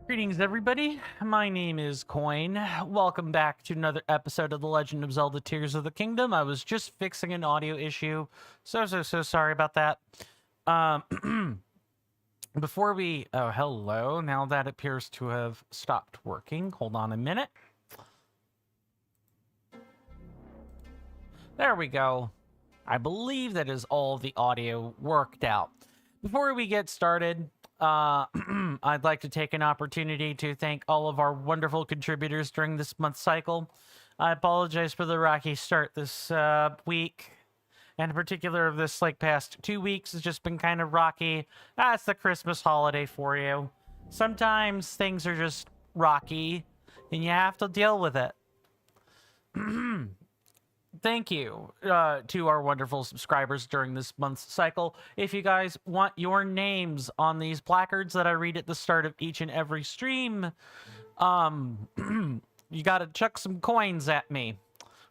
Greetings, everybody. My name is Coin. Welcome back to another episode of The Legend of Zelda Tears of the Kingdom. I was just fixing an audio issue. So sorry about that. Before we... Oh, hello. Now that appears to have stopped working. Hold on a minute. There we go. I believe that is all the audio worked out. Before we get started... I'd like to take an opportunity to thank all of our wonderful contributors during this month's cycle. I apologize for the rocky start this week, and in particular of this past 2 weeks has just been kind of rocky. That's the Christmas holiday for you. Sometimes things are just rocky, and you have to deal with it. Thank you to our wonderful subscribers during this month's cycle. If you guys want your names on these placards that I read at the start of each and every stream, you gotta chuck some coins at me.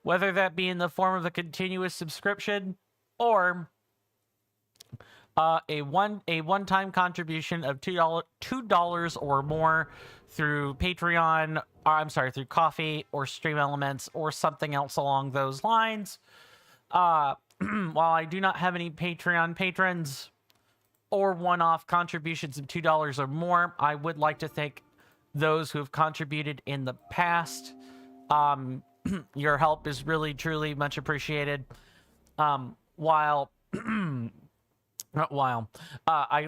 Whether that be in the form of a continuous subscription or a one-time contribution of $2 or more through Patreon, or I'm sorry, through Coffee or Stream Elements or something else along those lines. While I do not have any Patreon patrons or one-off contributions of $2 or more, I would like to thank those who have contributed in the past. Your help is really, truly much appreciated. I'd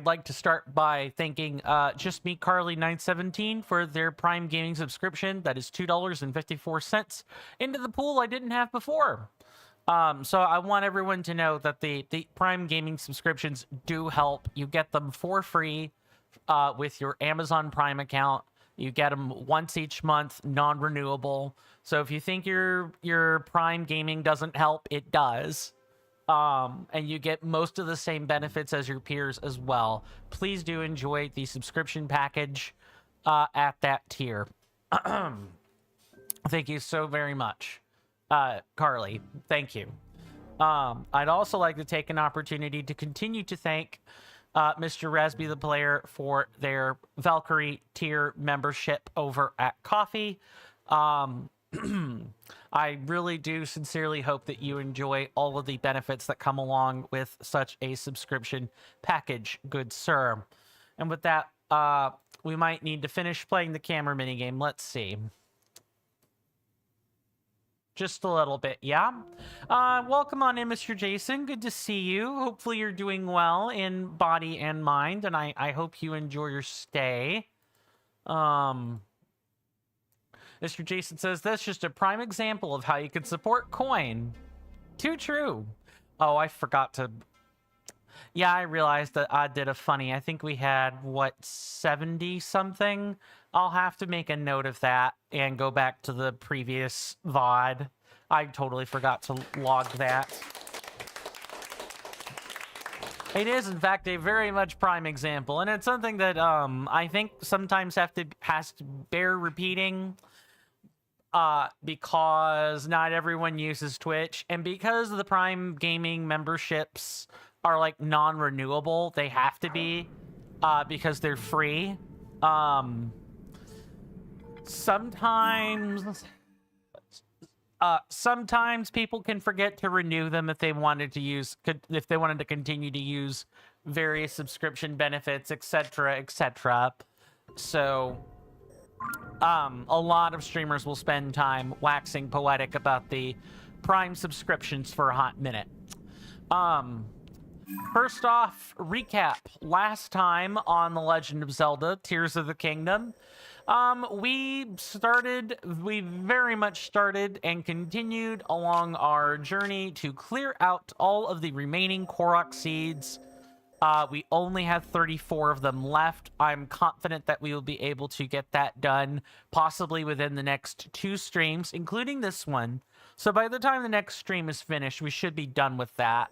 like to start by thanking Just Me Carly 917 for their Prime Gaming subscription. That is $2.54 into the pool I didn't have before. So I want everyone to know that the Prime Gaming subscriptions do help. You get them for free with your Amazon Prime account. You get them once each month, non-renewable. So if you think your Prime Gaming doesn't help, it does. And you get most of the same benefits as your peers as well. Please do enjoy the subscription package at that tier. Thank you so very much, Carly. Thank you. I'd also like to take an opportunity to continue to thank Mr. Rasby the Player for their Valkyrie tier membership over at Coffee. I really do sincerely hope that you enjoy all of the benefits that come along with such a subscription package, good sir. And with that, we might need to finish playing the camera minigame. Let's see. Just a little bit, yeah? Welcome on in, Mr. Jason. Good to see you. Hopefully you're doing well in body and mind, and I hope you enjoy your stay. Mr. Jason says, that's just a prime example of how you can support Coin. Too true. Oh, I forgot to... Yeah, I realized that I did a funny. I think we had, what, 70-something? I'll have to make a note of that and go back to the previous VOD. I totally forgot to log that. It is, in fact, a very much prime example, and it's something that I think sometimes has to bear repeating. Because not everyone uses Twitch, and because the Prime Gaming memberships are like non-renewable, they have to be because they're free. Sometimes people can forget to renew them if they wanted to continue to use various subscription benefits, etc., etc. So a lot of streamers will spend time waxing poetic about the Prime subscriptions for a hot minute. First off, recap. Last time on The Legend of Zelda Tears of the Kingdom, we very much started and continued along our journey to clear out all of the remaining Korok seeds. We only have 34 of them left. I'm confident that we will be able to get that done, possibly within the next 2 streams, including this one. So by the time the next stream is finished, we should be done with that.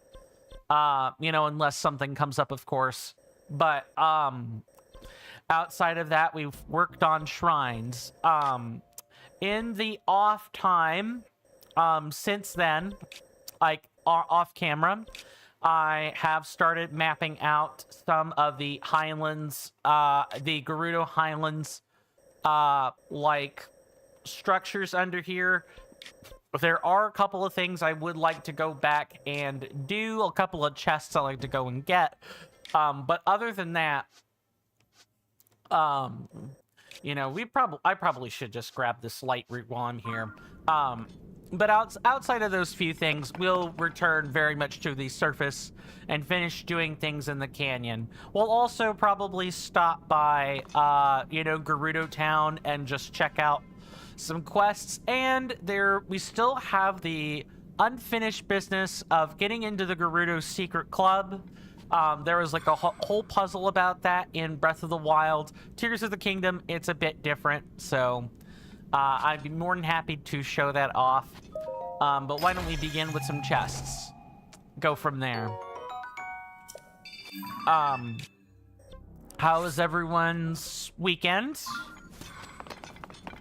You know, unless something comes up, of course. But outside of that, we've worked on shrines. In the off time, since then, like off camera, I have started mapping out some of the highlands, the Gerudo Highlands, like structures under here. There are a couple of things I would like to go back and do, a couple of chests I like to go and get. But other than that, you know, I probably should just grab this light route while I'm here. But outside of those few things, we'll return very much to the surface and finish doing things in the canyon. We'll also probably stop by, you know, Gerudo Town and just check out some quests. And we still have the unfinished business of getting into the Gerudo Secret Club. There was like a whole puzzle about that in Breath of the Wild. Tears of the Kingdom, it's a bit different, so I'd be more than happy to show that off. But why don't we begin with some chests? Go from there. How was everyone's weekend?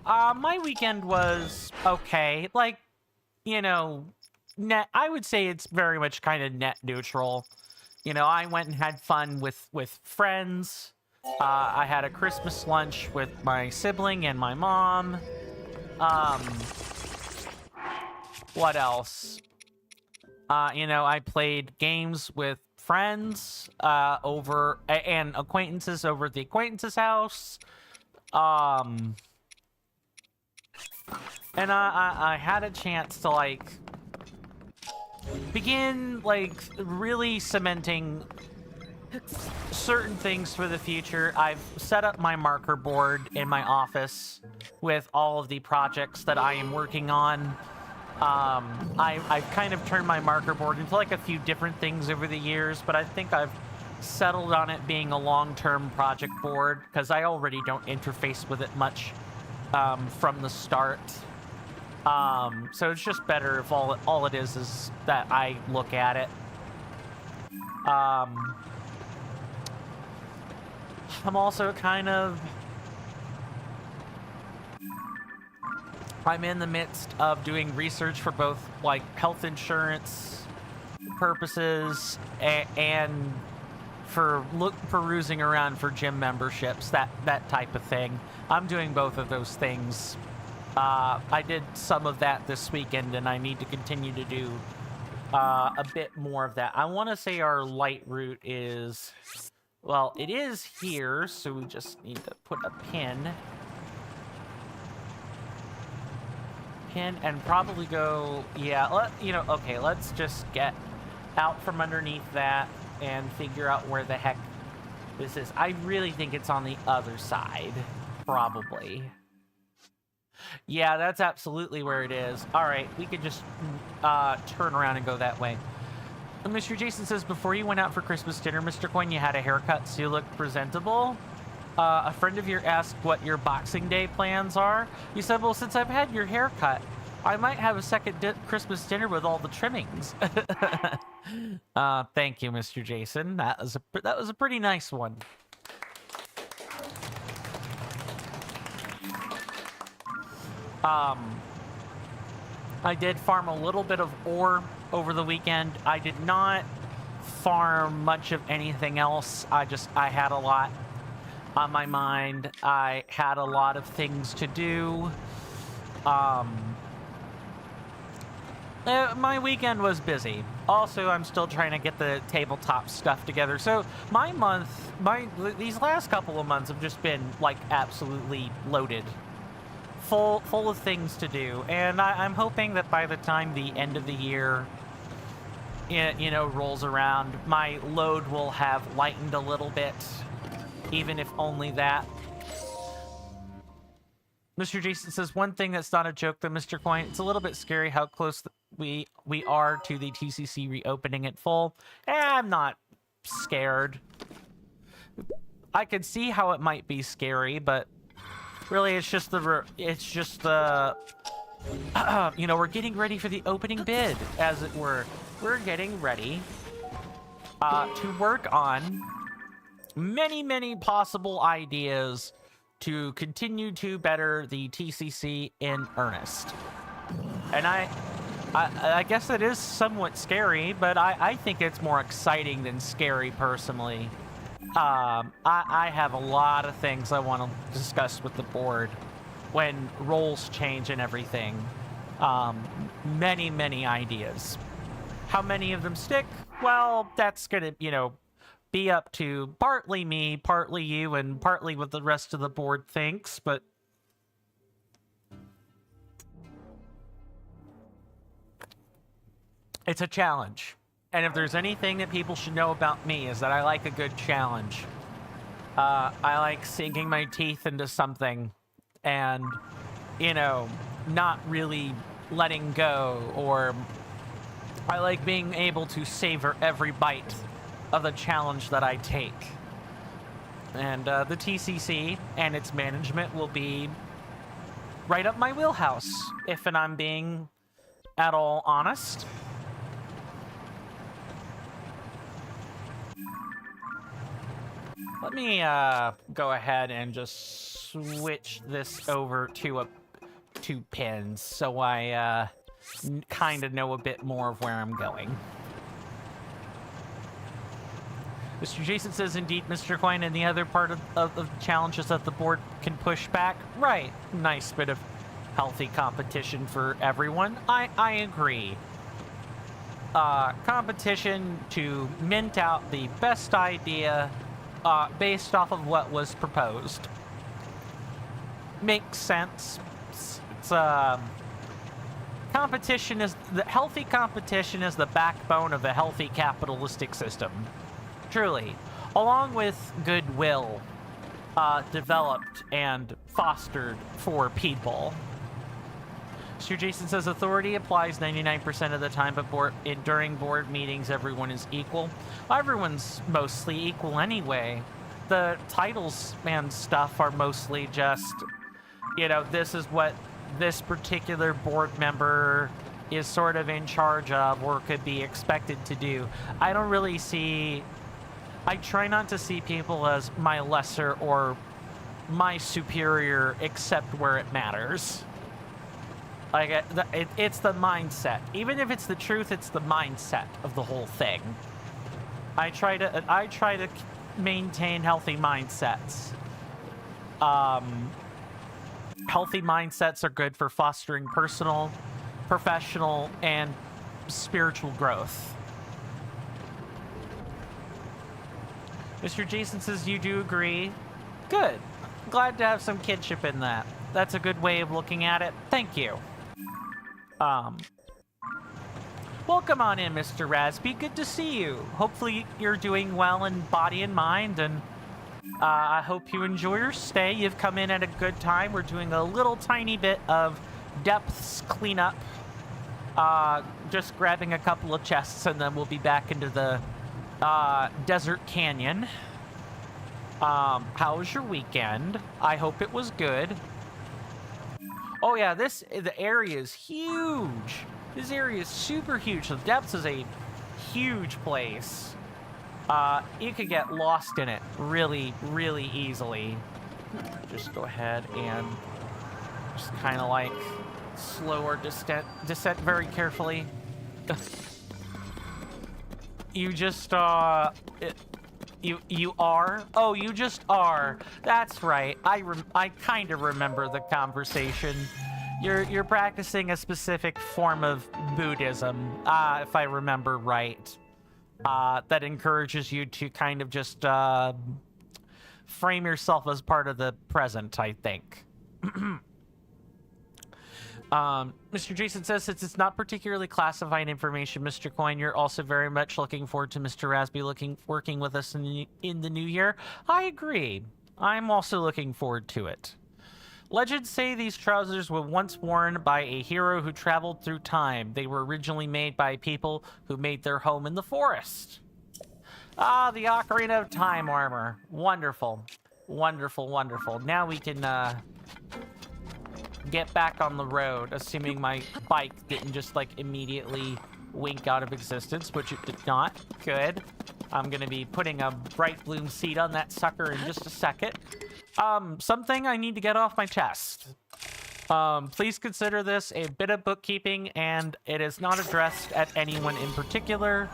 My weekend was okay. Like, you know, I would say it's very much kind of net neutral. You know, I went and had fun with friends. I had a Christmas lunch with my sibling and my mom. What else? You know, I played games with friends and acquaintances over at the acquaintance's house. And I had a chance to, like, begin, like, really cementing certain things for the future. I've set up my marker board in my office with all of the projects that I am working on. I've kind of turned my marker board into, like, a few different things over the years, but I think I've settled on it being a long-term project board, because I already don't interface with it much from the start. So it's just better if all it is that I look at it. I'm also kind of... I'm in the midst of doing research for both, like, health insurance purposes and for perusing around for gym memberships, that type of thing. I'm doing both of those things. I did some of that this weekend, and I need to continue to do a bit more of that. I want to say our light route is... Well, it is here, so we just need to put a pin. And probably go... Yeah, you know, okay, let's just get out from underneath that and figure out where the heck this is. I really think it's on the other side, probably. Yeah, that's absolutely where it is. All right, we could just turn around and go that way. Mr. Jason says, before you went out for Christmas dinner, Mr. Coin, you had a haircut, so you look presentable. A friend of yours asked what your Boxing Day plans are. You said, well, since I've had your haircut, I might have a second Christmas dinner with all the trimmings. Thank you, Mr. Jason. That was a pretty nice one. I did farm a little bit of ore over the weekend. I did not farm much of anything else. I had a lot on my mind. I had a lot of things to do. My weekend was busy. Also, I'm still trying to get the tabletop stuff together. So these last couple of months have just been, like, absolutely loaded. Full of things to do. And I'm hoping that by the time the end of the year, you know, rolls around, my load will have lightened a little bit. Even if only that. Mr. Jason says, one thing that's not a joke though, Mr. Coin, it's a little bit scary how close we are to the TCC reopening at full. I'm not scared. I could see how it might be scary, but really it's just the you know, we're getting ready for the opening bid, as it were. We're getting ready to work on many possible ideas to continue to better the TCC in earnest. And I guess it is somewhat scary, but I think it's more exciting than scary, personally. I have a lot of things I want to discuss with the board when roles change and everything. Many, many ideas. How many of them stick? Well, that's gonna, be up to partly me, partly you, and partly what the rest of the board thinks, but it's a challenge. And if there's anything that people should know about me is that I like a good challenge. I like sinking my teeth into something and, not really letting go, or I like being able to savor every bite of the challenge that I take. And the TCC and its management will be right up my wheelhouse, if I'm being at all honest. Let me go ahead and just switch this over to 2 pins so I kind of know a bit more of where I'm going. Mr. Jason says, indeed, Mr. Coin, and the other part of the challenge is that the board can push back. Right. Nice bit of healthy competition for everyone. I agree. Competition to mint out the best idea based off of what was proposed. Makes sense. It's competition is the healthy competition is the backbone of a healthy capitalistic system. Truly, along with goodwill developed and fostered for people. Mr. Jason says authority applies 99% of the time, but during board meetings, everyone is equal. Everyone's mostly equal anyway. The titles and stuff are mostly just, this is what this particular board member is sort of in charge of or could be expected to do. I don't really I try not to see people as my lesser or my superior, except where it matters. Like, it's the mindset. Even if it's the truth, it's the mindset of the whole thing. I try to maintain healthy mindsets. Healthy mindsets are good for fostering personal, professional, and spiritual growth. Mr. Jason says you do agree. Good. Glad to have some kinship in that. That's a good way of looking at it. Thank you. Welcome on in, Mr. Rasby. Good to see you. Hopefully you're doing well in body and mind, and I hope you enjoy your stay. You've come in at a good time. We're doing a little tiny bit of depths cleanup. Just grabbing a couple of chests, and then we'll be back into the desert canyon. How was your weekend? I hope it was good. Oh yeah, the area is huge. This area is super huge. The depths is a huge place. You could get lost in it really, really easily. Just go ahead and just kind of like slower descent very carefully. You just you are? Oh, you just are. That's right. I kind of remember the conversation. You're practicing a specific form of Buddhism, if I remember right, that encourages you to kind of just frame yourself as part of the present, I think. Mr. Jason says, since it's not particularly classified information, Mr. Coin, you're also very much looking forward to Mr. Rasby working with us in the new year. I agree. I'm also looking forward to it. Legends say these trousers were once worn by a hero who traveled through time. They were originally made by people who made their home in the forest. Ah, the Ocarina of Time armor. Wonderful. Wonderful, wonderful. Now we can, get back on the road, assuming my bike didn't just, like, immediately wink out of existence, which it did not. Good. I'm gonna be putting a bright bloom seed on that sucker in just a second. Something I need to get off my chest. Please consider this a bit of bookkeeping, and it is not addressed at anyone in particular.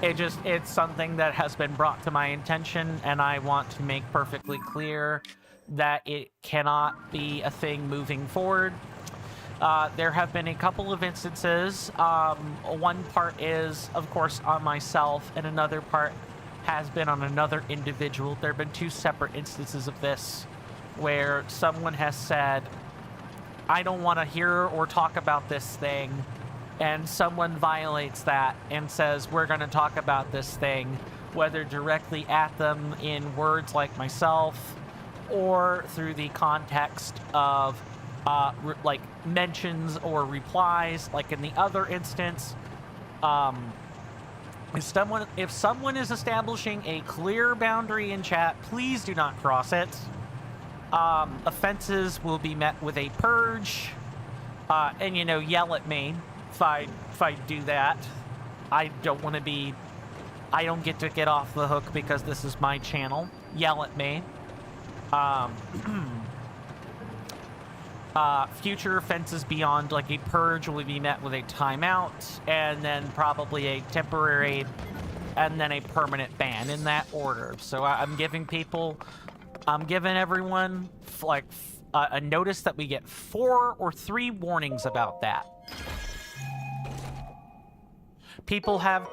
It's something that has been brought to my attention, and I want to make perfectly clear that it cannot be a thing moving forward. There have been a couple of instances. One part is, of course, on myself, and another part has been on another individual. There have been two separate instances of this where someone has said, I don't want to hear or talk about this thing, and someone violates that and says, we're going to talk about this thing, whether directly at them in words like myself or through the context of like mentions or replies, like in the other instance. If someone is establishing a clear boundary in chat, please do not cross it. Offenses will be met with a purge, and yell at me if I do that. I don't get to get off the hook because this is my channel. Yell at me. Future offenses beyond like a purge will be met with a timeout, and then probably a temporary, and then a permanent ban, in that order. So I'm giving everyone like a notice that we get 4 or 3 warnings about that. People have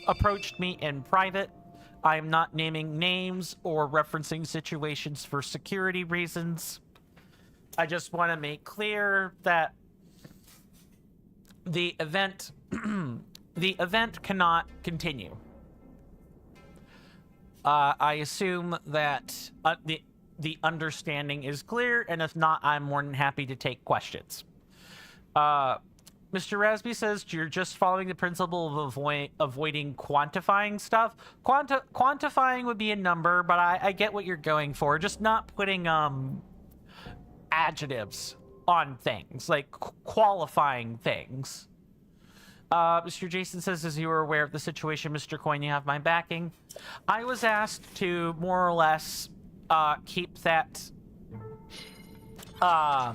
approached me in private. I'm not naming names or referencing situations for security reasons. I just want to make clear that the event cannot continue. I assume that the understanding is clear, and if not, I'm more than happy to take questions. Mr. Rasby says you're just following the principle of avoiding quantifying stuff. Quantifying would be a number, but I get what you're going for. Just not putting adjectives on things, like qualifying things. Mr. Jason says, as you are aware of the situation, Mr. Coin, you have my backing. I was asked to more or less keep that... I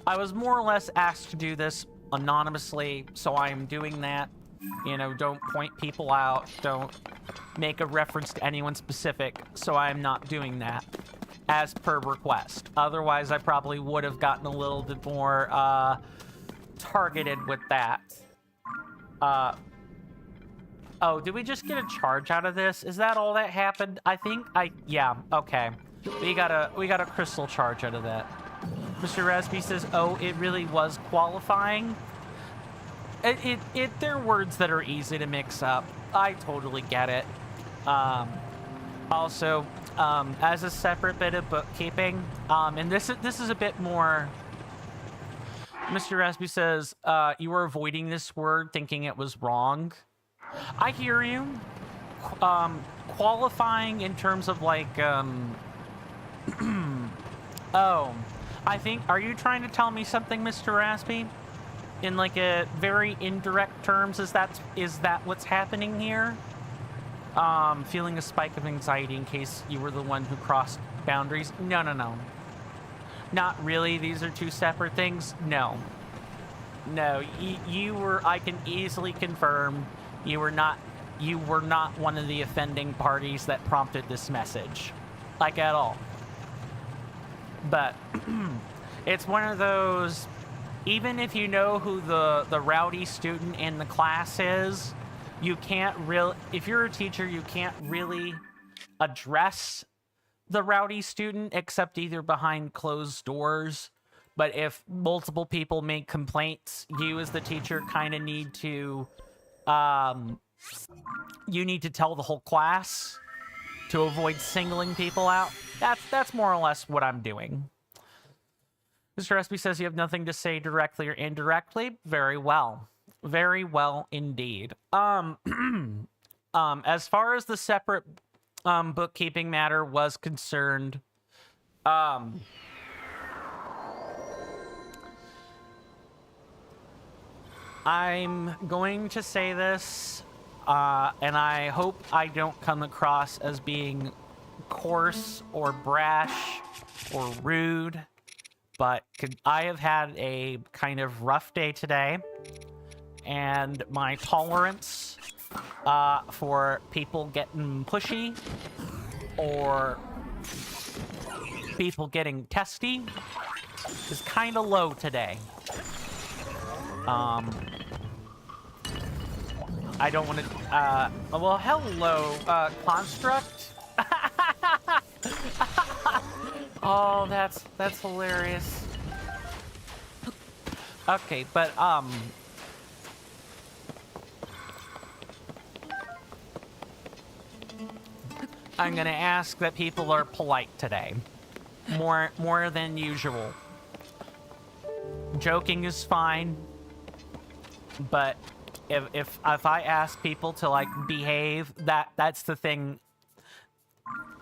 was more or less asked to do this anonymously, so I am doing that. Don't point people out, don't make a reference to anyone specific, so I am not doing that as per request. Otherwise, I probably would have gotten a little bit more targeted with that. Oh, did we just get a charge out of this? Is that all that happened? Yeah, okay. We got a crystal charge out of that. Mr. Rasby says, oh, it really was qualifying. They're words that are easy to mix up. I totally get it. Also, as a separate bit of bookkeeping, and this is a bit more... Mr. Rasby says, you were avoiding this word thinking it was wrong. I hear you. Qualifying in terms of like, oh, are you trying to tell me something, Mr. Rasby? In like a very indirect terms, is that what's happening here? Feeling a spike of anxiety in case you were the one who crossed boundaries? No. Not really. These are two separate things. No, you were, I can easily confirm, you were not one of the offending parties that prompted this message, like at all. But it's one of those, even if you know who the rowdy student in the class is, you can't really, if you're a teacher, you can't really address the rowdy student except either behind closed doors. But if multiple people make complaints, you as the teacher kind of need to, you need to tell the whole class to avoid singling people out. That's more or less what I'm doing. Mr. Espy says you have nothing to say directly or indirectly. Very well. Very well indeed. As far as the separate bookkeeping matter was concerned, I'm going to say this, and I hope I don't come across as being coarse or brash or rude, but I have had a kind of rough day today, and my tolerance for people getting pushy or people getting testy is kind of low today. I don't want to, well, hello, Construct. Oh, that's hilarious. Okay, but, I'm gonna ask that people are polite today. More than usual. Joking is fine, but if I ask people to like behave, that's the thing.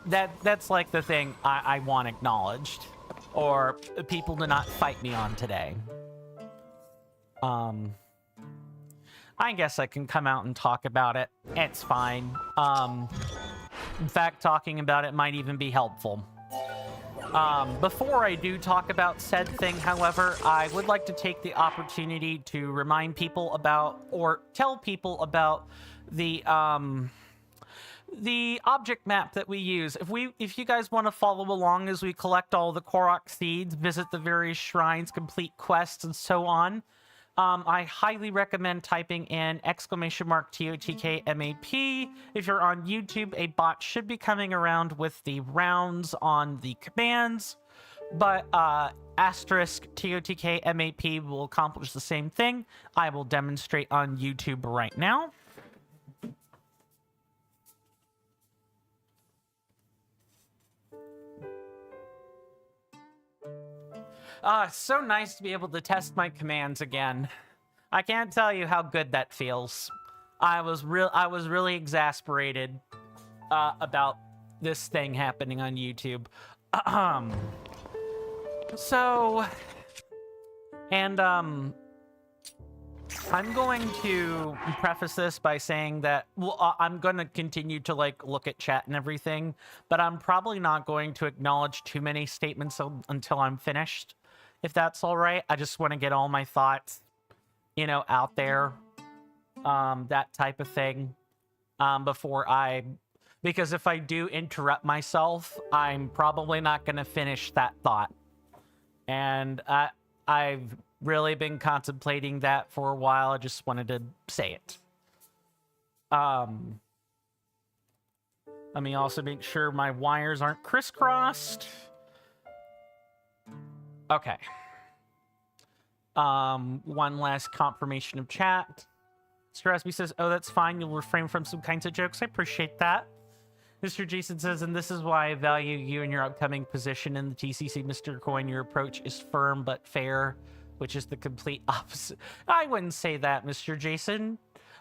That's like the thing I want acknowledged, or people to not fight me on today. I guess I can come out and talk about it. It's fine. In fact, talking about it might even be helpful. Before I do talk about said thing, however, I would like to take the opportunity to remind people about, or tell people about the object map that we use. If you guys want to follow along as we collect all the Korok seeds, visit the various shrines, complete quests, and so on, I highly recommend typing in !TOTK MAP. If you're on YouTube, a bot should be coming around with the rounds on the commands, but *TOTK MAP will accomplish the same thing. I will demonstrate on YouTube right now. It's so nice to be able to test my commands again. I can't tell you how good that feels. I was really exasperated about this thing happening on YouTube. So, and I'm going to preface this by saying that, well, I'm going to continue to like look at chat and everything, but I'm probably not going to acknowledge too many statements until I'm finished. If that's all right, I just want to get all my thoughts, you know, out there, that type of thing, because if I do interrupt myself, I'm probably not going to finish that thought. And I've really been contemplating that for a while. I just wanted to say it. Let me also make sure my wires aren't crisscrossed. Okay. One last confirmation of chat. Mr. Rasby says, oh, that's fine. You'll refrain from some kinds of jokes. I appreciate that. Mr. Jason says, and this is why I value you and your upcoming position in the TCC, Mr. Coin. Your approach is firm but fair, which is the complete opposite. I wouldn't say that, Mr. Jason.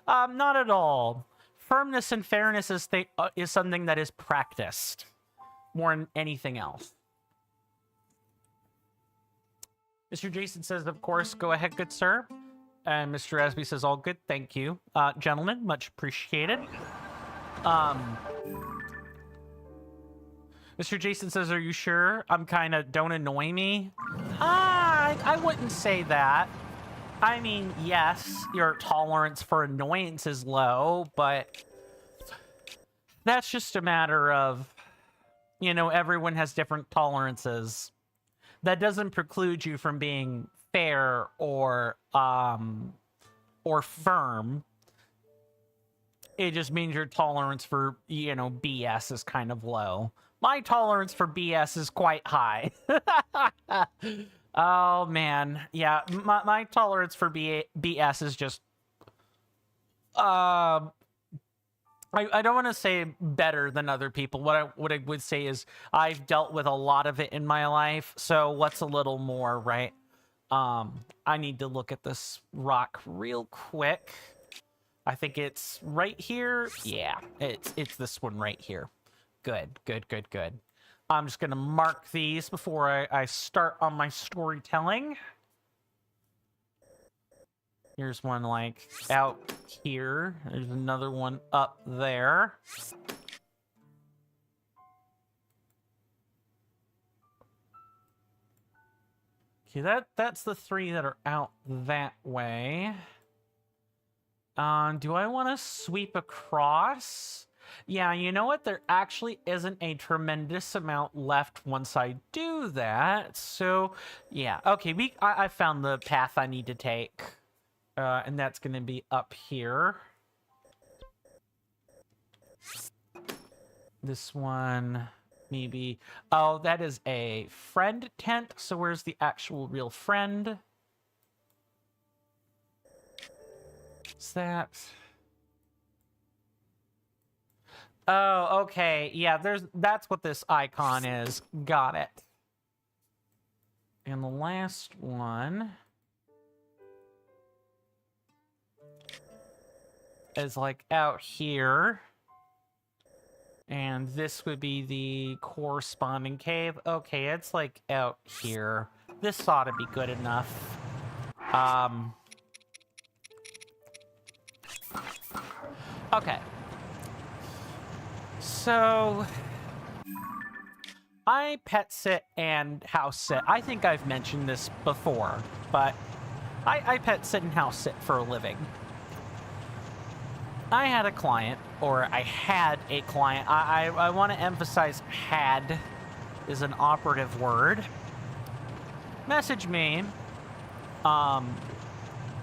Not at all. Firmness and fairness is something that is practiced more than anything else. Mr. Jason says, of course, go ahead, good sir. And Mr. Asby says, all good, thank you. Gentlemen, much appreciated. Mr. Jason says, are you sure? I'm kind of, don't annoy me. I wouldn't say that. I mean, yes, your tolerance for annoyance is low, but that's just a matter of, you know, everyone has different tolerances. That doesn't preclude you from being fair or firm. It just means your tolerance for, you know, BS is kind of low. My tolerance for BS is quite high. Oh, man. Yeah, my tolerance for BS is just... I don't want to say better than other people. What I would say is I've dealt with a lot of it in my life, so what's a little more, right? I need to look at this rock real quick. I think it's right here. Yeah, it's this one right here. Good. I'm just going to mark these before I start on my storytelling. Here's one, like, out here. There's another one up there. Okay, that's the 3 that are out that way. Do I want to sweep across? Yeah, you know what? There actually isn't a tremendous amount left once I do that. So, yeah. Okay, I found the path I need to take. And that's going to be up here. This one, maybe. Oh, that is a friend tent. So where's the actual real friend? What's that? Oh, okay. Yeah, that's what this icon is. Got it. And the last one is like out here. And this would be the corresponding cave. Okay, it's like out here. This ought to be good enough. Okay. So I pet sit and house sit. I think I've mentioned this before, but I pet sit and house sit for a living. I had a client, or I had a client. I want to emphasize had is an operative word. Message me,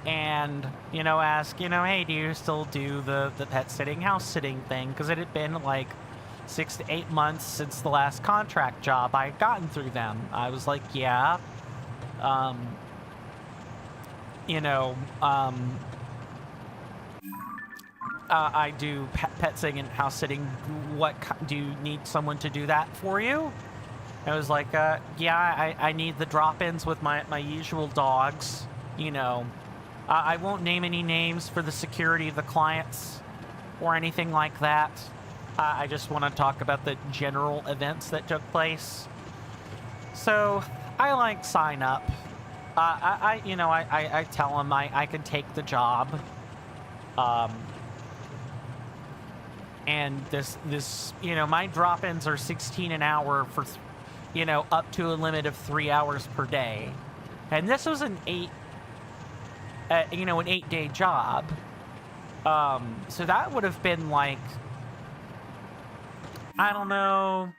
and, you know, ask, you know, hey, do you still do the pet sitting, house sitting thing? Because it had been like 6 to 8 months since the last contract job I had gotten through them. I was like, yeah. You know, I do pet sitting and house sitting. What do you need someone to do that for you? I was like, yeah, I need the drop-ins with my usual dogs. You know, I won't name any names for the security of the clients or anything like that. I just want to talk about the general events that took place. So I like sign up. I tell them I can take the job. And this, you know, my drop-ins are 16 an hour for, you know, up to a limit of 3 hours per day. And this was an 8-day job. So that would have been like, I don't know,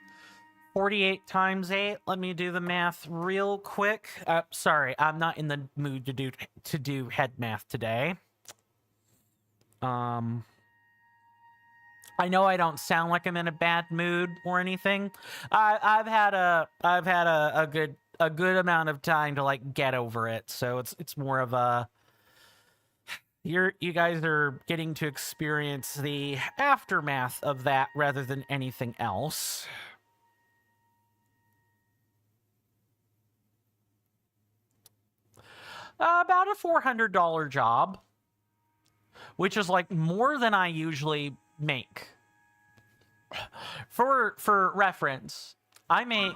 48 times 8. Let me do the math real quick. Sorry, I'm not in the mood to do head math today. I know I don't sound like I'm in a bad mood or anything. I've had a good amount of time to like get over it, so it's more of a you guys are getting to experience the aftermath of that rather than anything else. About a $400 job, which is like more than I usually make. For reference, I make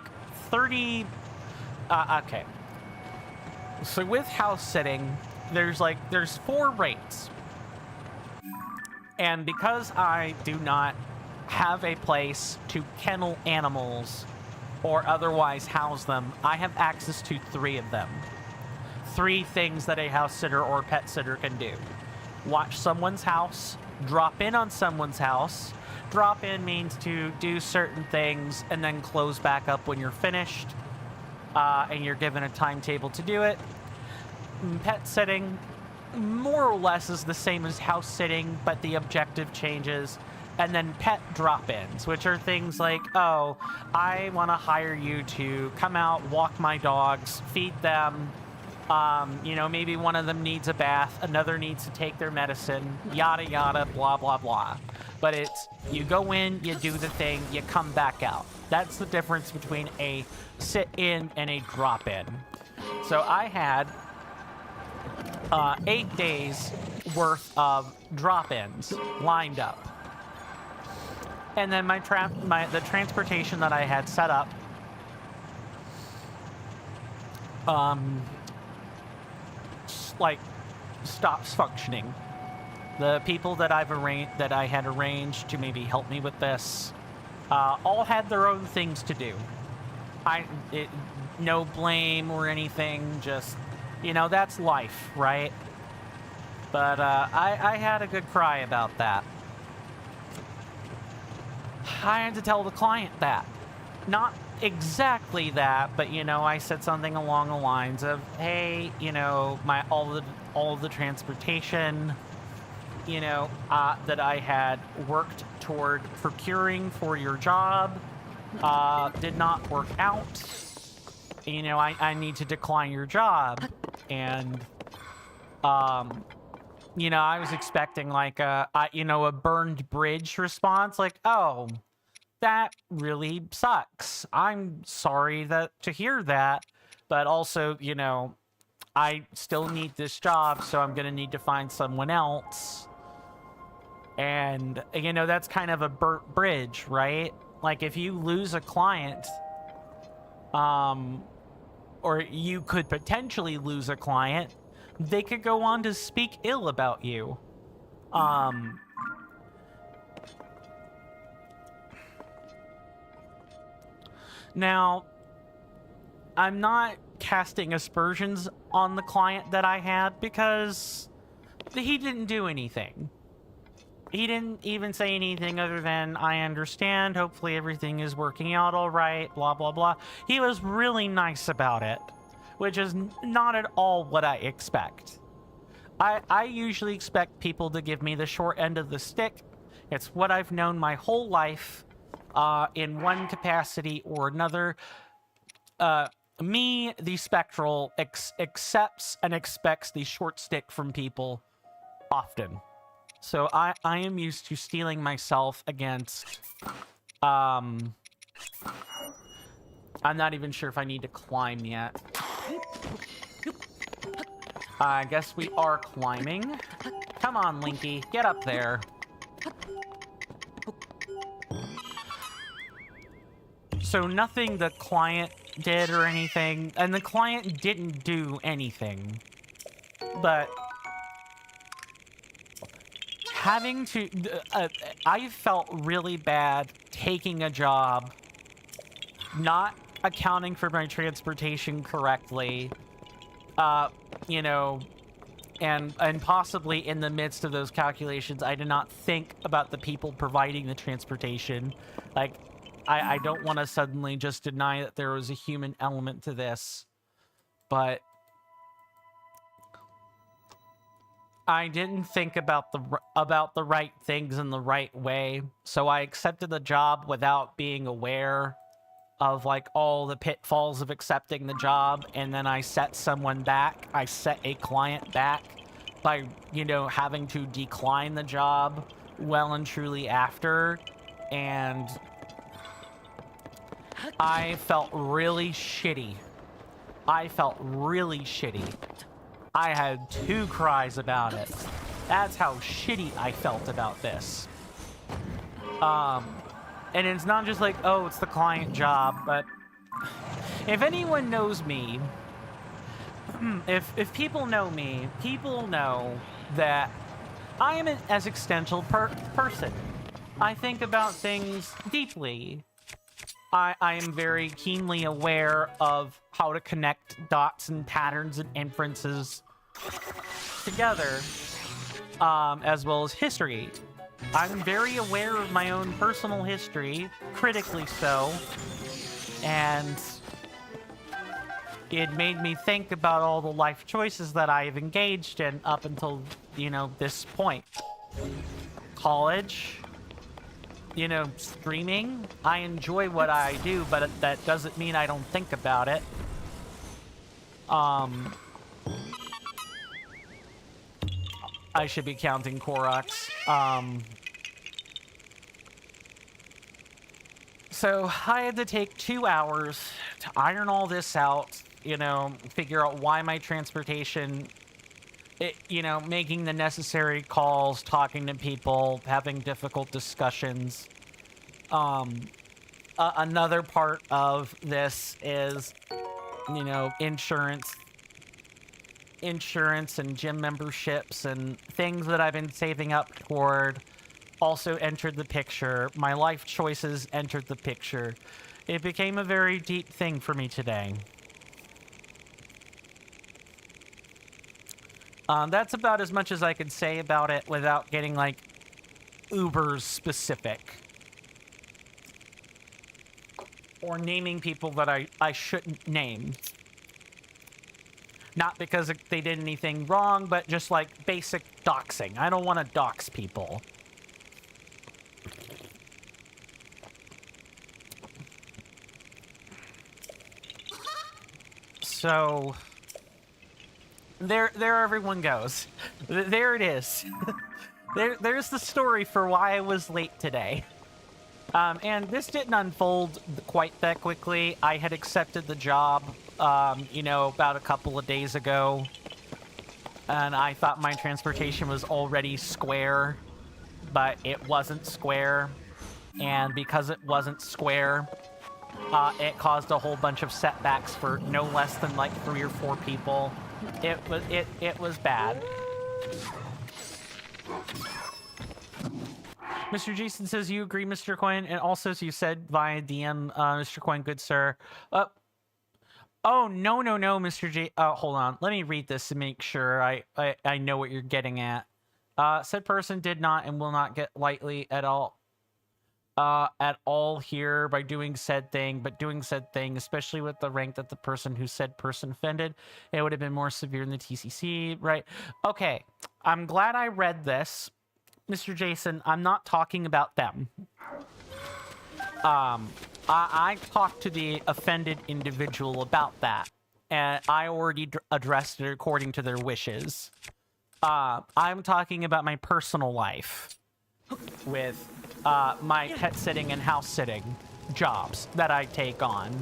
30. Okay. So with house sitting, there's 4 rates. And because I do not have a place to kennel animals or otherwise house them, I have access to 3 of them. 3 things that a house sitter or pet sitter can do. Watch someone's house, drop in on someone's house. Drop in means to do certain things and then close back up when you're finished, and you're given a timetable to do it. Pet sitting more or less is the same as house sitting, but the objective changes. And then pet drop-ins, which are things like, oh, I want to hire you to come out, walk my dogs, feed them. You know, maybe one of them needs a bath, another needs to take their medicine, yada, yada, blah, blah, blah. But it's, you go in, you do the thing, you come back out. That's the difference between a sit-in and a drop-in. So I had 8 days worth of drop-ins lined up. And then the transportation that I had set up stops functioning. The people that I had arranged to maybe help me with this all had their own things to do. no blame or anything, just, you know, that's life, right? But I had a good cry about that. I had to tell the client that. Not exactly that, but, you know, I said something along the lines of, hey, you know, all of the transportation, you know, that I had worked toward procuring for your job did not work out. You know, I need to decline your job. And, you know, I was expecting like you know, a burned bridge response, like, oh, that really sucks. I'm sorry to hear that, but also, you know, I still need this job, so I'm gonna need to find someone else. And, you know, that's kind of a burnt bridge, right? Like, if you lose a client, or you could potentially lose a client, they could go on to speak ill about you. Now, I'm not casting aspersions on the client that I had because he didn't do anything. He didn't even say anything other than, I understand, hopefully everything is working out all right, blah, blah, blah. He was really nice about it, which is not at all what I expect. I usually expect people to give me the short end of the stick. It's what I've known my whole life, in one capacity or another. Me, the Spectral, accepts and expects the short stick from people often. So I am used to steeling myself against, I'm not even sure if I need to climb yet. I guess we are climbing. Come on, Linky, get up there. So nothing the client did or anything, and the client didn't do anything. But having to, I felt really bad taking a job, not accounting for my transportation correctly, you know, and possibly in the midst of those calculations, I did not think about the people providing the transportation. Like, I don't want to suddenly just deny that there was a human element to this, but I didn't think about the right things in the right way, so I accepted the job without being aware of, like, all the pitfalls of accepting the job, and then I set someone back. I set a client back by, you know, having to decline the job well and truly after, and I felt really shitty. I felt really shitty. I had 2 cries about it. That's how shitty I felt about this. And it's not just like, oh, it's the client job, but if anyone knows me, if people know me, people know that I am an existential person. I think about things deeply. I am very keenly aware of how to connect dots and patterns and inferences together, as well as history. I'm very aware of my own personal history, critically so, and it made me think about all the life choices that I have engaged in up until, you know, this point. College, you know, streaming. I enjoy what I do, but that doesn't mean I don't think about it. I should be counting Koroks. So I had to take 2 hours to iron all this out, you know, figure out why my transportation, you know, making the necessary calls, talking to people, having difficult discussions. Another part of this is, you know, insurance and gym memberships and things that I've been saving up toward also entered the picture. My life choices entered the picture. It became a very deep thing for me today. That's about as much as I could say about it without getting, like, uber specific. Or naming people that I shouldn't name. Not because they did anything wrong, but just, like, basic doxing. I don't want to dox people. So... There everyone goes. There it is. There's the story for why I was late today. And this didn't unfold quite that quickly. I had accepted the job, you know, about a couple of days ago. And I thought my transportation was already square, but it wasn't square. And because it wasn't square, it caused a whole bunch of setbacks for no less than like 3 or 4 people. It was bad. Mr. Jason says you agree, Mr. Coin, and also as you said via DM, Mr. Coin, good sir. Oh no, Mr. J. Hold on. Let me read this to make sure I know what you're getting at. Said person did not and will not get lightly at all here by doing said thing, but doing said thing, especially with the rank that the person who said person offended, it would have been more severe in the TCC, right? Okay, I'm glad I read this. Mr. Jason, I'm not talking about them. I talked to the offended individual about that, and I already addressed it according to their wishes. I'm talking about my personal life with my pet sitting and house sitting jobs that I take on.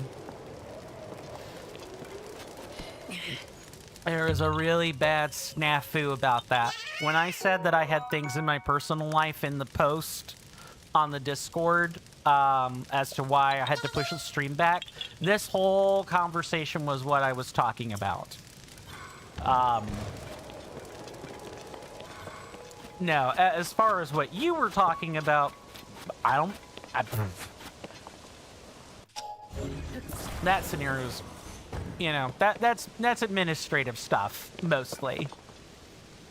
There is a really bad snafu about that. When I said that I had things in my personal life in the post on the Discord as to why I had to push the stream back, this whole conversation was what I was talking about. No, as far as what you were talking about, that scenario's, you know, that's administrative stuff mostly.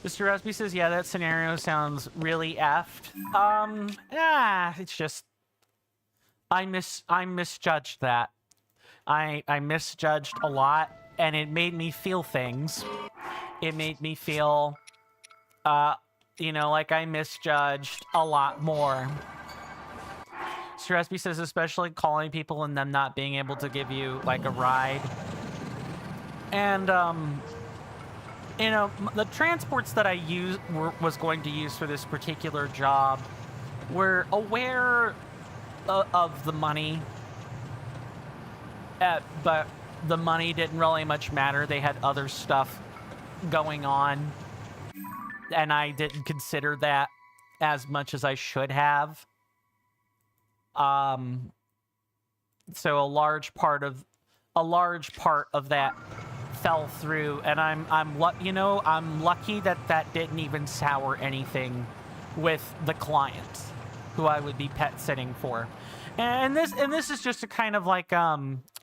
Mr. Rusby says, yeah, that scenario sounds really effed. It's just I misjudged that. I misjudged a lot, and it made me feel things. It made me feel you know, like I misjudged a lot more. Mr. Rusby says, especially calling people and them not being able to give you like a ride. And you know, the transports that I was going to use for this particular job were aware of the money, but the money didn't really much matter. They had other stuff going on, and I didn't consider that as much as I should have. So a large part of that fell through, and I'm lucky that didn't even sour anything with the client who I would be pet sitting for. And this is just a kind of like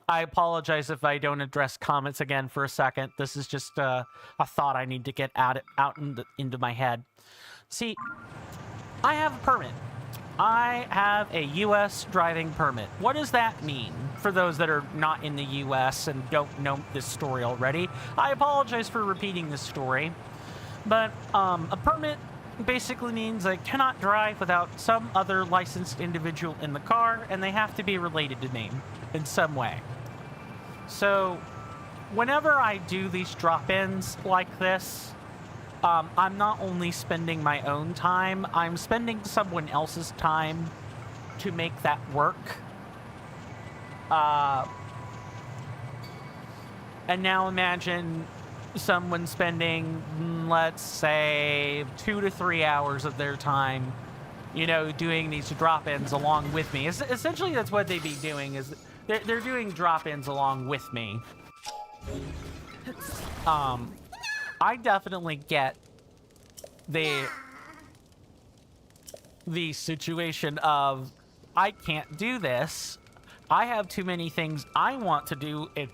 I apologize if I don't address comments again for a second. This is just a thought I need to get out into my head. See, I have a permit. I have a U.S. driving permit. What does that mean for those that are not in the U.S. and don't know this story already? I apologize for repeating this story, but a permit basically means I cannot drive without some other licensed individual in the car, and they have to be related to me in some way. So whenever I do these drop-ins like this, I'm not only spending my own time, I'm spending someone else's time to make that work. And now imagine someone spending, let's say, 2 to 3 hours of their time, you know, doing these drop-ins along with me. Essentially, that's what they'd be doing, is they're doing drop-ins along with me. I definitely get the situation of, I can't do this. I have too many things I want to do in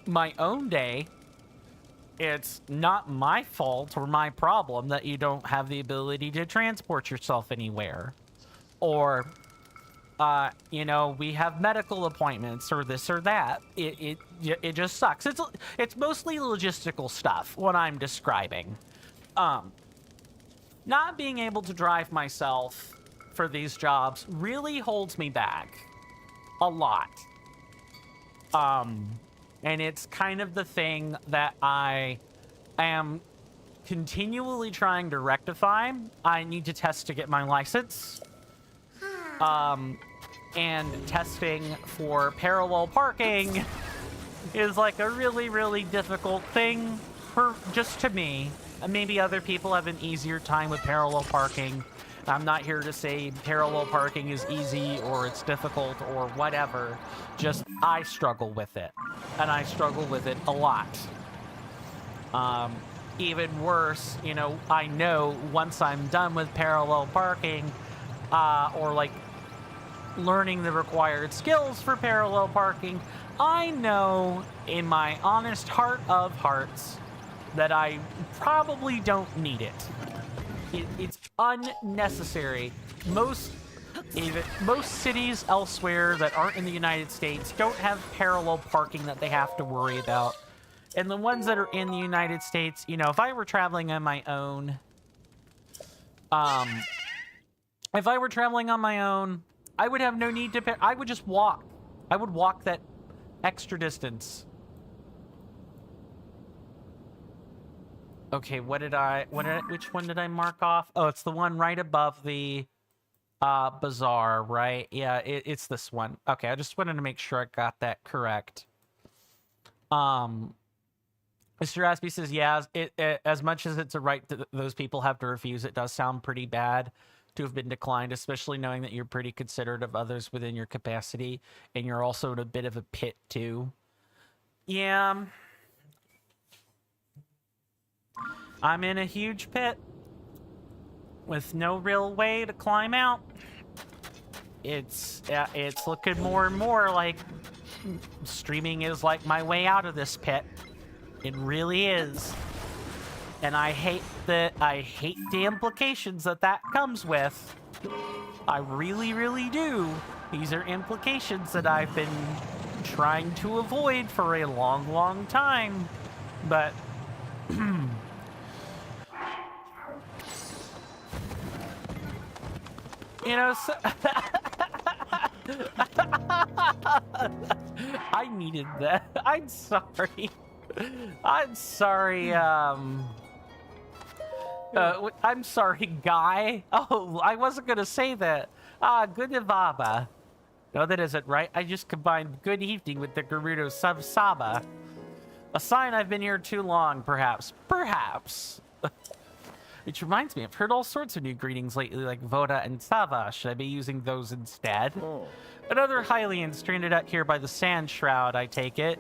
my own day. it's not my fault or my problem that you don't have the ability to transport yourself anywhere. Or, you know, we have medical appointments or this or that. It just sucks. It's mostly logistical stuff, what I'm describing. Not being able to drive myself for these jobs really holds me back a lot. And it's kind of the thing that I am continually trying to rectify. I need to test to get my license. And testing for parallel parking is like a really, really difficult thing for just to me. Maybe other people have an easier time with parallel parking. I'm not here to say parallel parking is easy or it's difficult or whatever. Just I struggle with it. And I struggle with it a lot. Even worse, you know, I know once I'm done with parallel parking, or like learning the required skills for parallel parking, I know in my honest heart of hearts that I probably don't need it. It's unnecessary. Most cities elsewhere that aren't in the United States don't have parallel parking that they have to worry about. And the ones that are in the United States, you know, if I were traveling on my own, I would have no need to I would just walk. I would walk that extra distance. Okay, which one did I mark off? Oh, it's the one right above the bazaar, right? Yeah, it's this one. Okay, I just wanted to make sure I got that correct. Mr. Aspie says, yeah, as much as it's a right that those people have to refuse, it does sound pretty bad to have been declined, especially knowing that you're pretty considerate of others within your capacity, and you're also in a bit of a pit, too. Yeah. I'm in a huge pit with no real way to climb out. It's looking more and more like streaming is like my way out of this pit. It really is. And I hate the implications that comes with. I really, really do. These are implications that I've been trying to avoid for a long, long time. But you know, so I needed that. I'm sorry. I'm sorry, I'm sorry, Guy. Oh, I wasn't gonna say that. Good Ivaba. No, that isn't right. I just combined good evening with the Gerudo Sub-Saba. A sign I've been here too long, perhaps. Perhaps. Which reminds me, I've heard all sorts of new greetings lately, like Voda and Sava. Should I be using those instead? Oh. Another Hylian stranded out here by the sand shroud, I take it.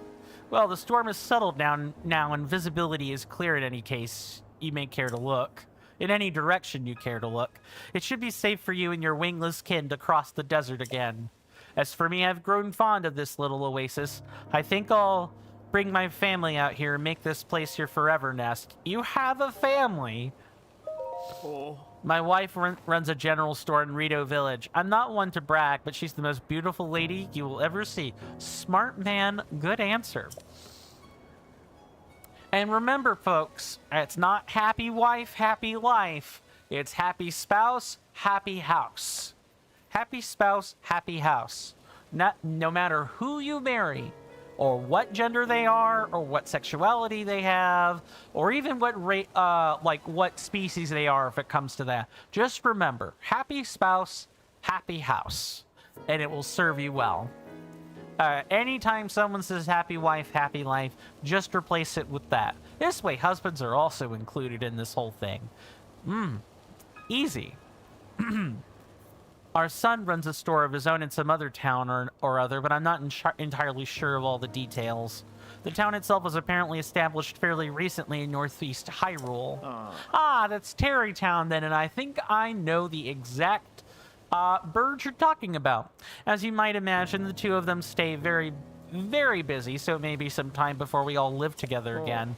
Well, the storm has settled now and visibility is clear in any case you may care to look. In any direction you care to look. It should be safe for you and your wingless kin to cross the desert again. As for me, I've grown fond of this little oasis. I think I'll bring my family out here and make this place your forever nest. You have a family? Oh. My wife runs a general store in Rito Village. I'm not one to brag, but she's the most beautiful lady you will ever see. Smart man, good answer. And remember, folks, it's not happy wife, happy life. It's happy spouse, happy house. Happy spouse, happy house. No matter who you marry, or what gender they are, or what sexuality they have, or even what what species they are if it comes to that. Just remember, happy spouse, happy house, and it will serve you well. Anytime someone says happy wife, happy life, just replace it with that. This way, husbands are also included in this whole thing. Easy. Our son runs a store of his own in some other town or other, but I'm not entirely sure of all the details. The town itself was apparently established fairly recently in northeast Hyrule. That's Terrytown then, and I think I know the exact bird you're talking about. As you might imagine, the two of them stay very, very busy, so it may be some time before we all live together again.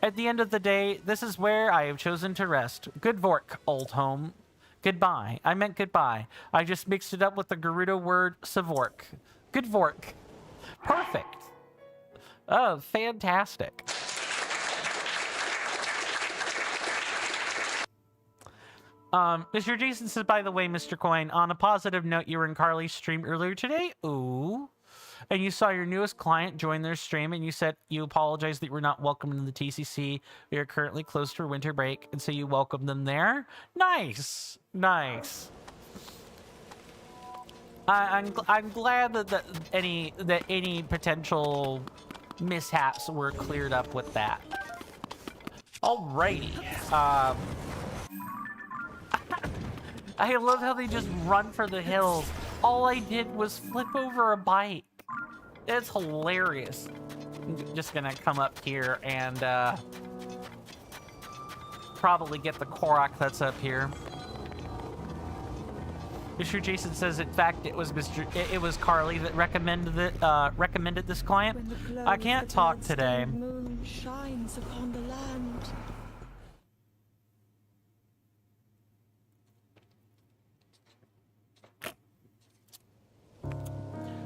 At the end of the day, this is where I have chosen to rest. Good vork, old home. Goodbye. I meant goodbye. I just mixed it up with the Gerudo word savork. Good vork. Perfect. Oh, fantastic. Mr. Jason says, by the way, Mr. Coin, on a positive note, you were in Carly's stream earlier today. Ooh. And you saw your newest client join their stream, and you said you apologized that you were not welcome in the TCC. We are currently closed for winter break, and so you welcomed them there. Nice. Nice. I'm glad that any potential mishaps were cleared up with that. Alrighty. I love how they just run for the hills. All I did was flip over a bike. It's hilarious. I'm just gonna come up here and probably get the Korok that's up here. Mr. Jason says, in fact, it was Carly that recommended this client. I can't talk today. Moon shines upon the land.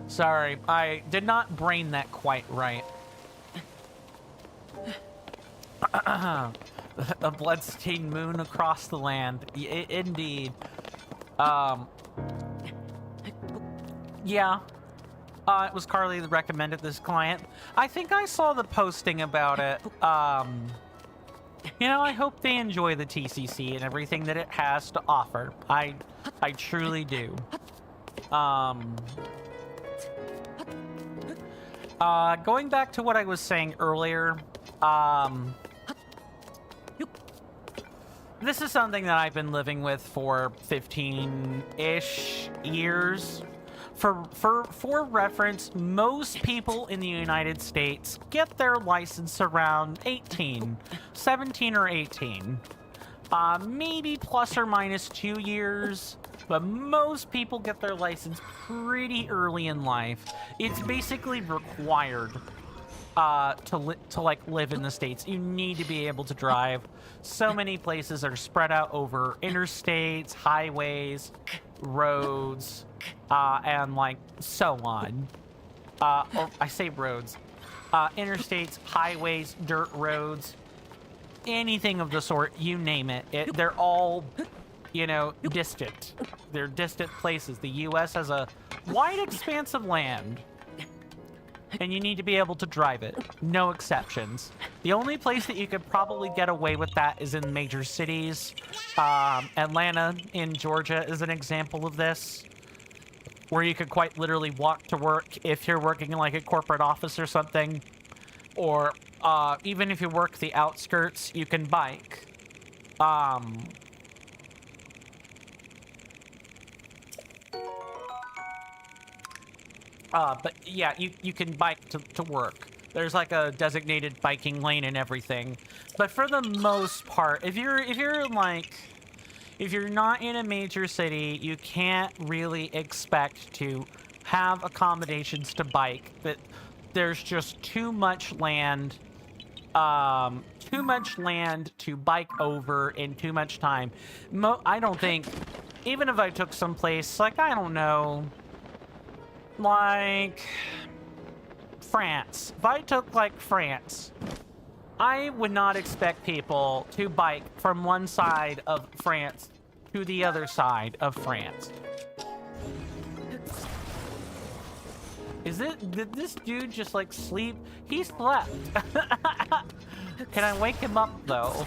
Sorry, I did not brain that quite right. A bloodstained moon across the land. Indeed. Yeah. It was Carly that recommended this client. I think I saw the posting about it. You know, I hope they enjoy the TCC and everything that it has to offer. I truly do. Going back to what I was saying earlier, this is something that I've been living with for 15-ish years. For reference, most people in the United States get their license around 18, 17 or 18. Maybe plus or minus 2 years. But most people get their license pretty early in life. It's basically required to like live in the States. You need to be able to drive. So many places are spread out over interstates, highways, roads, and like so on. Or I say roads. Interstates, highways, dirt roads, anything of the sort, you name it. They're all, you know, distant. They're distant places. The U.S. has a wide expanse of land, and you need to be able to drive it. No exceptions. The only place that you could probably get away with that is in major cities. Atlanta in Georgia is an example of this, where you could quite literally walk to work if you're working in like a corporate office or something. Or even if you work the outskirts, you can bike. But yeah, you can bike to work. There's like a designated biking lane and everything. But for the most part, if you're not in a major city, you can't really expect to have accommodations to bike. But there's just too much land to bike over in too much time. I don't think, even if I took someplace like, I don't know, like France. If I took like France, I would not expect people to bike from one side of France to the other side of France. Did this dude just like sleep? He slept. Can I wake him up though?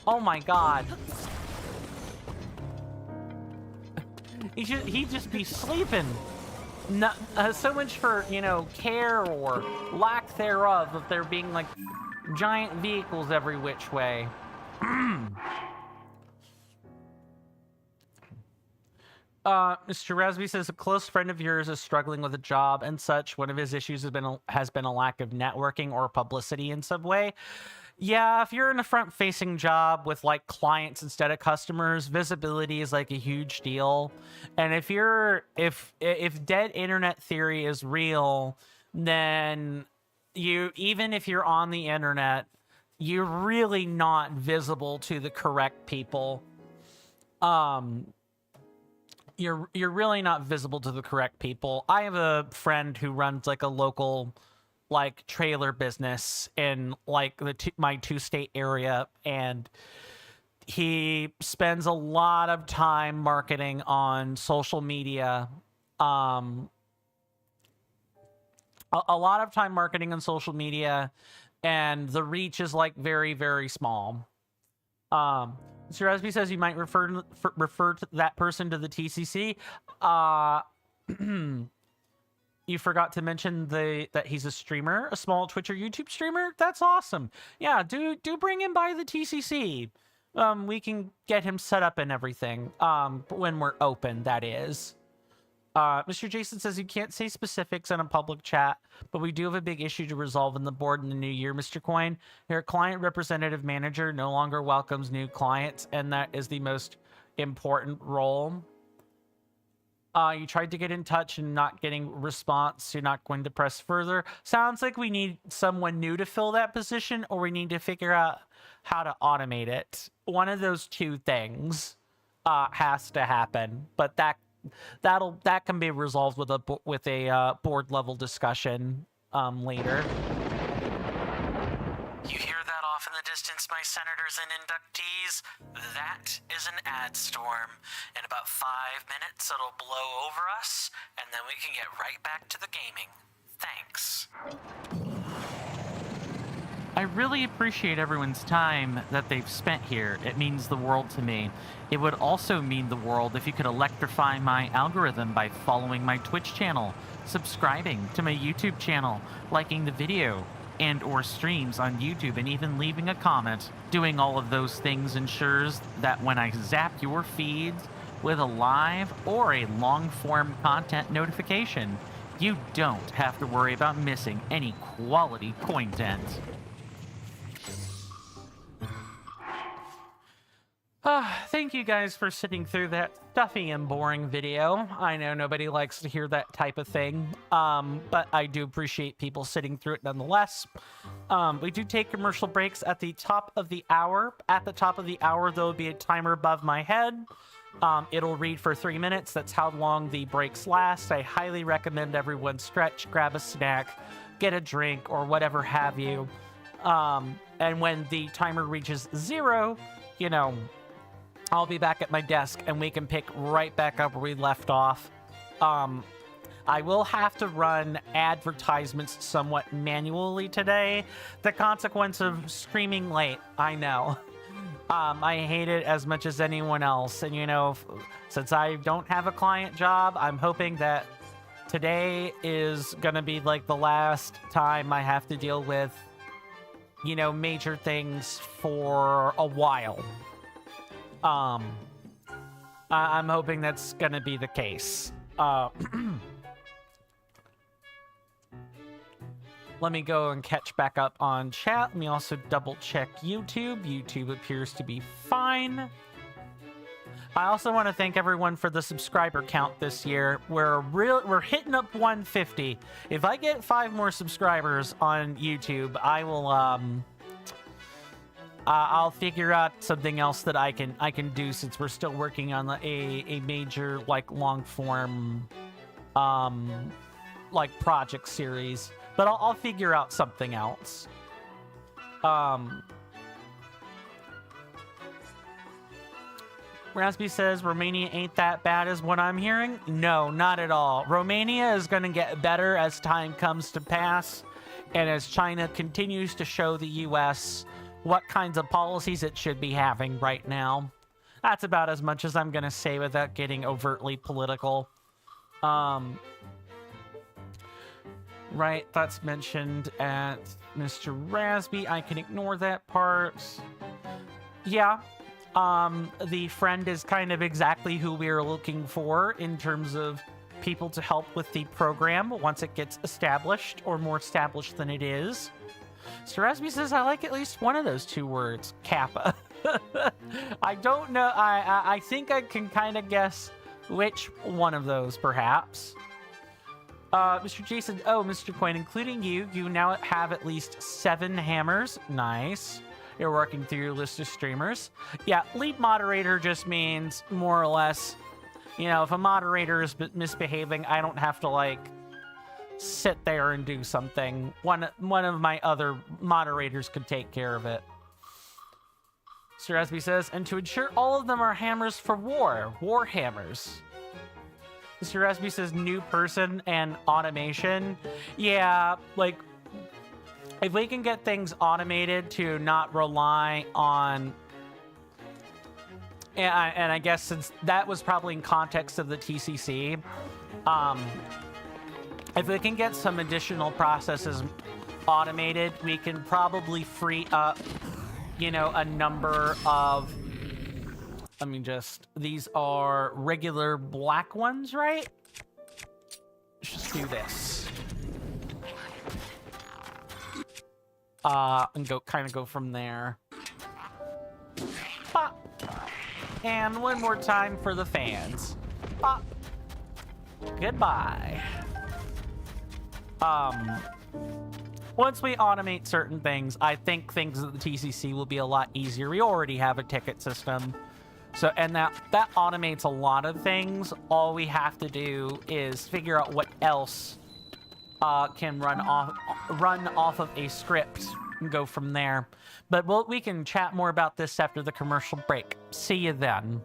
Oh my god. He'd just be sleeping. No, so much for, you know, care or lack thereof of there being like giant vehicles every which way. Mr. Rasby says a close friend of yours is struggling with a job and such. One of his issues has been a lack of networking or publicity in some way. Yeah, if you're in a front-facing job with like clients instead of customers, visibility is like a huge deal. And if dead internet theory is real, then even if you're on the internet, you're really not visible to the correct people. You're really not visible to the correct people. I have a friend who runs like a local like trailer business in like my 2-state area, and he spends a lot of time marketing on social media. A lot of time marketing on social media, and the reach is like very, very small. Mr. Resby says you might refer to that person to the TCC. You forgot to mention that he's a streamer, a small Twitch or YouTube streamer. That's awesome. Yeah, do bring him by the TCC. We can get him set up and everything. When we're open, that is. Mr. Jason says you can't say specifics in a public chat, but we do have a big issue to resolve in the board in the new year, Mr. Coin. Your client representative manager no longer welcomes new clients, and that is the most important role. You tried to get in touch and not getting response. You're not going to press further. Sounds like we need someone new to fill that position, or we need to figure out how to automate it. One of those two things has to happen, but that can be resolved with a board level discussion later. You hear that off in the distance, my senators and inductees? That is an ad storm. In about 5 minutes, it'll blow over us, and then we can get right back to the gaming. Thanks. I really appreciate everyone's time that they've spent here. It means the world to me. It would also mean the world if you could electrify my algorithm by following my Twitch channel, subscribing to my YouTube channel, liking the video and or streams on YouTube, and even leaving a comment. Doing all of those things ensures that when I zap your feeds with a live or a long-form content notification, you don't have to worry about missing any quality content. Thank you guys for sitting through that stuffy and boring video. I know nobody likes to hear that type of thing, but I do appreciate people sitting through it nonetheless. We do take commercial breaks at the top of the hour. At the top of the hour, there will be a timer above my head. It'll read for 3 minutes. That's how long the breaks last. I highly recommend everyone stretch, grab a snack, get a drink, or whatever have you. And when the timer reaches 0, you know, I'll be back at my desk and we can pick right back up where we left off. I will have to run advertisements somewhat manually today. The consequence of streaming late, I know. I hate it as much as anyone else. And, you know, since I don't have a client job, I'm hoping that today is going to be like the last time I have to deal with, you know, major things for a while. I'm hoping that's gonna be the case. Let me go and catch back up on chat. Let me also double check YouTube. YouTube appears to be fine. I also want to thank everyone for the subscriber count this year. We're hitting up 150. If I get 5 more subscribers on YouTube, I will I'll figure out something else that I can do, since we're still working on a major like long form like project series. But I'll figure out something else. Raspy says Romania ain't that bad as what I'm hearing. No, not at all. Romania is going to get better as time comes to pass, and as China continues to show the US what kinds of policies it should be having right now. That's about as much as I'm going to say without getting overtly political. Right, that's mentioned at Mr. Rasby. I can ignore that part. Yeah, the friend is kind of exactly who we are looking for in terms of people to help with the program once it gets established, or more established than it is. Mr. Rasby says, I like at least one of those 2 words, Kappa. I don't know. I think I can kind of guess which one of those, perhaps. Mr. Jason, oh, Mr. Coin, including you, you now have at least 7 hammers. Nice. You're working through your list of streamers. Yeah, lead moderator just means more or less, you know, if a moderator is misbehaving, I don't have to, like, sit there and do something. One of my other moderators could take care of it. Sir Esby says, and to ensure all of them are hammers for war hammers. Mr. Esby says, new person and automation. Yeah, like, if we can get things automated to not rely on... And I guess since that was probably in context of the TCC, if we can get some additional processes automated, we can probably free up, you know, a number of... Let me just... These are regular black ones, right? Let's just do this. And kind of go from there. Pop. And one more time for the fans. Pop. Goodbye. Once we automate certain things, I think things at the TCC will be a lot easier. We already have a ticket system. So, and that automates a lot of things. All we have to do is figure out what else can run off of a script and go from there. But we can chat more about this after the commercial break. See you then.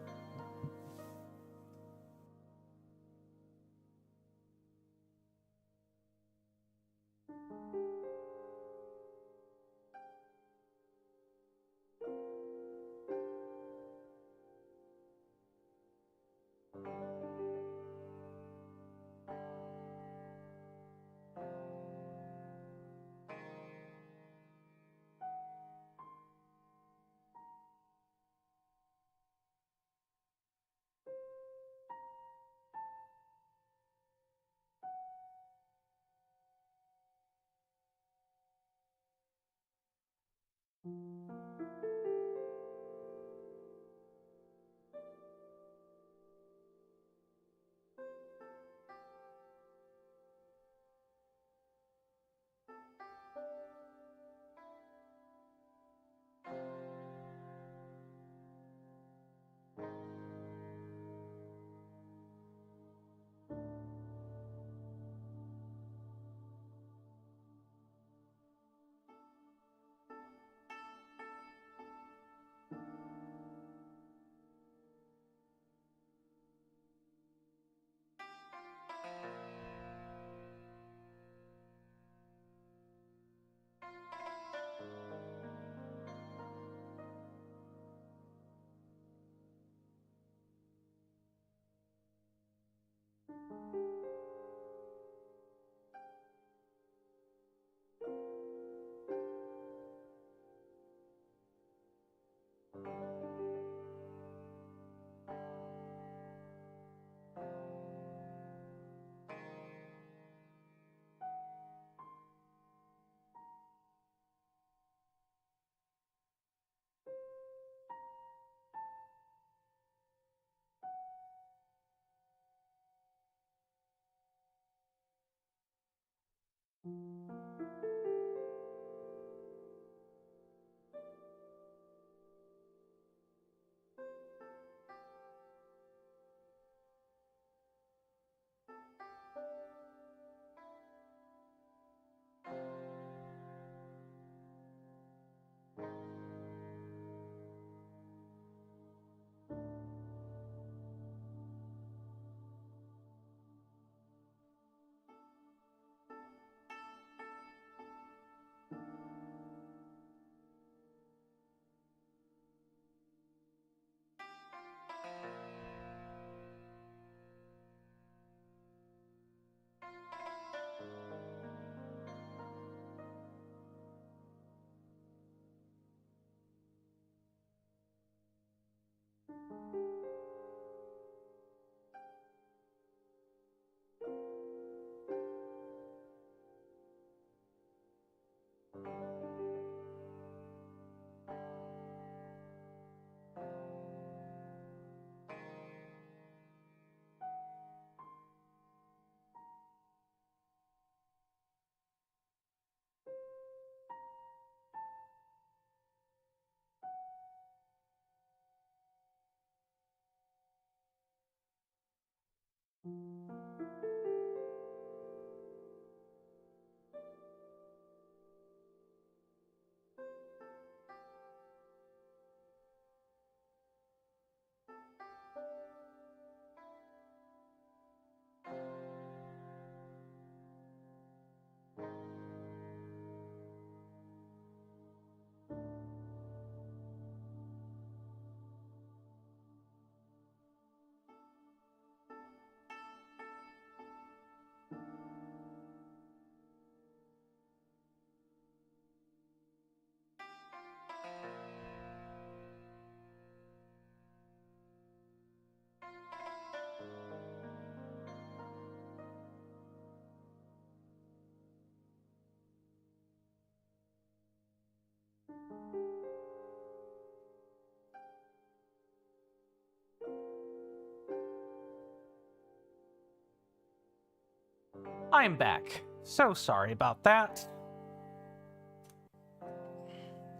I am back. So sorry about that.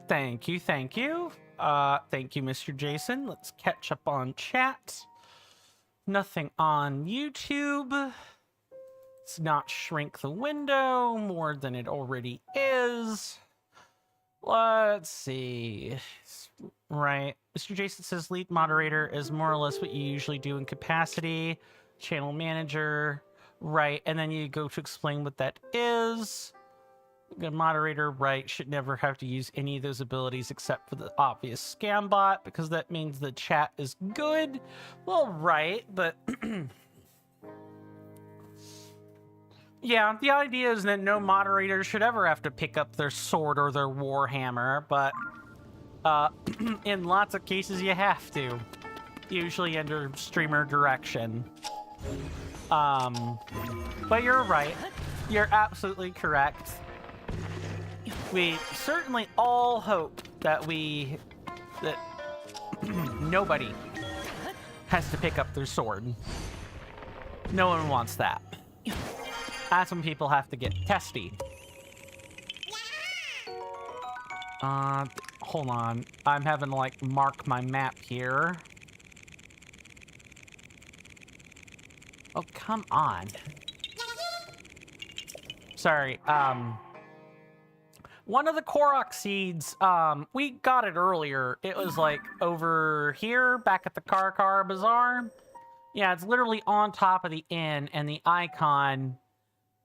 Thank you, thank you. Thank you, Mr. Jason. Let's catch up on chat. Nothing on YouTube. Let's not shrink the window more than it already is. Let's see. Right. Mr. Jason says lead moderator is more or less what you usually do in capacity. Channel manager. Right. And then you go to explain what that is. The moderator, right, should never have to use any of those abilities except for the obvious scam bot, because that means the chat is good. Well, right, but yeah, the idea is that no moderator should ever have to pick up their sword or their warhammer, but in lots of cases you have to, usually under streamer direction. But you're right. You're absolutely correct. We certainly all hope that nobody has to pick up their sword. No one wants that. That's when people have to get testy. Hold on. I'm having to, like, mark my map here. Oh, come on. Sorry, one of the Korok seeds, we got it earlier. It was, like, over here, back at the Car Bazaar. Yeah, it's literally on top of the inn, and the icon,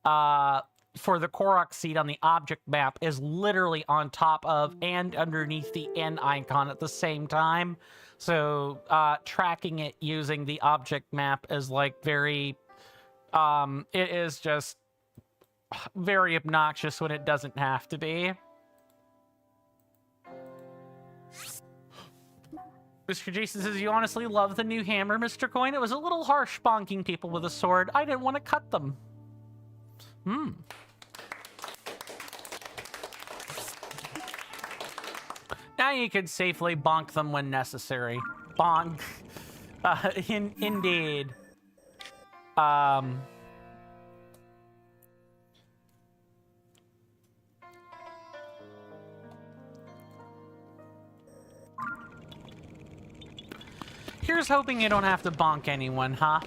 for the Korok seed on the object map is literally on top of and underneath the inn icon at the same time. So, tracking it using the object map is, like, very, it is just very obnoxious when it doesn't have to be. Mr. Jason says, you honestly love the new hammer, Mr. Coin? It was a little harsh bonking people with a sword. I didn't want to cut them. Now you can safely bonk them when necessary. Bonk. Indeed. Here's hoping you don't have to bonk anyone, huh?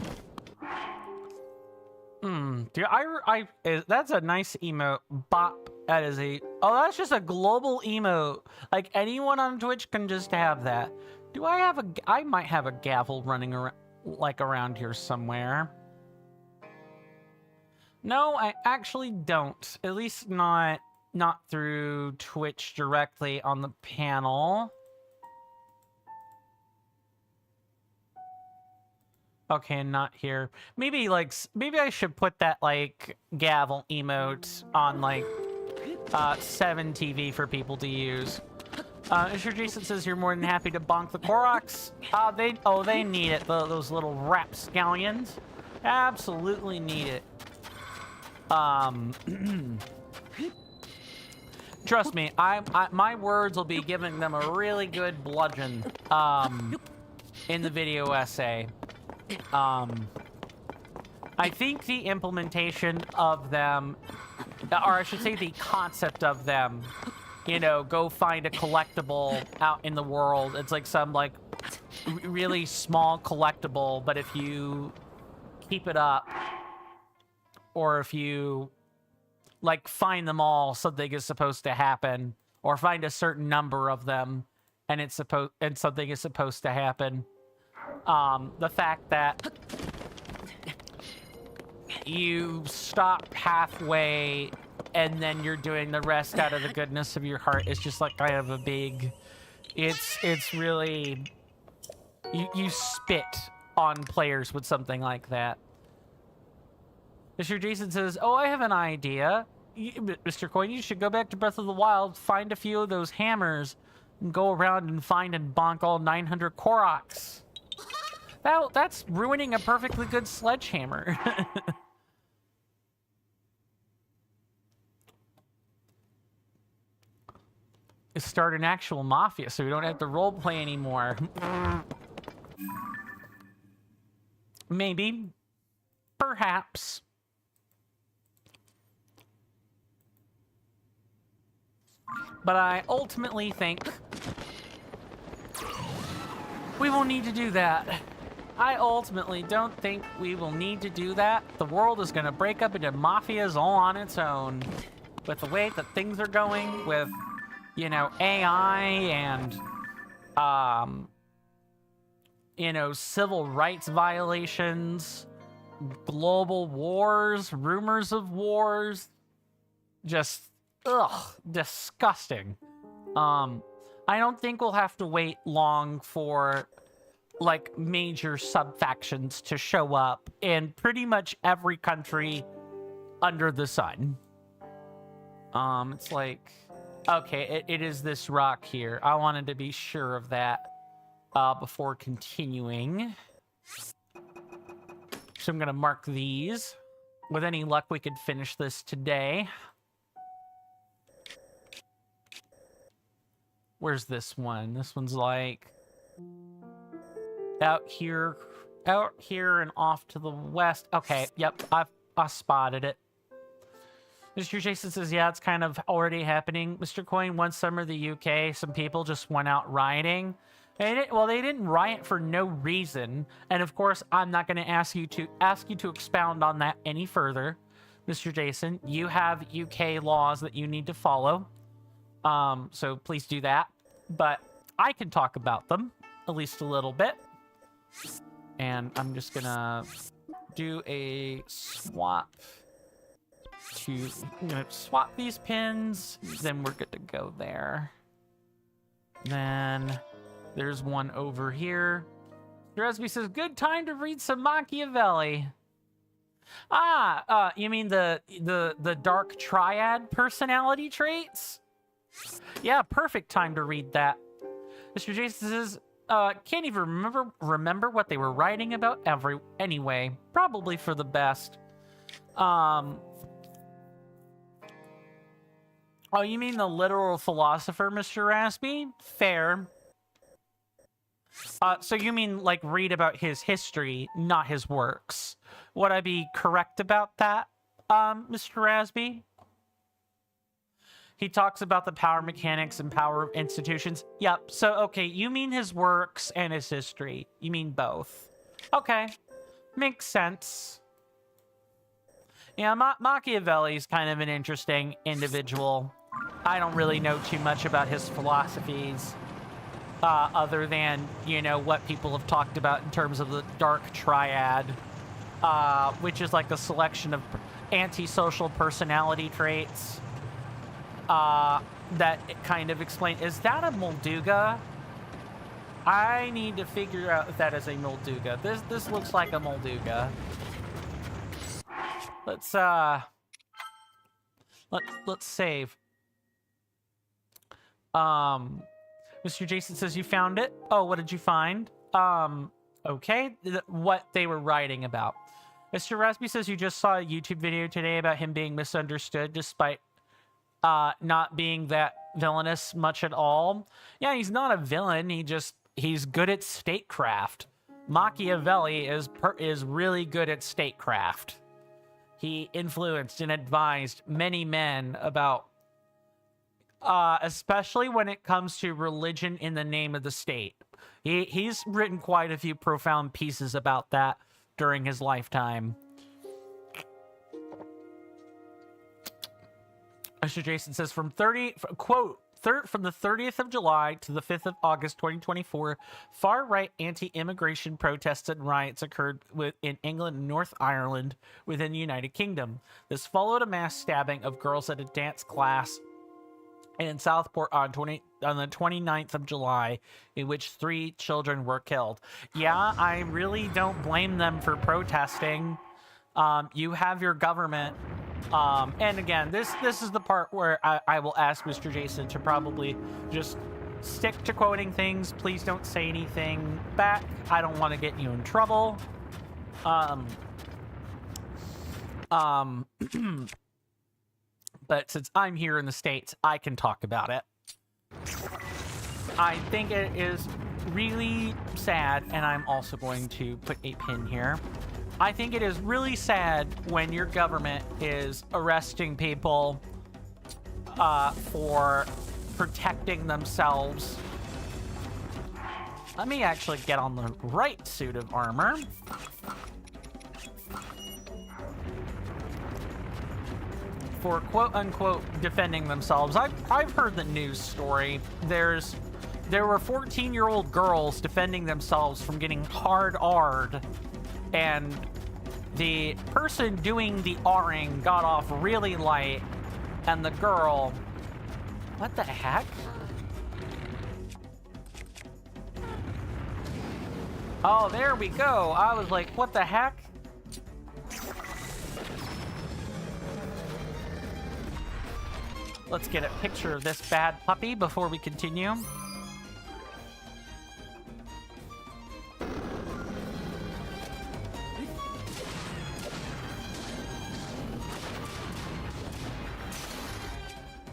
Dude, that's a nice emote. Bop. That is a... Oh, that's just a global emote. Like, anyone on Twitch can just have that. Do I have a... I might have a gavel running around, like, around here somewhere. No, I actually don't. At least not through Twitch directly on the panel. Okay, not here. Maybe, like, maybe I should put that, like, gavel emote on, like, 7TV for people to use. Mr. Jason says you're more than happy to bonk the Koroks. They need it, those little rapscallions. Absolutely need it. Trust me, my words will be giving them a really good bludgeon, in the video essay. I think the implementation of them, or I should say the concept of them, you know, go find a collectible out in the world. It's like some, like, really small collectible, but if you keep it up, or if you, like, find them all, something is supposed to happen, or find a certain number of them, and something is supposed to happen. The fact that you stop halfway and then you're doing the rest out of the goodness of your heart is just like kind of a big... It's really... You spit on players with something like that. Mr. Jason says, oh, I have an idea. Mr. Coin, you should go back to Breath of the Wild, find a few of those hammers, and go around and find and bonk all 900 Koroks. That's ruining a perfectly good sledgehammer. Start an actual mafia so we don't have to roleplay anymore. Maybe. Perhaps. But I ultimately think we won't need to do that. I ultimately don't think we will need to do that. The world is going to break up into mafias all on its own. With the way that things are going, with, you know, AI and, you know, civil rights violations, global wars, rumors of wars, just, ugh, disgusting. I don't think we'll have to wait long for, like, major sub-factions to show up in pretty much every country under the sun. It's like, okay, it is this rock here. I wanted to be sure of that before continuing. So I'm gonna mark these. With any luck, we could finish this today. Where's this one? This one's like out here and off to the west. Okay, yep, I spotted it. Mr. Jason says, yeah, it's kind of already happening. Mr. Coin, one summer in the UK, some people just went out rioting. They didn't riot for no reason. And of course, I'm not going to ask you to expound on that any further. Mr. Jason, you have UK laws that you need to follow. So please do that. But I can talk about them, at least a little bit. And I'm just gonna do a swap I'm gonna swap these pins, then we're good to go there. Then there's one over here. Dresby says, good time to read some Machiavelli. You mean the dark triad personality traits? Yeah, perfect time to read that. Mr. Jason says, can't even remember what they were writing about anyway. Probably for the best. Oh, you mean the literal philosopher, Mr. Raspy? Fair. So you mean, like, read about his history, not his works. Would I be correct about that, Mr. Raspy? He talks about the power mechanics and power of institutions. Yep, so, okay, you mean his works and his history. You mean both. Okay, makes sense. Yeah, Machiavelli's kind of an interesting individual. I don't really know too much about his philosophies, other than, you know, what people have talked about in terms of the dark triad, which is like a selection of antisocial personality traits. That it kind of explain. Is that a Molduga? I need to figure out if that is a Molduga. This looks like a Molduga. Let's save. Mr. Jason says you found it. Oh, what did you find? Okay, what they were writing about. Mr. Raspy says you just saw a YouTube video today about him being misunderstood despite not being that villainous much at all. Yeah, he's not a villain. He's good at statecraft. Machiavelli is really good at statecraft. He influenced and advised many men about, especially when it comes to religion in the name of the state. He's written quite a few profound pieces about that during his lifetime. Mr. Jason says, from the 30th of July to the 5th of August 2024, far-right anti-immigration protests and riots occurred in England and North Ireland within the United Kingdom. This followed a mass stabbing of girls at a dance class in Southport on the 29th of July, in which 3 children were killed. Yeah, I really don't blame them for protesting. You have your government. And again, this is the part where I will ask Mr. Jason to probably just stick to quoting things. Please don't say anything back. I don't want to get you in trouble. But since I'm here in the States, I can talk about it. I think it is really sad, and I'm also going to put a pin here. I think it is really sad when your government is arresting people for protecting themselves. Let me actually get on the right suit of armor. For quote-unquote defending themselves. I've heard the news story. There were 14-year-old girls defending themselves from getting hard-R'd, and the person doing the R-ing got off really light, and the girl... What the heck? Oh, there we go. I was like, what the heck? Let's get a picture of this bad puppy before we continue.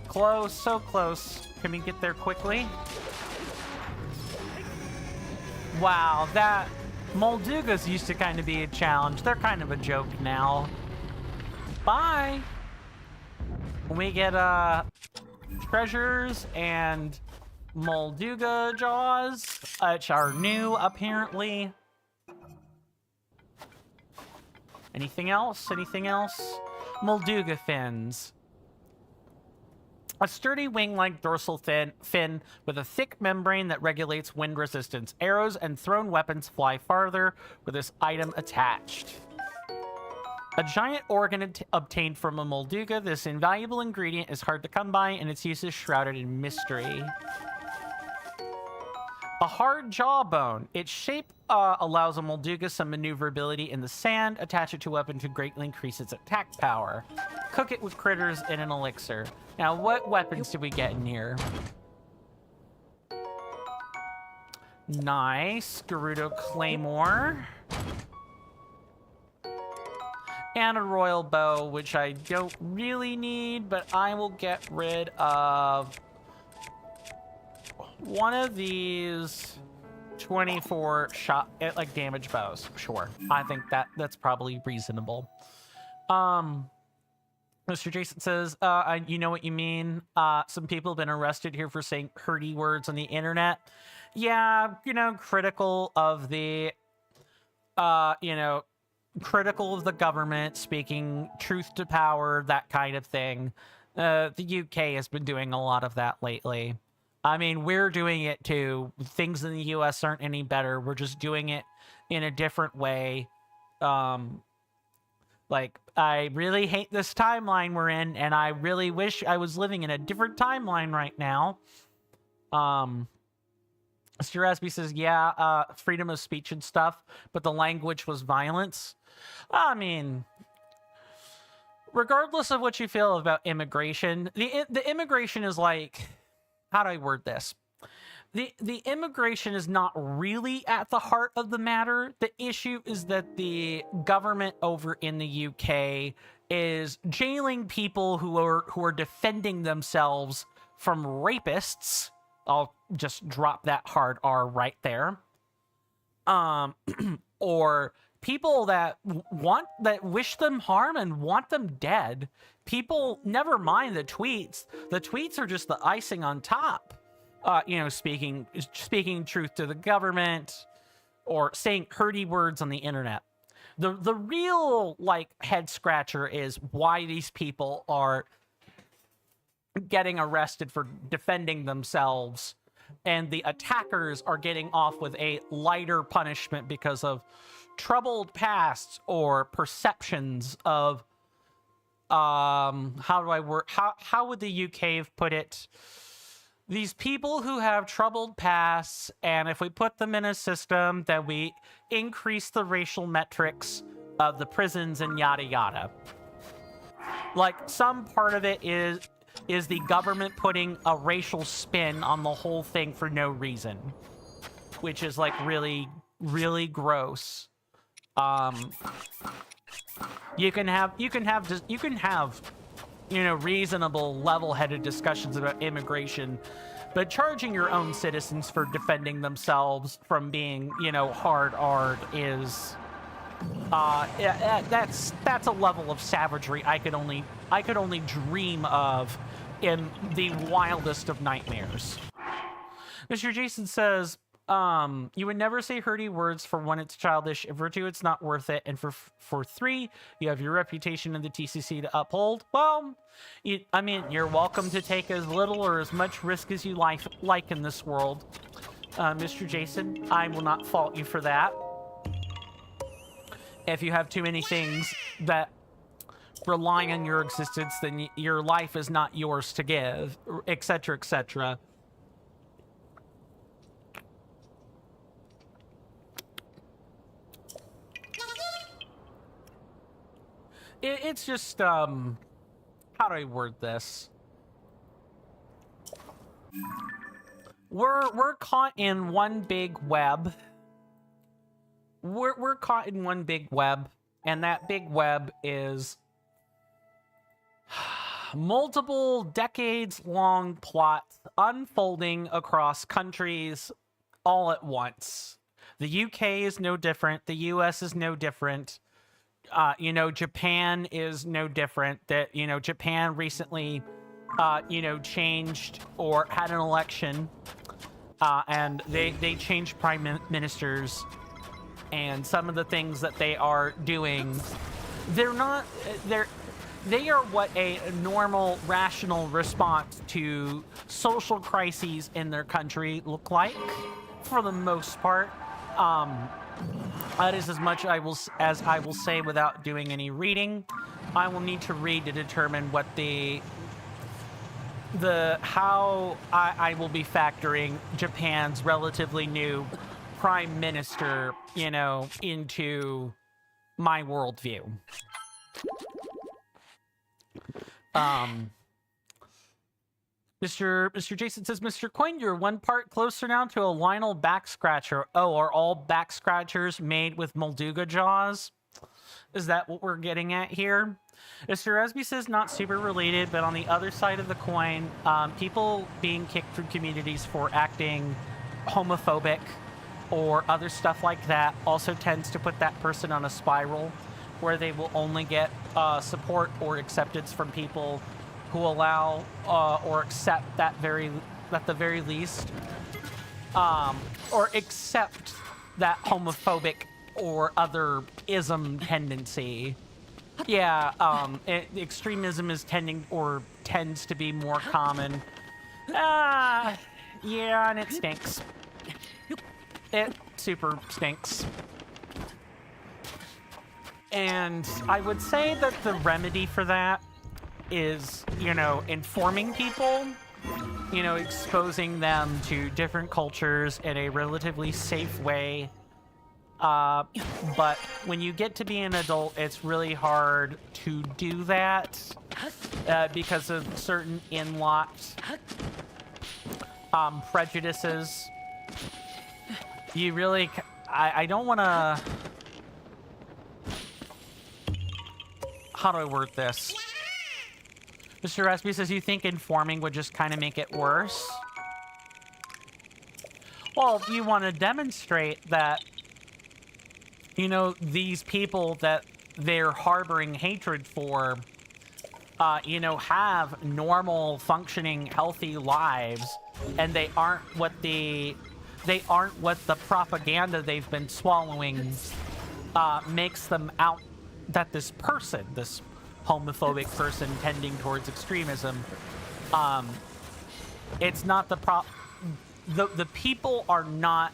Close, so close. Can we get there quickly? Wow, that... Moldugas used to kind of be a challenge. They're kind of a joke now. Bye! We get, treasures and Molduga jaws, which are new, apparently. Anything else? Anything else? Molduga fins. A sturdy wing-like dorsal fin with a thick membrane that regulates wind resistance. Arrows and thrown weapons fly farther with this item attached. A giant organ obtained from a Molduga. This invaluable ingredient is hard to come by, and its use is shrouded in mystery. A hard jawbone. Its shape allows a Molduga some maneuverability in the sand. Attach it to a weapon to greatly increase its attack power. Cook it with critters in an elixir. Now, what weapons do we get in here? Nice. Gerudo Claymore. And a royal bow, which I don't really need, but I will get rid of one of these 24 shot, like, damage bows. Sure. I think that's probably reasonable. Mr. Jason says, you know what you mean. Some people have been arrested here for saying hurty words on the internet. Yeah, you know, critical of the, critical of the government, speaking truth to power, that kind of thing. The UK has been doing a lot of that lately. I mean, we're doing it too. Things in the US aren't any better. We're just doing it in a different way. Like, I really hate this timeline we're in, and I really wish I was living in a different timeline right now. Mr. Rasby says, yeah, freedom of speech and stuff, but the language was violence. I mean, regardless of what you feel about immigration, the immigration is like, how do I word this? The immigration is not really at the heart of the matter. The issue is that the government over in the UK is jailing people who are defending themselves from rapists. I'll just drop that hard R right there. Or people that wish them harm and want them dead. People, never mind the tweets. The tweets are just the icing on top. Speaking truth to the government or saying hurty words on the internet. The real, like, head scratcher is why these people are getting arrested for defending themselves, and the attackers are getting off with a lighter punishment because of troubled pasts or perceptions of how would the UK have put it? These people who have troubled pasts, and if we put them in a system, then we increase the racial metrics of the prisons and yada yada. Like, some part of it is the government putting a racial spin on the whole thing for no reason, which is, like, really, really gross. You can have reasonable, level-headed discussions about immigration, but charging your own citizens for defending themselves from being, hard-R'd is, that's a level of savagery I could only dream of in the wildest of nightmares. Mr. Jason says, you would never say hurty words for one, it's childish, and for two, it's not worth it, and for three, you have your reputation in the TCC to uphold. Well, I mean, you're welcome to take as little or as much risk as you like in this world. Mr. Jason, I will not fault you for that. If you have too many things that rely on your existence, then your life is not yours to give, etc., etc. It's just, how do I word this? We're caught in one big web. We're caught in one big web, and that big web is multiple decades-long plots unfolding across countries all at once. The UK is no different. The US is no different. You know, Japan is no different. That, you know, Japan recently, you know, changed or had an election, and they changed prime ministers, and some of the things that they are doing, they are what a normal, rational response to social crises in their country look like, for the most part. That is as much as I will say without doing any reading. I will need to read to determine what how I will be factoring Japan's relatively new prime minister, you know, into my worldview. Mr. Jason says, Mr. Coin, you're one part closer now to a Lionel back scratcher. Oh, are all back scratchers made with Molduga jaws? Is that what we're getting at here? Mr. Resby says, not super related, but on the other side of the coin, people being kicked from communities for acting homophobic or other stuff like that also tends to put that person on a spiral where they will only get support or acceptance from people who allow or accept at the very least, or accept that homophobic or other ism tendency. Yeah, extremism is tends to be more common. Yeah, and it stinks. It super stinks. And I would say that the remedy for that is, you know, informing people, you know, exposing them to different cultures in a relatively safe way. But when you get to be an adult, it's really hard to do that because of certain in-locked prejudices. You really, I don't want to, how do I word this? Mr. Raspy says, you think informing would just kind of make it worse? Well, if you want to demonstrate that, you know, these people that they're harboring hatred for, you know, have normal, functioning, healthy lives, and they aren't what the propaganda they've been swallowing makes them out, that this person, this homophobic person tending towards extremism, it's not the people are not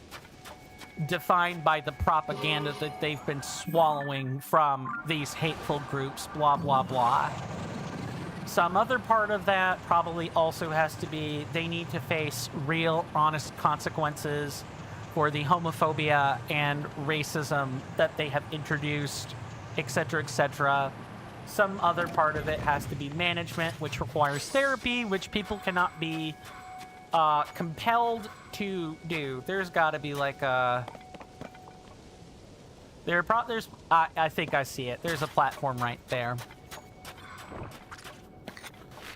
defined by the propaganda that they've been swallowing from these hateful groups, blah blah blah. Some other part of that probably also has to be they need to face real, honest consequences for the homophobia and racism that they have introduced, etc., etc. Some other part of it has to be management, which requires therapy, which people cannot be compelled to do. There's got to be like a... I think I see it. There's a platform right there.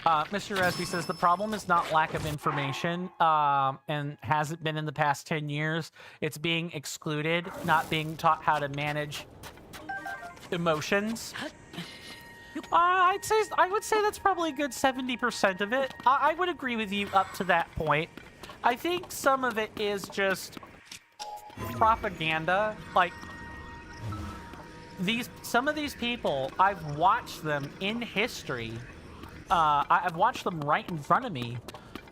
Mr. Resby says the problem is not lack of information, and hasn't been in the past 10 years. It's being excluded, not being taught how to manage emotions. I would say that's probably a good 70% of it. I would agree with you up to that point. I think some of it is just propaganda. Like, some of these people, I've watched them in history. I've watched them right in front of me,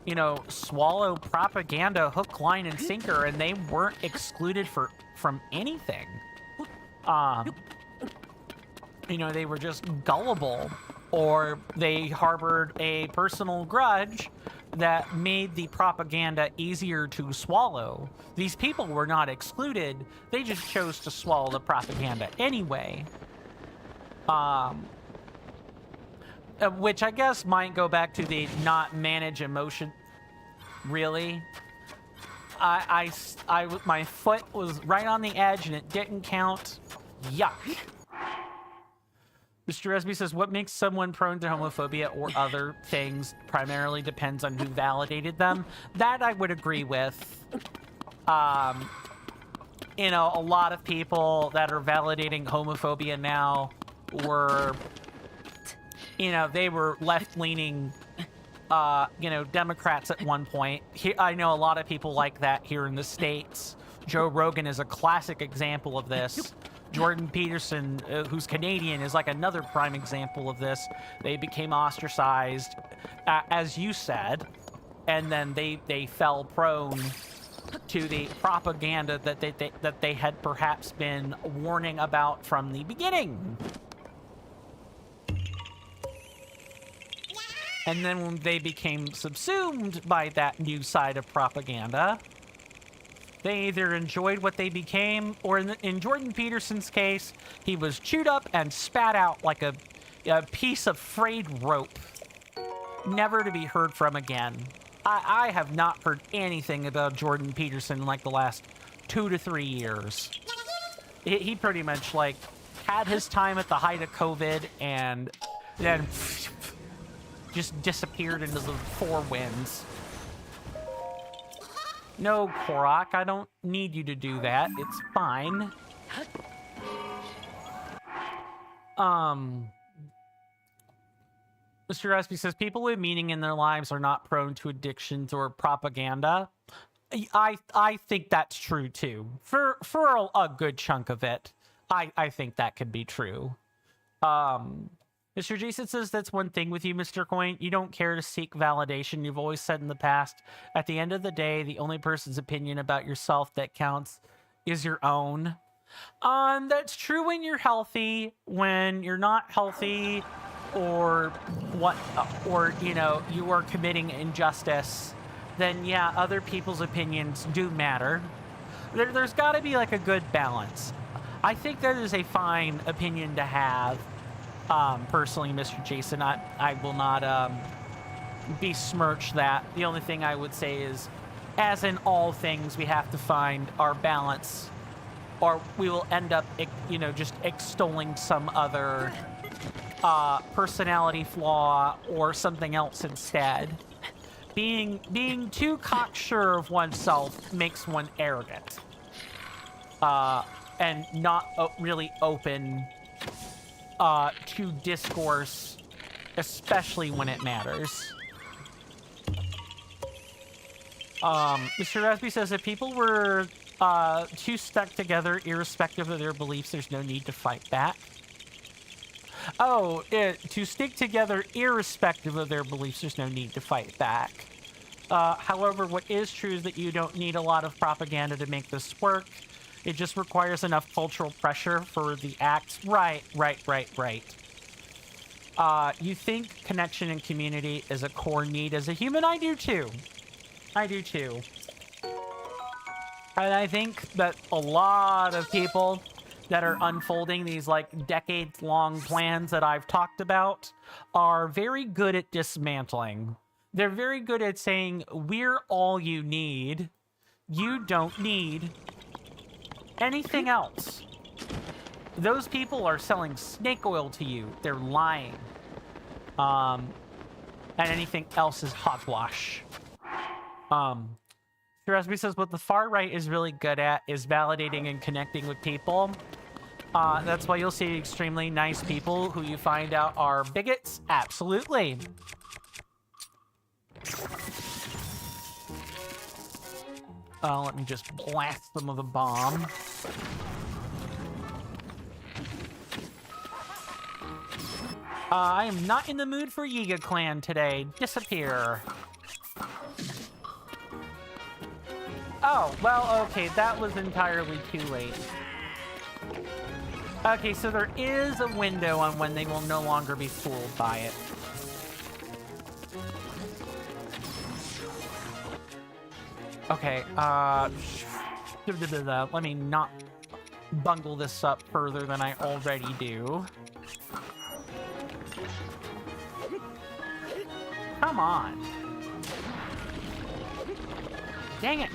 you know, swallow propaganda hook, line, and sinker, and they weren't excluded from anything. You know, they were just gullible, or they harbored a personal grudge that made the propaganda easier to swallow. These people were not excluded. They just chose to swallow the propaganda anyway. Which I guess might go back to the not manage emotion. Really? My foot was right on the edge and it didn't count. Yuck. Mr. Resby says, what makes someone prone to homophobia or other things primarily depends on who validated them. That I would agree with. You know, a lot of people that are validating homophobia now were, you know, they were left-leaning, you know, Democrats at one point. I know a lot of people like that here in the States. Joe Rogan is a classic example of this. Jordan Peterson, who's Canadian, is like another prime example of this. They became ostracized, as you said, and then they fell prone to the propaganda that they had perhaps been warning about from the beginning. And then when they became subsumed by that new side of propaganda, they either enjoyed what they became, or in Jordan Peterson's case, he was chewed up and spat out like a piece of frayed rope, never to be heard from again. I have not heard anything about Jordan Peterson in like the last 2 to 3 years. He pretty much like had his time at the height of COVID and then just disappeared into the four winds. No, Korok, I don't need you to do that. It's fine. Mr. Resby says, people with meaning in their lives are not prone to addictions or propaganda. I think that's true, too. For a good chunk of it, I think that could be true. Mr. Jason says, that's one thing with you, Mr. Coin. You don't care to seek validation. You've always said in the past, at the end of the day, the only person's opinion about yourself that counts is your own. That's true when you're healthy. When you're not healthy, or you know, you are committing injustice, then yeah, other people's opinions do matter. There's got to be like a good balance. I think that is a fine opinion to have. Personally, Mr. Jason, I will not besmirch that. The only thing I would say is, as in all things, we have to find our balance, or we will end up, you know, just extolling some other personality flaw or something else instead. Being too cocksure of oneself makes one arrogant, and not really open to discourse, especially when it matters. Mr. Rasby says, if people were too stuck together, irrespective of their beliefs, there's no need to fight back. Oh, to stick together irrespective of their beliefs, there's no need to fight back. However, what is true is that you don't need a lot of propaganda to make this work. It just requires enough cultural pressure for the acts. Right. You think connection and community is a core need as a human? I do too. And I think that a lot of people that are unfolding these like decades-long plans that I've talked about are very good at dismantling. They're very good at saying, we're all you need. You don't need anything else. Those people are selling snake oil to you. They're lying. And anything else is hogwash. Rasby says, what the far right is really good at is validating and connecting with people. That's why you'll see extremely nice people who you find out are bigots. Absolutely. Let me just blast them with a bomb. I am not in the mood for Yiga Clan today. Disappear. Oh, well, okay, that was entirely too late. Okay, so there is a window on when they will no longer be fooled by it. Okay, let me not bungle this up further than I already do. Come on. Dang it.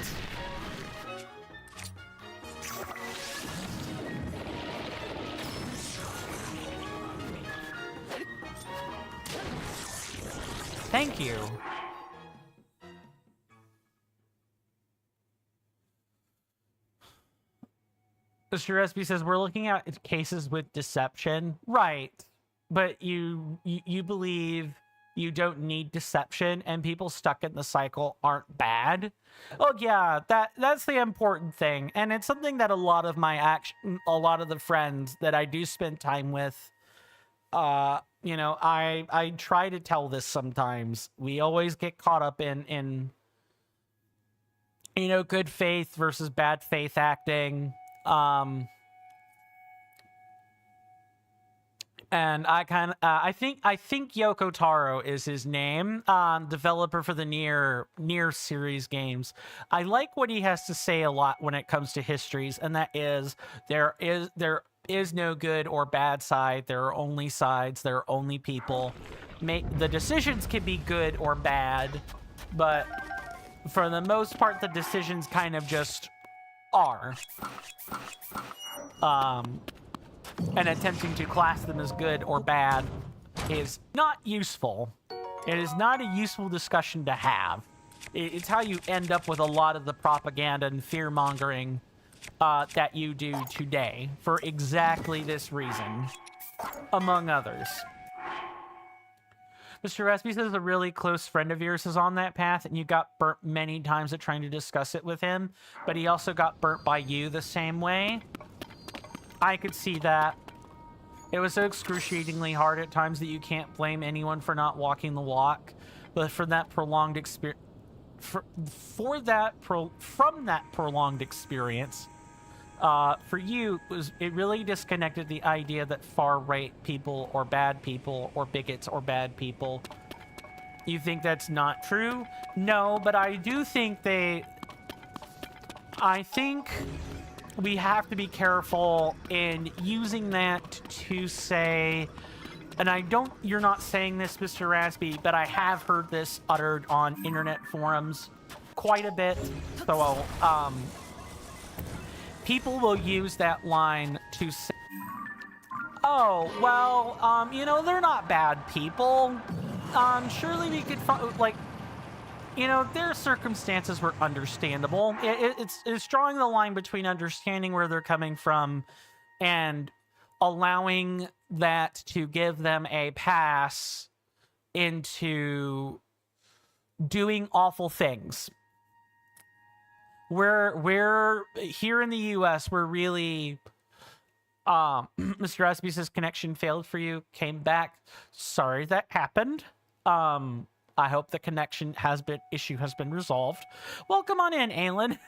Thank you. Mr. SB says we're looking at cases with deception. Right. But you believe you don't need deception and people stuck in the cycle aren't bad. Oh yeah, that's the important thing. And it's something that a lot of the friends that I do spend time with, you know, I try to tell this sometimes. We always get caught up in you know, good faith versus bad faith acting. And I think Yoko Taro is his name, developer for the Nier series games. I like what he has to say a lot when it comes to histories, and that is there is no good or bad side. There are only sides. There are only people. The decisions can be good or bad, but for the most part, the decisions kind of just are. And attempting to class them as good or bad is not useful. It is not a useful discussion to have. It's how you end up with a lot of the propaganda and fear-mongering that you do today for exactly this reason, among others. Mr. Resby says a really close friend of yours is on that path, and you got burnt many times at trying to discuss it with him, but he also got burnt by you the same way. I could see that. It was so excruciatingly hard at times that you can't blame anyone for not walking the walk, but for that prolonged experience, from that prolonged experience, for you, it really disconnected the idea that far-right people or bad people or bigots or bad people. You think that's not true? No, but I do think I think we have to be careful in using that to say, and you're not saying this, Mr. Raspy, but I have heard this uttered on internet forums quite a bit. So, people will use that line to say, oh, well, you know, they're not bad people. Surely we could, you know, their circumstances were understandable. It's drawing the line between understanding where they're coming from and allowing that to give them a pass into doing awful things. We're here in the US, we're really Mr. Aspi's connection failed for you, came back. Sorry that happened. I hope the connection issue has been resolved. Welcome on in, Aylin.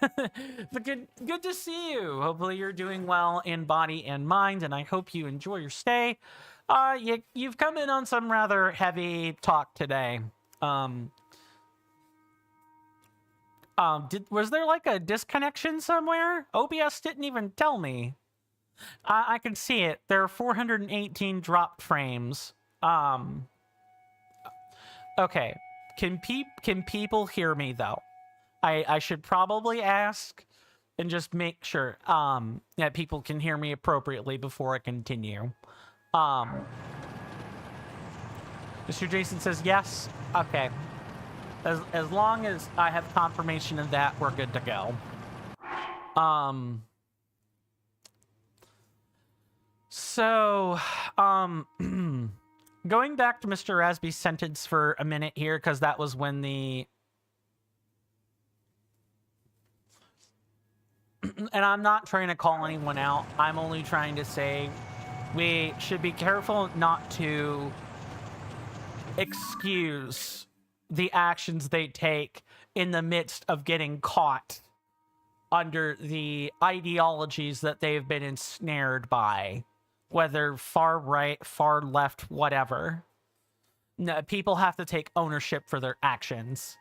Good to see you. Hopefully you're doing well in body and mind, and I hope you enjoy your stay. You've come in on some rather heavy talk today. Was there like a disconnection somewhere? OBS didn't even tell me. I can see it. There are 418 dropped frames. Okay, can people hear me though? I should probably ask and just make sure that people can hear me appropriately before I continue. Mr. Jason says yes. Okay, as long as I have confirmation of that, we're good to go. So, going back to Mr. Rasby's sentence for a minute here, because that was when the... And I'm not trying to call anyone out. I'm only trying to say we should be careful not to excuse the actions they take in the midst of getting caught under the ideologies that they've been ensnared by, whether far right, far left, whatever. No, people have to take ownership for their actions,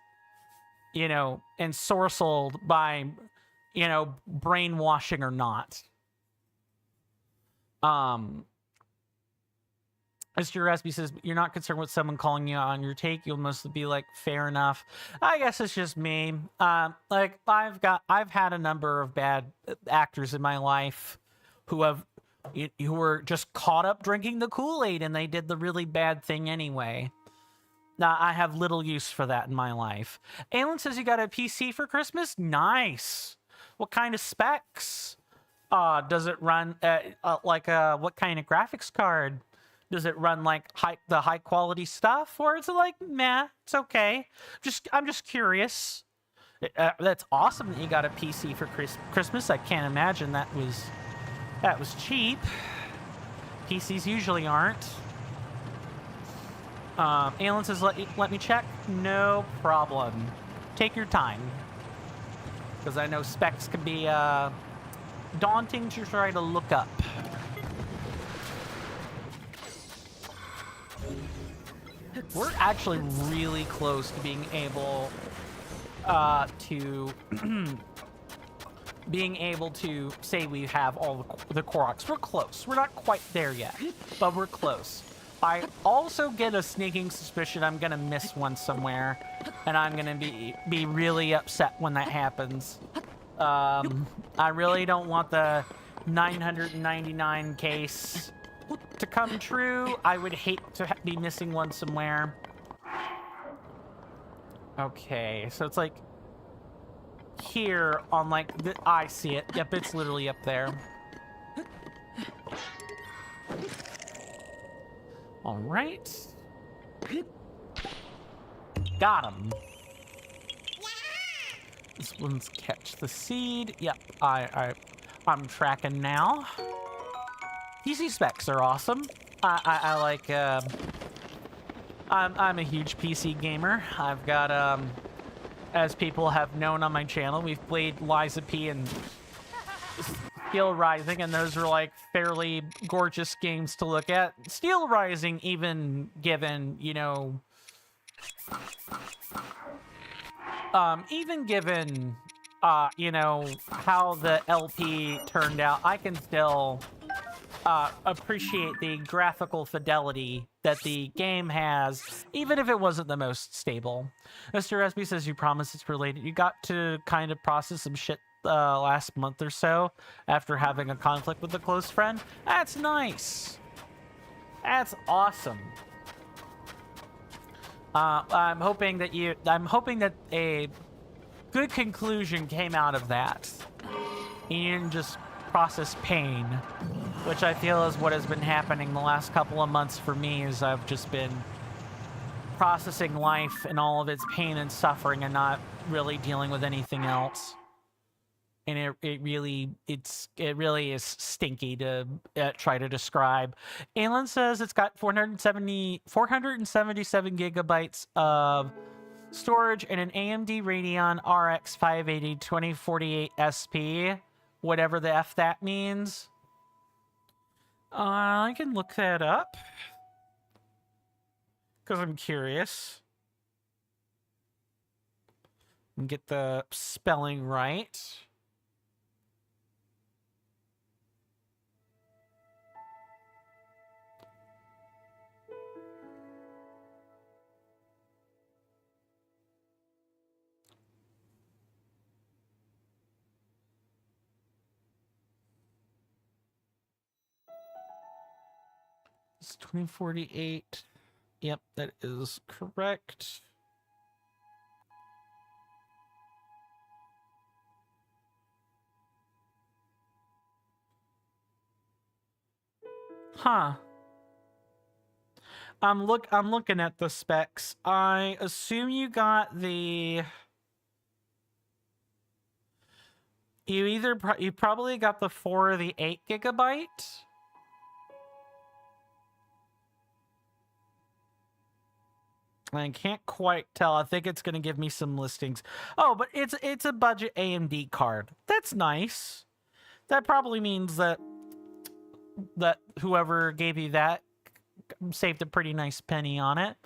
you know, and sorcelled by, you know, brainwashing or not. Mr. Rasby says, you're not concerned with someone calling you on your take. You'll mostly be like, fair enough. I guess it's just me. Like I've had a number of bad actors in my life who were just caught up drinking the Kool-Aid and they did the really bad thing anyway. Now, I have little use for that in my life. Alan says you got a PC for Christmas? Nice. What kind of specs? Does it run what kind of graphics card? Does it run like the high quality stuff, or is it like, meh, it's okay? I'm just curious. That's awesome that you got a PC for Christmas. I can't imagine that was cheap. PCs usually aren't. Alan says, let me check. No problem. Take your time, because I know specs can be daunting to try to look up. We're actually really close to being able to say we have all the Koroks. We're close. We're not quite there yet, but we're close. I also get a sneaking suspicion I'm gonna miss one somewhere, and I'm gonna be really upset when that happens. I really don't want the 999 case to come true. I would hate to be missing one somewhere. Okay, so it's like here on like I see it. Yep, it's literally up there. All right. Got him. This one's catch the seed. Yep, I'm tracking now. PC specs are awesome. I like. I'm a huge PC gamer. I've got as people have known on my channel, we've played Liza P and Steel Rising, and those are like fairly gorgeous games to look at. Steel Rising, even given, you know, you know, how the LP turned out, I can still appreciate the graphical fidelity that the game has, even if it wasn't the most stable. Mr. Resby says, you promise it's related. You got to kind of process some shit last month or so after having a conflict with a close friend. That's nice. That's awesome. I'm hoping that a good conclusion came out of that. You didn't just process pain, which I feel is what has been happening the last couple of months for me, is I've just been processing life and all of its pain and suffering and not really dealing with anything else. And it really is stinky to try to describe. Alan says it's got 477 gigabytes of storage and an AMD Radeon RX 580 2048 SP, whatever the F that means. I can look that up because I'm curious and get the spelling right. It's 2048. Yep, that is correct. Huh. I'm looking at the specs. I assume you got the... You probably got the 4 or the 8 gigabyte. I can't quite tell. I think it's going to give me some listings. Oh, but it's a budget AMD card. That's nice. That probably means that whoever gave you that saved a pretty nice penny on it.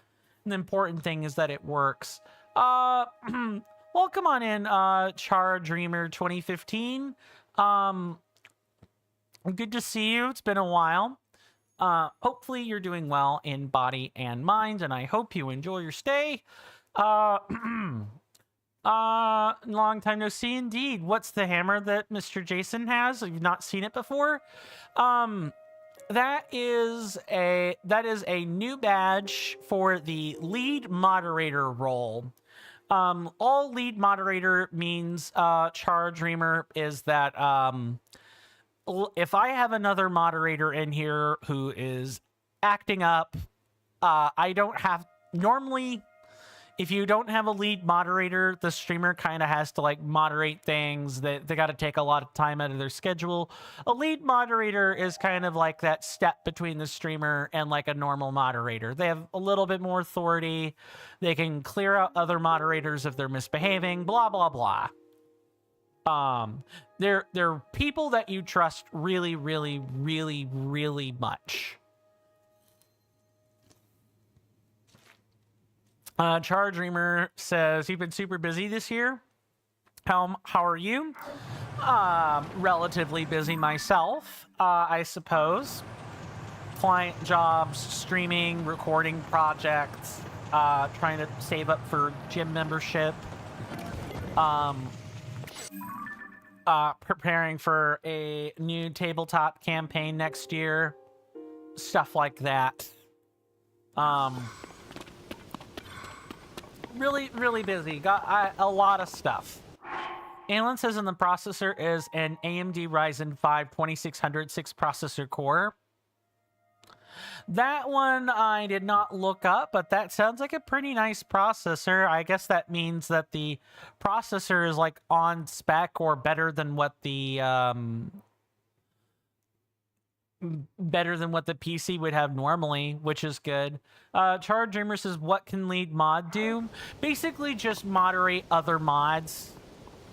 And the important thing is that it works. Welcome on in, Char Dreamer 2015. Good to see you. It's been a while. Hopefully you're doing well in body and mind, and I hope you enjoy your stay. Long time no see indeed. What's the hammer that Mr. Jason has? You've not seen it before? That is a new badge for the lead moderator role. All lead moderator means, Char Dreamer, is that, if I have another moderator in here who is acting up, I don't have... Normally, if you don't have a lead moderator, the streamer kind of has to, like, moderate things. They got to take a lot of time out of their schedule. A lead moderator is kind of like that step between the streamer and, like, a normal moderator. They have a little bit more authority. They can clear out other moderators if they're misbehaving, blah, blah, blah. They're people that you trust really, really, really, really much. Char Dreamer says, you've been super busy this year. How are you? Relatively busy myself, I suppose. Client jobs, streaming, recording projects, trying to save up for gym membership. Preparing for a new tabletop campaign next year. Stuff like that. Really, really busy. Got a lot of stuff. Alan says in the processor is an AMD Ryzen 5 2600 6 processor core. That one I did not look up, but that sounds like a pretty nice processor. I guess that means that the processor is like on spec or better than what the PC would have normally, which is good. Char Dreamer says, what can lead mod do? Basically just moderate other mods.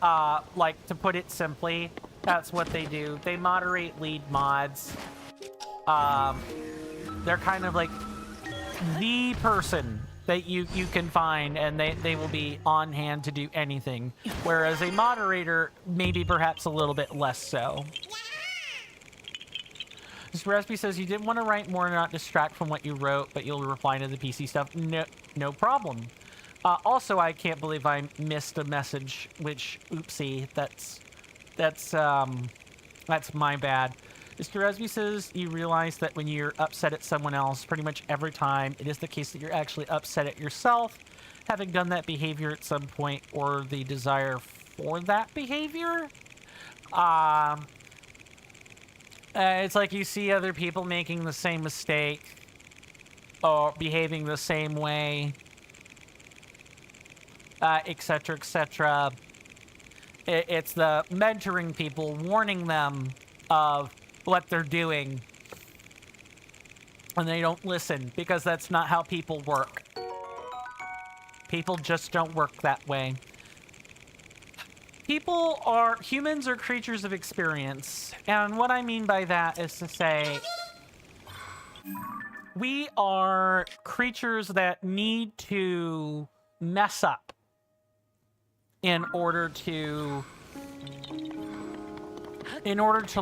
Like, to put it simply, that's what they do. They moderate lead mods. They're kind of like the person that you can find, and they will be on hand to do anything. Whereas a moderator, maybe perhaps a little bit less so. Mr. Recipe says, you didn't want to write more and not distract from what you wrote, but you'll reply to the PC stuff. No problem. Also, I can't believe I missed a message, which, oopsie, that's my bad. Mr. Resby says, you realize that when you're upset at someone else, pretty much every time, it is the case that you're actually upset at yourself, having done that behavior at some point, or the desire for that behavior. It's like you see other people making the same mistake, or behaving the same way, etc., etc. It's the mentoring people, warning them of what they're doing, and they don't listen, because that's not how people work. People just don't work that way. Humans are creatures of experience, and what I mean by that is to say, we are creatures that need to mess up in order to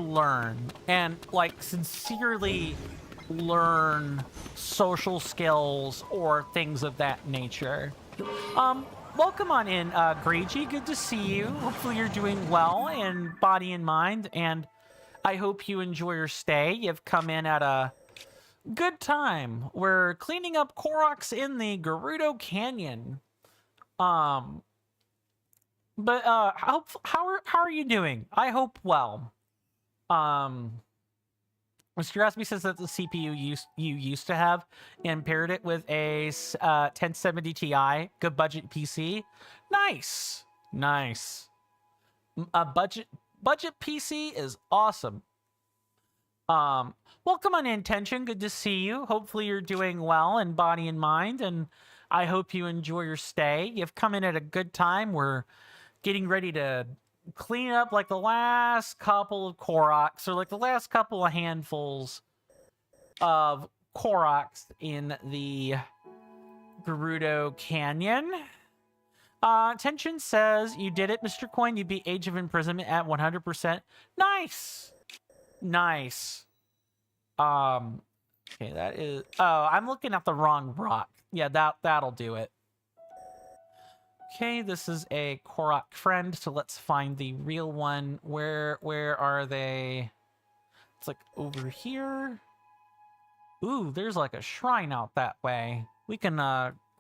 learn, and like sincerely learn social skills or things of that nature. Welcome on in, Grigi. Good to see you. Hopefully you're doing well in body and mind, and I hope you enjoy your stay. You've come in at a good time. We're cleaning up Koroks in the Gerudo Canyon. But how are you doing? I hope well. Mr. Rasby says that the CPU you used to have and paired it with a 1070 Ti, good budget PC. Nice, nice. A budget PC is awesome. Welcome on Intention. Good to see you. Hopefully you're doing well in body and mind, and I hope you enjoy your stay. You've come in at a good time. We're getting ready to clean up like the last couple of Koroks, or like the last couple of handfuls of Koroks in the Gerudo Canyon. Tension says, you did it, Mr. Coin. You beat Age of Imprisonment at 100%. Nice! Nice. Okay, that is... Oh, I'm looking at the wrong rock. Yeah, that'll do it. Okay, this is a Korok friend, so let's find the real one. Where are they? It's like over here. Ooh, there's like a shrine out that way. We can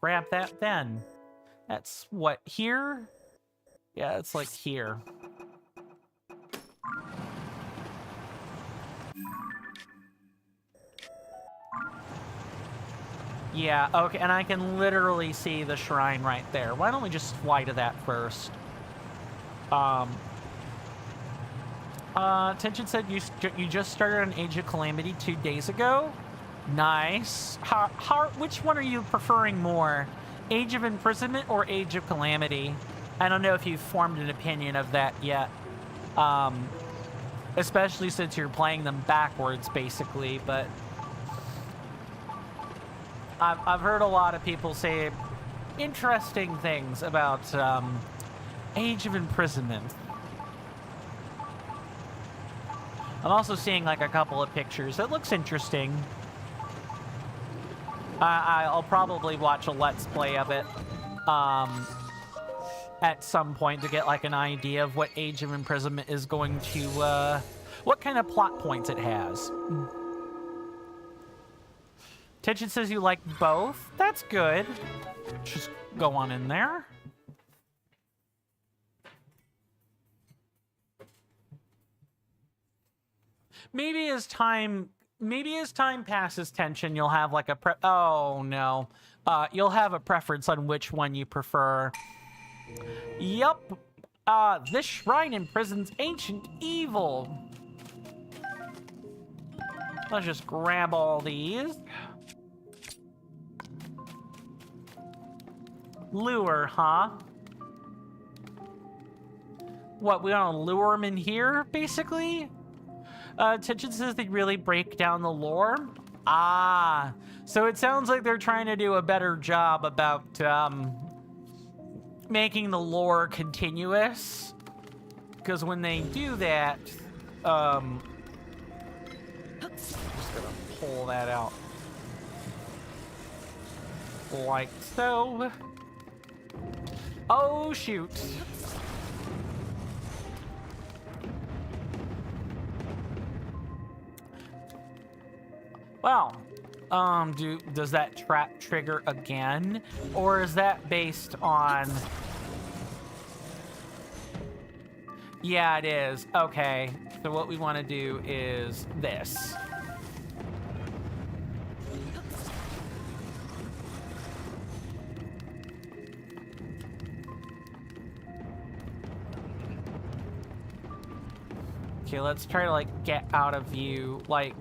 grab that then. That's what, here? Yeah, it's like here. Yeah, okay, and I can literally see the shrine right there. Why don't we just fly to that first? Tension said you just started on Age of Calamity 2 days ago. Nice. Which one are you preferring more? Age of Imprisonment or Age of Calamity? I don't know if you've formed an opinion of that yet. Especially since you're playing them backwards, basically, but... I've heard a lot of people say interesting things about Age of Imprisonment. I'm also seeing like a couple of pictures. It looks interesting. I'll probably watch a Let's Play of it at some point to get like an idea of what Age of Imprisonment is going to... what kind of plot points it has. Tension says you like both. That's good. Just go on in there. Maybe as time passes, Tension, you'll have like a oh no. You'll have a preference on which one you prefer. Yup. This shrine imprisons ancient evil. Let's just grab all these. Lure, huh? What, we want to lure him in here, basically? Tension says they really break down the lore. Ah, so it sounds like they're trying to do a better job about making the lore continuous. Because when they do that, just gonna pull that out. Like so. Oh, shoot. Well, does that trap trigger again? Or is that based on... Yeah, it is. Okay, so what we want to do is this. Okay, let's try to, like, get out of view, like,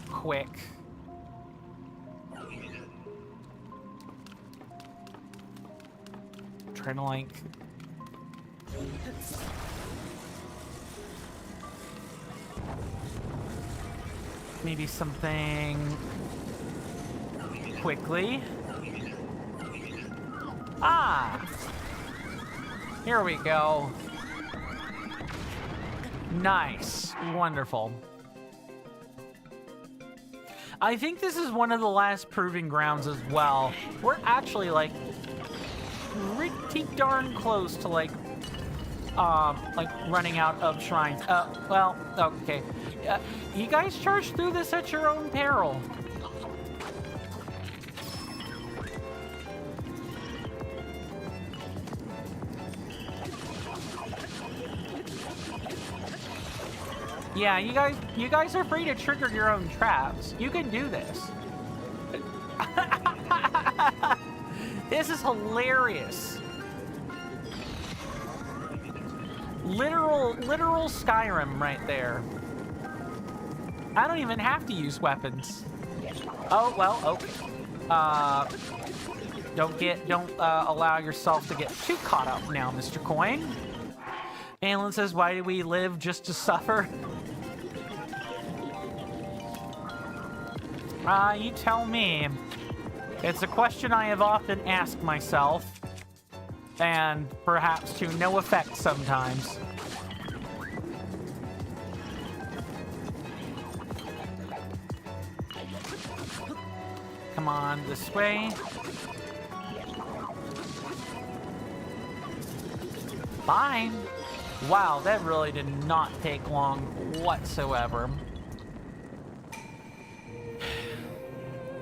quick. Trying to, like... Maybe something... quickly. Ah! Here we go. Nice. Wonderful. I think this is one of the last proving grounds as well. We're actually, like, pretty darn close to, like running out of shrines. Well, okay. You guys charge through this at your own peril. Yeah, you guys are free to trigger your own traps. You can do this. This is hilarious. Literal Skyrim right there. I don't even have to use weapons. Oh, well, don't allow yourself to get too caught up now, Mr. Coin. Alan says, why do we live just to suffer? You tell me. It's a question I have often asked myself, and perhaps to no effect sometimes. Come on, this way. Fine. Wow, that really did not take long whatsoever.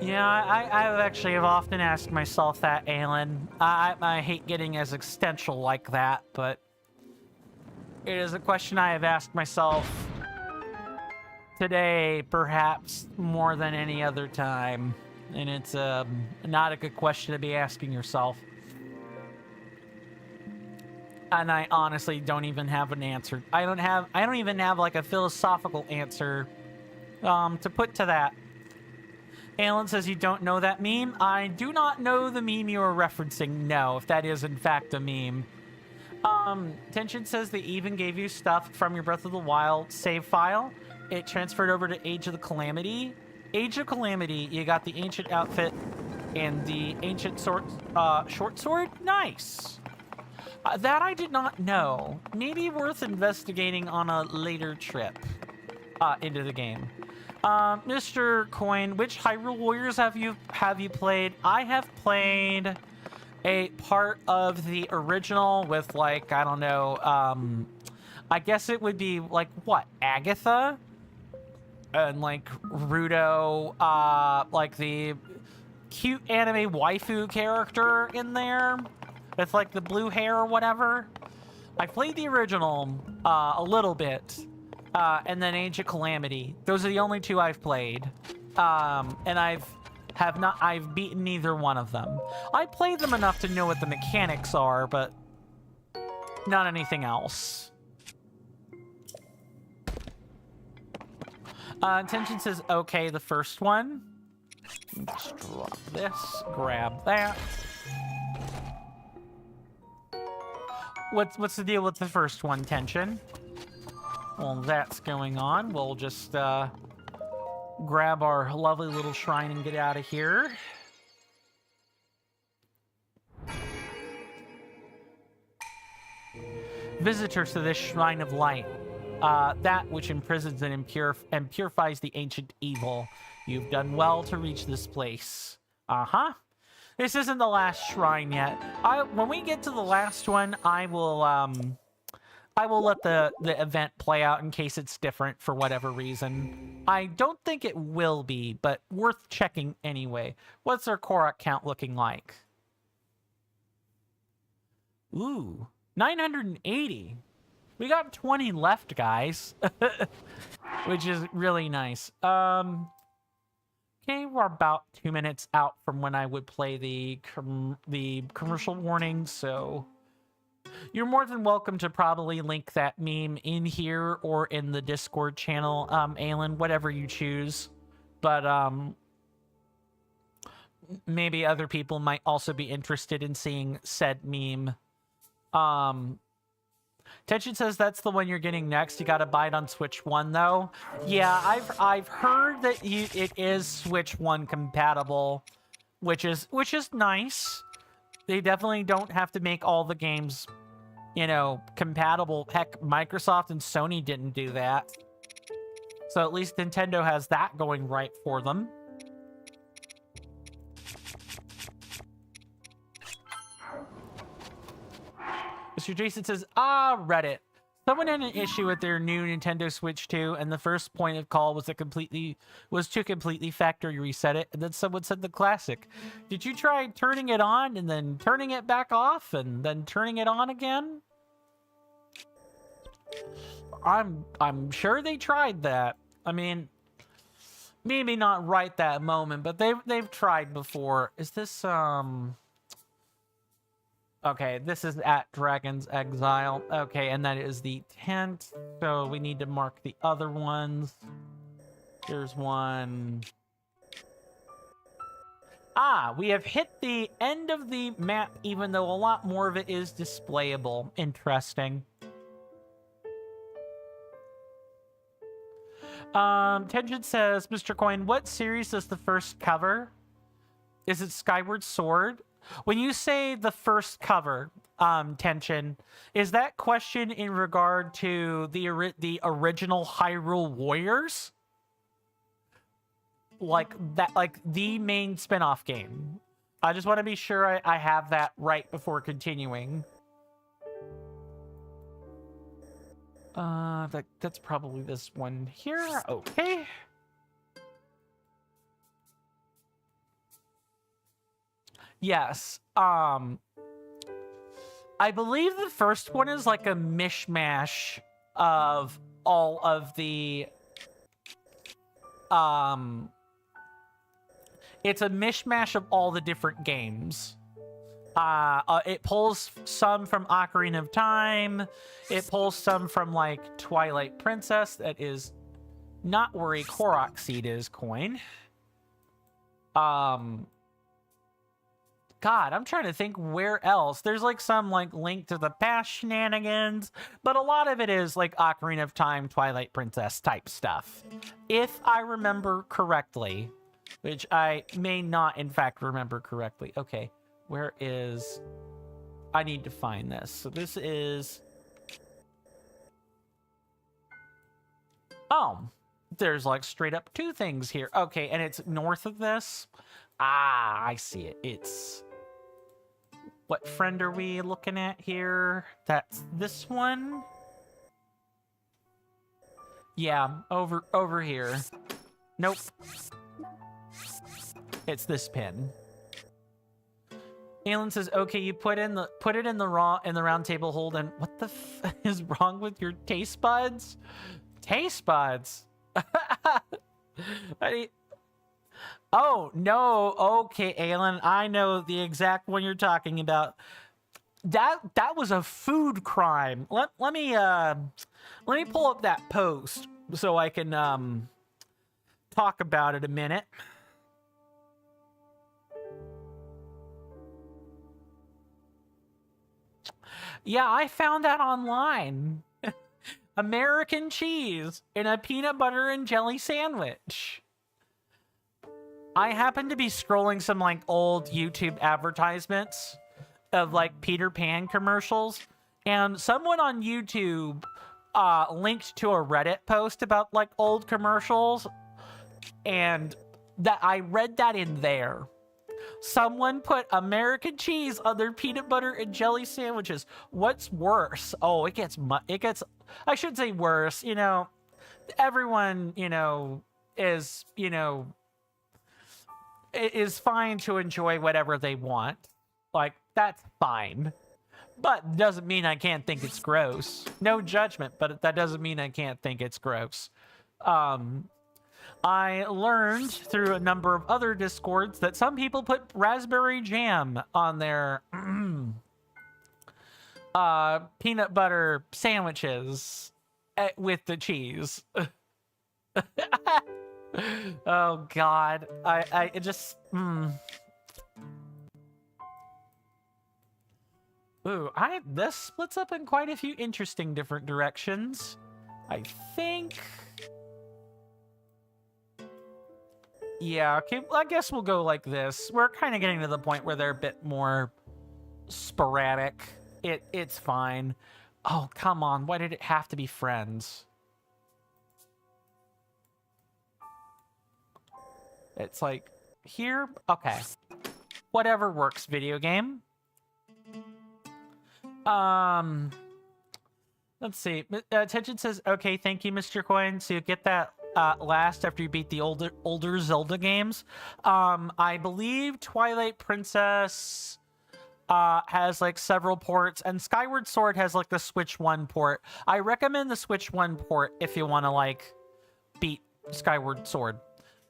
Yeah, I actually have often asked myself that, Alan. I hate getting as existential like that, but it is a question I have asked myself today, perhaps more than any other time. And it's not a good question to be asking yourself. And I honestly don't even have an answer. I don't even have like a philosophical answer to put to that. Alan says you don't know that meme. I do not know the meme you are referencing. No, if that is in fact a meme. Tension says they even gave you stuff from your Breath of the Wild save file. It transferred over to Age of the Calamity. Age of Calamity, you got the ancient outfit and the ancient short sword. Nice. That I did not know. Maybe worth investigating on a later trip into the game. Mr. Coin, which Hyrule Warriors have you played? I have played a part of the original with, like, I don't know, I guess it would be like what, Agatha and like Rudo, like the cute anime waifu character in there with like the blue hair or whatever. I played the original a little bit. And then Age of Calamity. Those are the only two I've played. And I've beaten neither one of them. I played them enough to know what the mechanics are, but not anything else. Tension says, okay, the first one. Just drop this, grab that. What's the deal with the first one, Tension? While that's going on, we'll just grab our lovely little shrine and get out of here. Visitors to this shrine of light, that which imprisons and purifies the ancient evil. You've done well to reach this place. This isn't the last shrine yet. When we get to the last one, I will let the event play out in case it's different for whatever reason. I don't think it will be, but worth checking anyway. What's our Korok count looking like? Ooh, 980. We got 20 left, guys. Which is really nice. Okay, we're about 2 minutes out from when I would play the commercial warning, so you're more than welcome to probably link that meme in here or in the Discord channel, Alan, whatever you choose. But maybe other people might also be interested in seeing said meme. Tension says that's the one you're getting next. You gotta buy it on Switch 1 though. Yeah, I've heard that it is Switch 1 compatible, which is nice. They definitely don't have to make all the games, you know, compatible. Heck, Microsoft and Sony didn't do that. So at least Nintendo has that going right for them. Mr. Jason says, Reddit. Someone had an issue with their new Nintendo Switch 2, and the first point of call was to completely factory reset it, and then someone said the classic. Did you try turning it on and then turning it back off and then turning it on again? I'm sure they tried that. I mean, maybe not right that moment, but they've tried before. Is this okay, this is at Dragon's Exile. Okay, and that is the tent. So we need to mark the other ones. Here's one. Ah, we have hit the end of the map, even though a lot more of it is displayable. Interesting. Tension says, Mr. Coin, what series does the first cover? Is it Skyward Sword? When you say the first cover, Tension, is that question in regard to the original Hyrule Warriors? Like that, like the main spin-off game. I just want to be sure I have that right before continuing. That's probably this one here. Okay. Yes. I believe the first one is like a mishmash of all of the it's a mishmash of all the different games. It pulls some from Ocarina of Time. It pulls some from like Twilight Princess. That is not where a Korok seed is, Coin. God, I'm trying to think where else. There's like some like Link to the Past shenanigans, but a lot of it is like Ocarina of Time, Twilight Princess type stuff. If I remember correctly, which I may not in fact remember correctly. Okay, where is... I need to find this. So this is... Oh, there's like straight up two things here. Okay, and it's north of this. Ah, I see it. It's... What friend are we looking at here? That's this one. Yeah, over here. Nope. It's this pin. Alan says, "Okay, you put it in the round table hold, and what the f is wrong with your taste buds? Taste buds? Oh no, okay, Alan, I know the exact one you're talking about. That was a food crime. Let me pull up that post so I can talk about it a minute." Yeah, I found that online. American cheese in a peanut butter and jelly sandwich. I happened to be scrolling some like old YouTube advertisements of like Peter Pan commercials, and someone on YouTube linked to a Reddit post about like old commercials, and that I read that in there. Someone put American cheese on their peanut butter and jelly sandwiches. What's worse? Oh, it gets, I should say worse. You know, everyone, you know, is, you know, is fine to enjoy whatever they want. Like, that's fine. But doesn't mean I can't think it's gross. No judgment, but that doesn't mean I can't think it's gross. I learned through a number of other Discords that some people put raspberry jam on their peanut butter sandwiches with the cheese. Oh God, I just Ooh, this splits up in quite a few interesting different directions. I think. Yeah, okay, well, I guess we'll go like this. We're kind of getting to the point where they're a bit more sporadic. It's fine. Oh, come on. Why did it have to be friends? It's like, here? Okay. Whatever works, video game. Let's see. Attention says, okay, thank you, Mr. Coin. So you get that last after you beat the older Zelda games. I believe Twilight Princess has like several ports, and Skyward Sword has like the Switch 1 port. I recommend the Switch 1 port if you want to like beat Skyward Sword.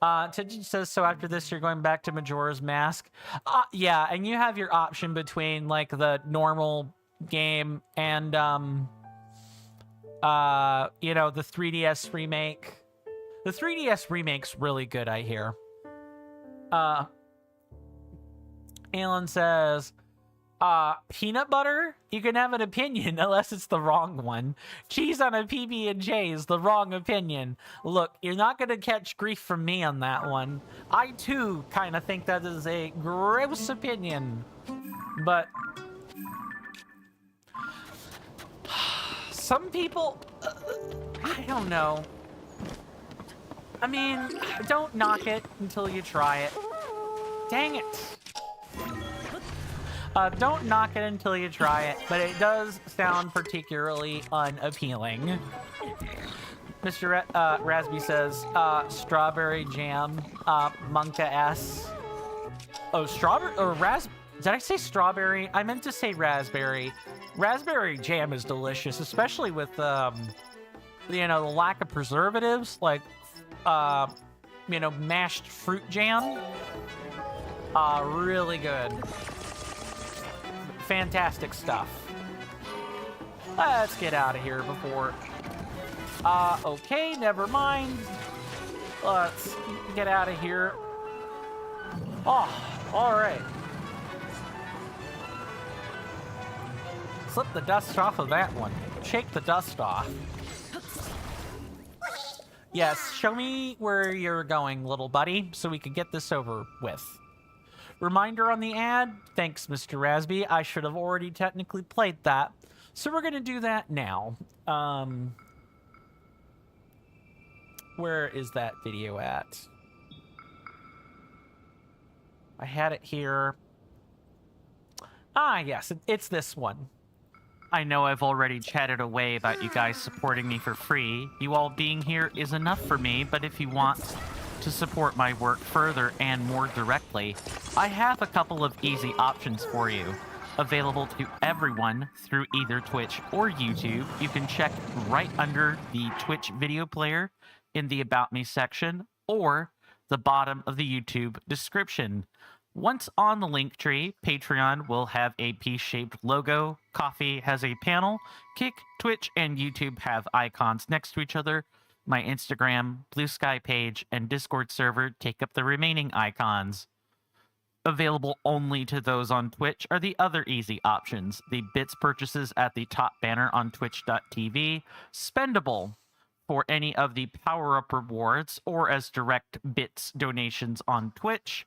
Tijin says, so after this, you're going back to Majora's Mask. Yeah, and you have your option between like the normal game and you know, the 3DS remake. The 3DS remake's really good, I hear. Alan says, peanut butter? You can have an opinion unless it's the wrong one. Cheese on a PB&J is the wrong opinion. Look, you're not going to catch grief from me on that one. I, too, kind of think that is a gross opinion. But some people, I don't know. I mean, don't knock it until you try it. Dang it. Don't knock it until you try it, but it does sound particularly unappealing. Mr. Rasby says, strawberry jam, Monka S. Oh, strawberry, or did I say strawberry? I meant to say raspberry. Raspberry jam is delicious, especially with, you know, the lack of preservatives, like, you know, mashed fruit jam. Really good. Fantastic stuff. Let's get out of here before... okay, never mind. Let's get out of here. Oh, alright. Slip the dust off of that one. Shake the dust off. Yes, show me where you're going, little buddy, so we can get this over with. Reminder on the ad. Thanks, Mr. Rasby. I should have already technically played that. So we're going to do that now. Where is that video at? I had it here. Ah, yes, it's this one. I know I've already chatted away about you guys supporting me for free. You all being here is enough for me, but if you want to support my work further and more directly, I have a couple of easy options for you. Available to everyone through either Twitch or YouTube. You can check right under the Twitch video player in the About Me section or the bottom of the YouTube description. Once on the link tree, Patreon will have a peace-shaped logo, Coffee has a panel, Kick, Twitch, and YouTube have icons next to each other. My Instagram, Blue Sky page, and Discord server take up the remaining icons. Available only to those on Twitch are the other easy options. The bits purchases at the top banner on twitch.tv, spendable for any of the power-up rewards or as direct bits donations on Twitch,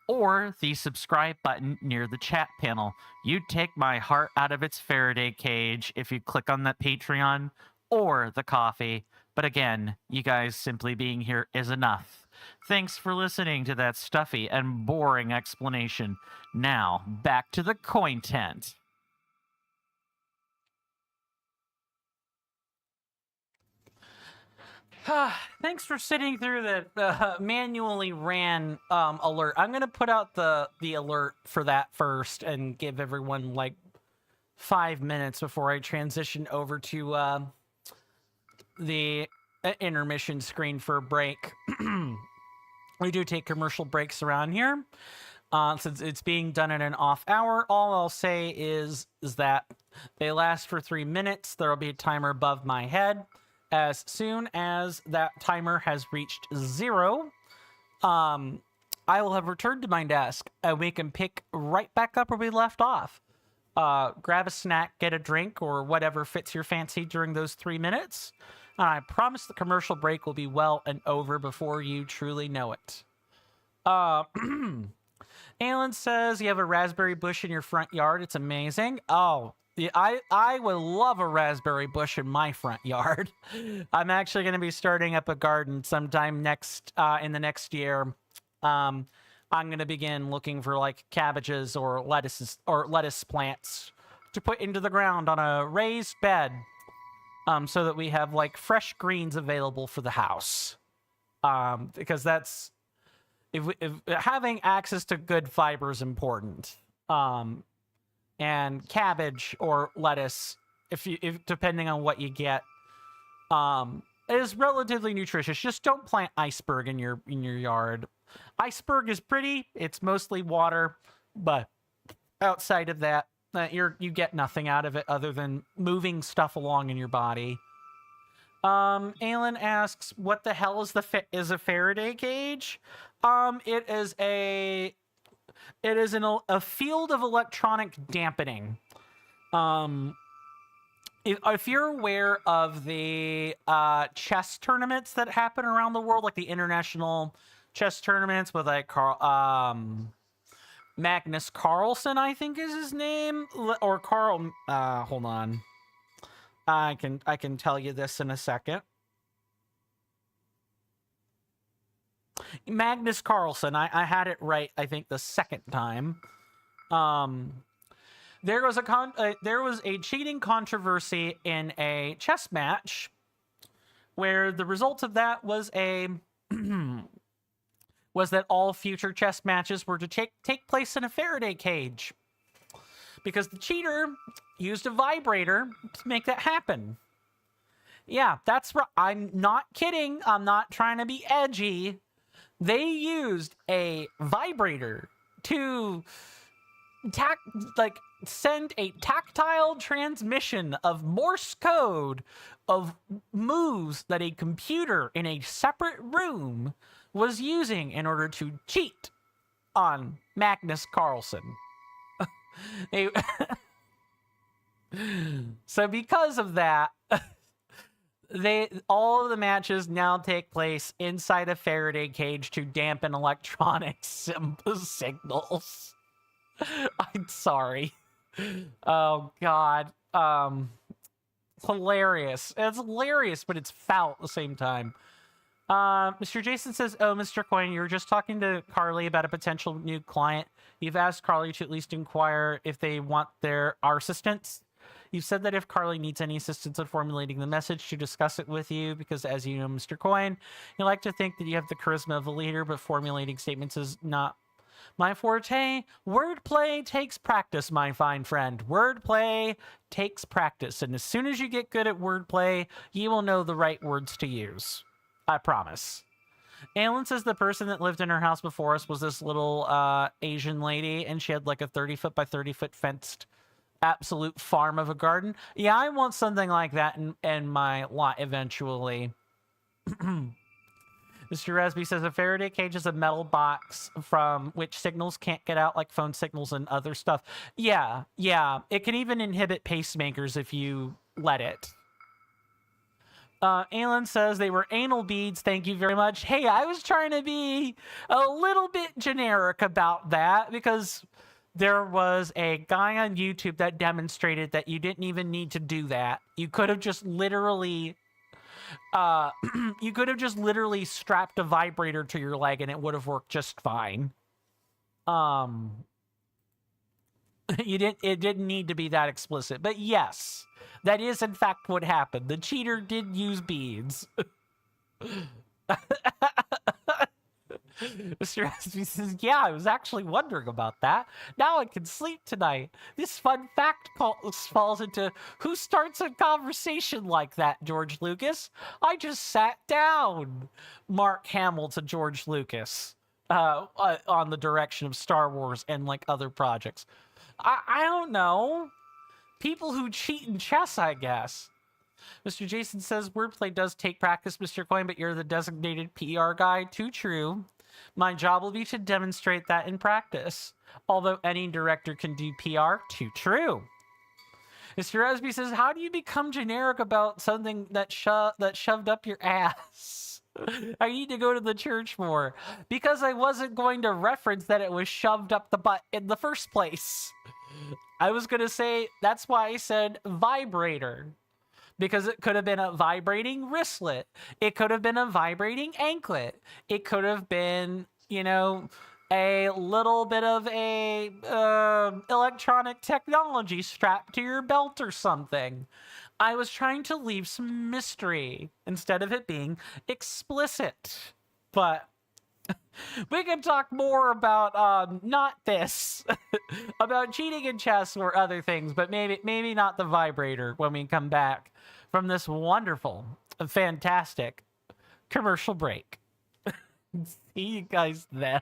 or the subscribe button near the chat panel. You'd take my heart out of its Faraday cage if you click on that Patreon or the coffee. But again, you guys simply being here is enough. Thanks for listening to that stuffy and boring explanation. Now, back to the content. Thanks for sitting through the manually ran alert. I'm going to put out the alert for that first and give everyone like 5 minutes before I transition over to the intermission screen for a break. We do take commercial breaks around here. Since it's being done in an off hour, all I'll say is that they last for 3 minutes. There will be a timer above my head. As soon as that timer has reached 0, I will have returned to my desk and we can pick right back up where we left off. Grab a snack, get a drink, or whatever fits your fancy during those 3 minutes. And I promise the commercial break will be well and over before you truly know it. Alan says you have a raspberry bush in your front yard. It's amazing. Oh, yeah, I would love a raspberry bush in my front yard. I'm actually going to be starting up a garden sometime next in the next year. I'm going to begin looking for like cabbages or lettuce plants to put into the ground on a raised bed, so that we have like fresh greens available for the house. Because that's if having access to good fiber is important. and cabbage or lettuce, if depending on what you get, is relatively nutritious. Just don't plant iceberg in your yard. Iceberg is pretty. It's mostly water, but outside of that, you get nothing out of it other than moving stuff along in your body. Alan asks, "What the hell is a Faraday cage?" It is a field of electronic dampening. If you're aware of the chess tournaments that happen around the world, like the international chess tournaments with like Magnus Carlsen, I think is his name, or Carl. Hold on, I can tell you this in a second. Magnus Carlsen. I had it right, I think, the second time. There was a cheating controversy in a chess match where the result of that was was that all future chess matches were to take place in a Faraday cage because the cheater used a vibrator to make that happen. Yeah, that's right. I'm not kidding. I'm not trying to be edgy. They used a vibrator to send a tactile transmission of Morse code of moves that a computer in a separate room was using in order to cheat on Magnus Carlsen. So because of that, all of the matches now take place inside a Faraday cage to dampen electronic signals. I'm sorry. Oh God. Hilarious. It's hilarious, but it's foul at the same time. Mr. Jason says, "Oh, Mr. Coin, you were just talking to Carly about a potential new client. You've asked Carly to at least inquire if they want our assistance. You've said that if Carly needs any assistance in formulating the message, to discuss it with you, because as you know, Mr. Coin, you like to think that you have the charisma of a leader, but formulating statements is not my forte. Wordplay takes practice, my fine friend. Wordplay takes practice. And as soon as you get good at wordplay, you will know the right words to use. I promise." Alan says the person that lived in her house before us was this little Asian lady, and she had like a 30-foot by 30-foot fenced absolute farm of a garden. Yeah, I want something like that in my lot eventually. Mr. Rasby says a Faraday cage is a metal box from which signals can't get out, like phone signals and other stuff. Yeah. It can even inhibit pacemakers if you let it. Alan says they were anal beads. Thank you very much. Hey, I was trying to be a little bit generic about that because there was a guy on YouTube that demonstrated that you didn't even need to do that. You could have just literally strapped a vibrator to your leg and it would have worked just fine. It didn't need to be that explicit, but yes, that is in fact what happened. The cheater did use beads. Mr. Rasby says, "Yeah, I was actually wondering about that. Now I can sleep tonight. This fun fact falls into who starts a conversation like that, George Lucas? I just sat down." Mark Hamill to George Lucas on the direction of Star Wars and like other projects. I don't know. People who cheat in chess, I guess. Mr. Jason says, "Wordplay does take practice, Mr. Coin, but you're the designated PR guy." Too true. My job will be to demonstrate that in practice. Although any director can do PR. Too true. Mr. Rasby says, "How do you become generic about something that shoved up your ass?" I need to go to the church more. Because I wasn't going to reference that it was shoved up the butt in the first place. I was going to say, that's why I said vibrator. Because it could have been a vibrating wristlet. It could have been a vibrating anklet. It could have been, a little bit of a electronic technology strapped to your belt or something. I was trying to leave some mystery instead of it being explicit. But We can talk more about not this, about cheating in chess or other things, but maybe not the vibrator when we come back from this wonderful, fantastic commercial break. See you guys then.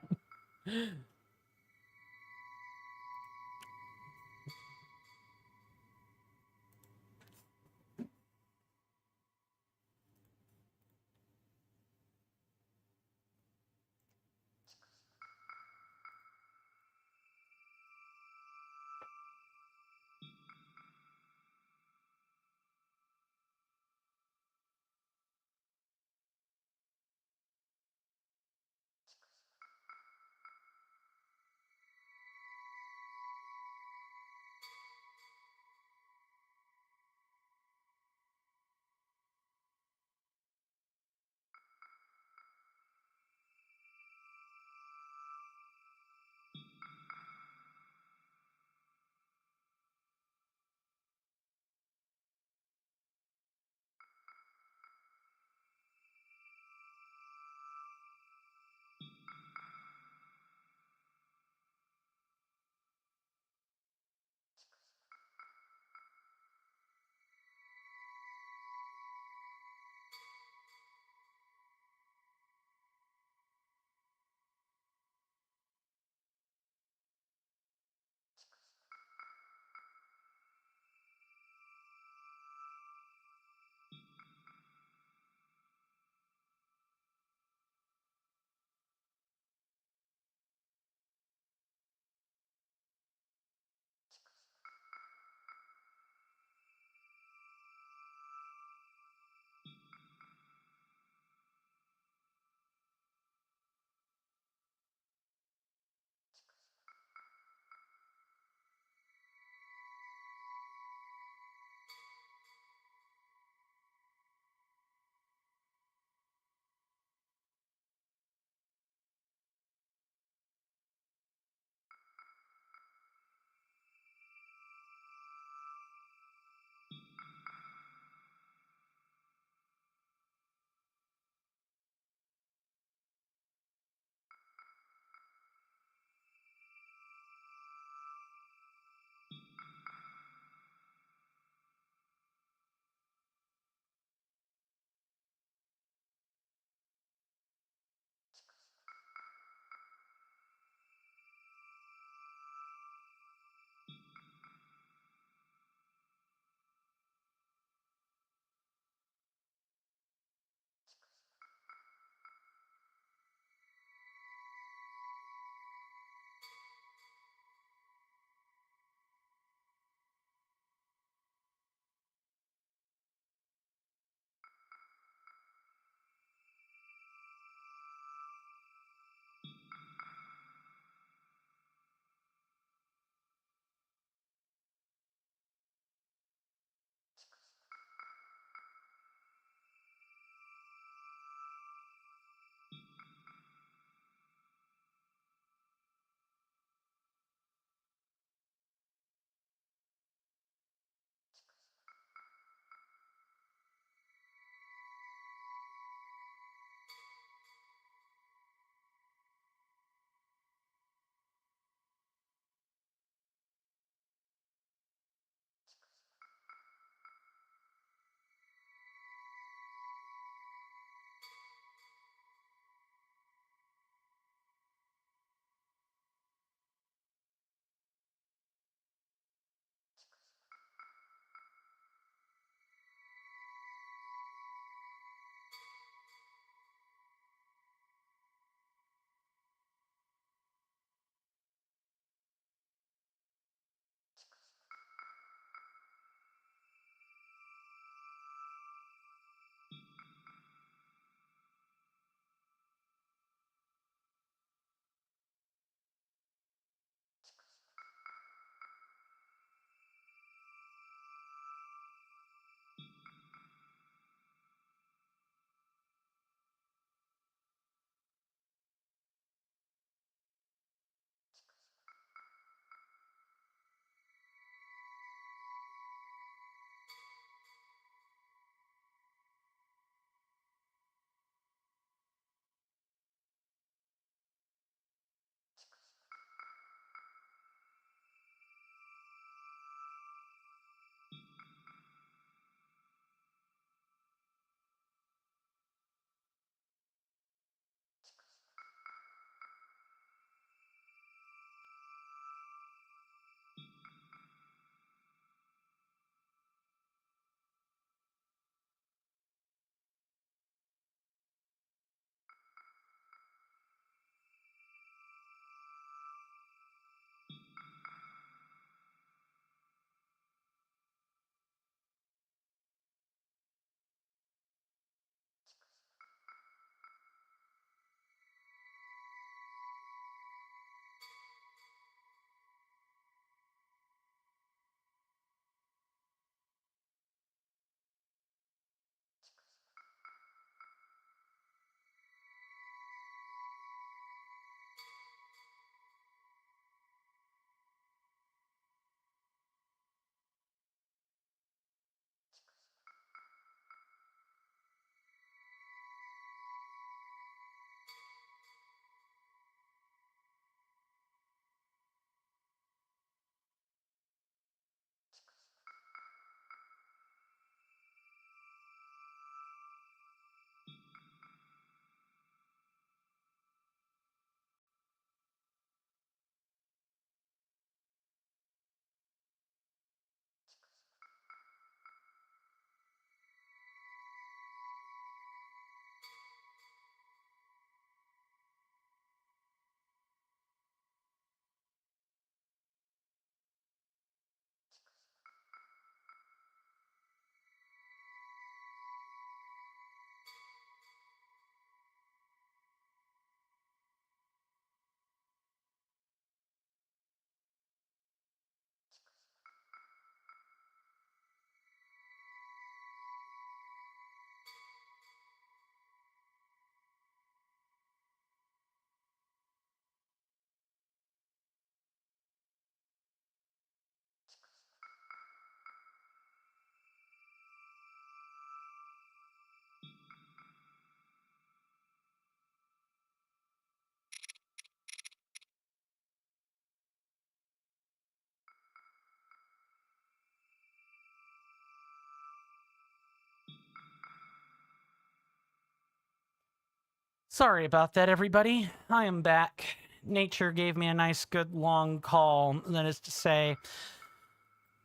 Sorry about that, everybody. I am back. Nature gave me a nice, good, long call. That is to say,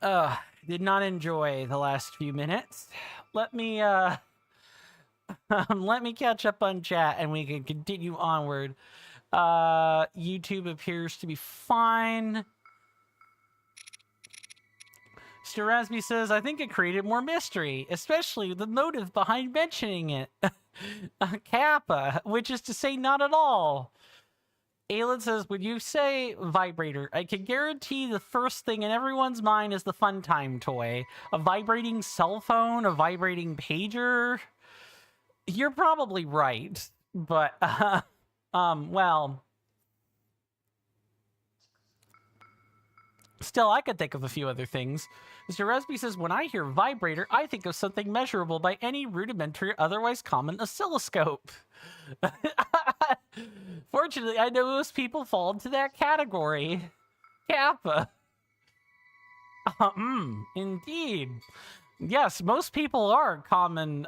did not enjoy the last few minutes. Let me, let me catch up on chat and we can continue onward. YouTube appears to be fine. Mr. Rasby says, I think it created more mystery, especially the motive behind mentioning it. Kappa, which is to say not at all. Aelin says, when you say vibrator, I can guarantee the first thing in everyone's mind is the fun time toy. A vibrating cell phone, a vibrating pager. You're probably right, but, well... Still, I could think of a few other things. Mr. Resby says, when I hear vibrator, I think of something measurable by any rudimentary, otherwise common oscilloscope. Fortunately, I know most people fall into that category. Kappa. Indeed. Yes, most people are common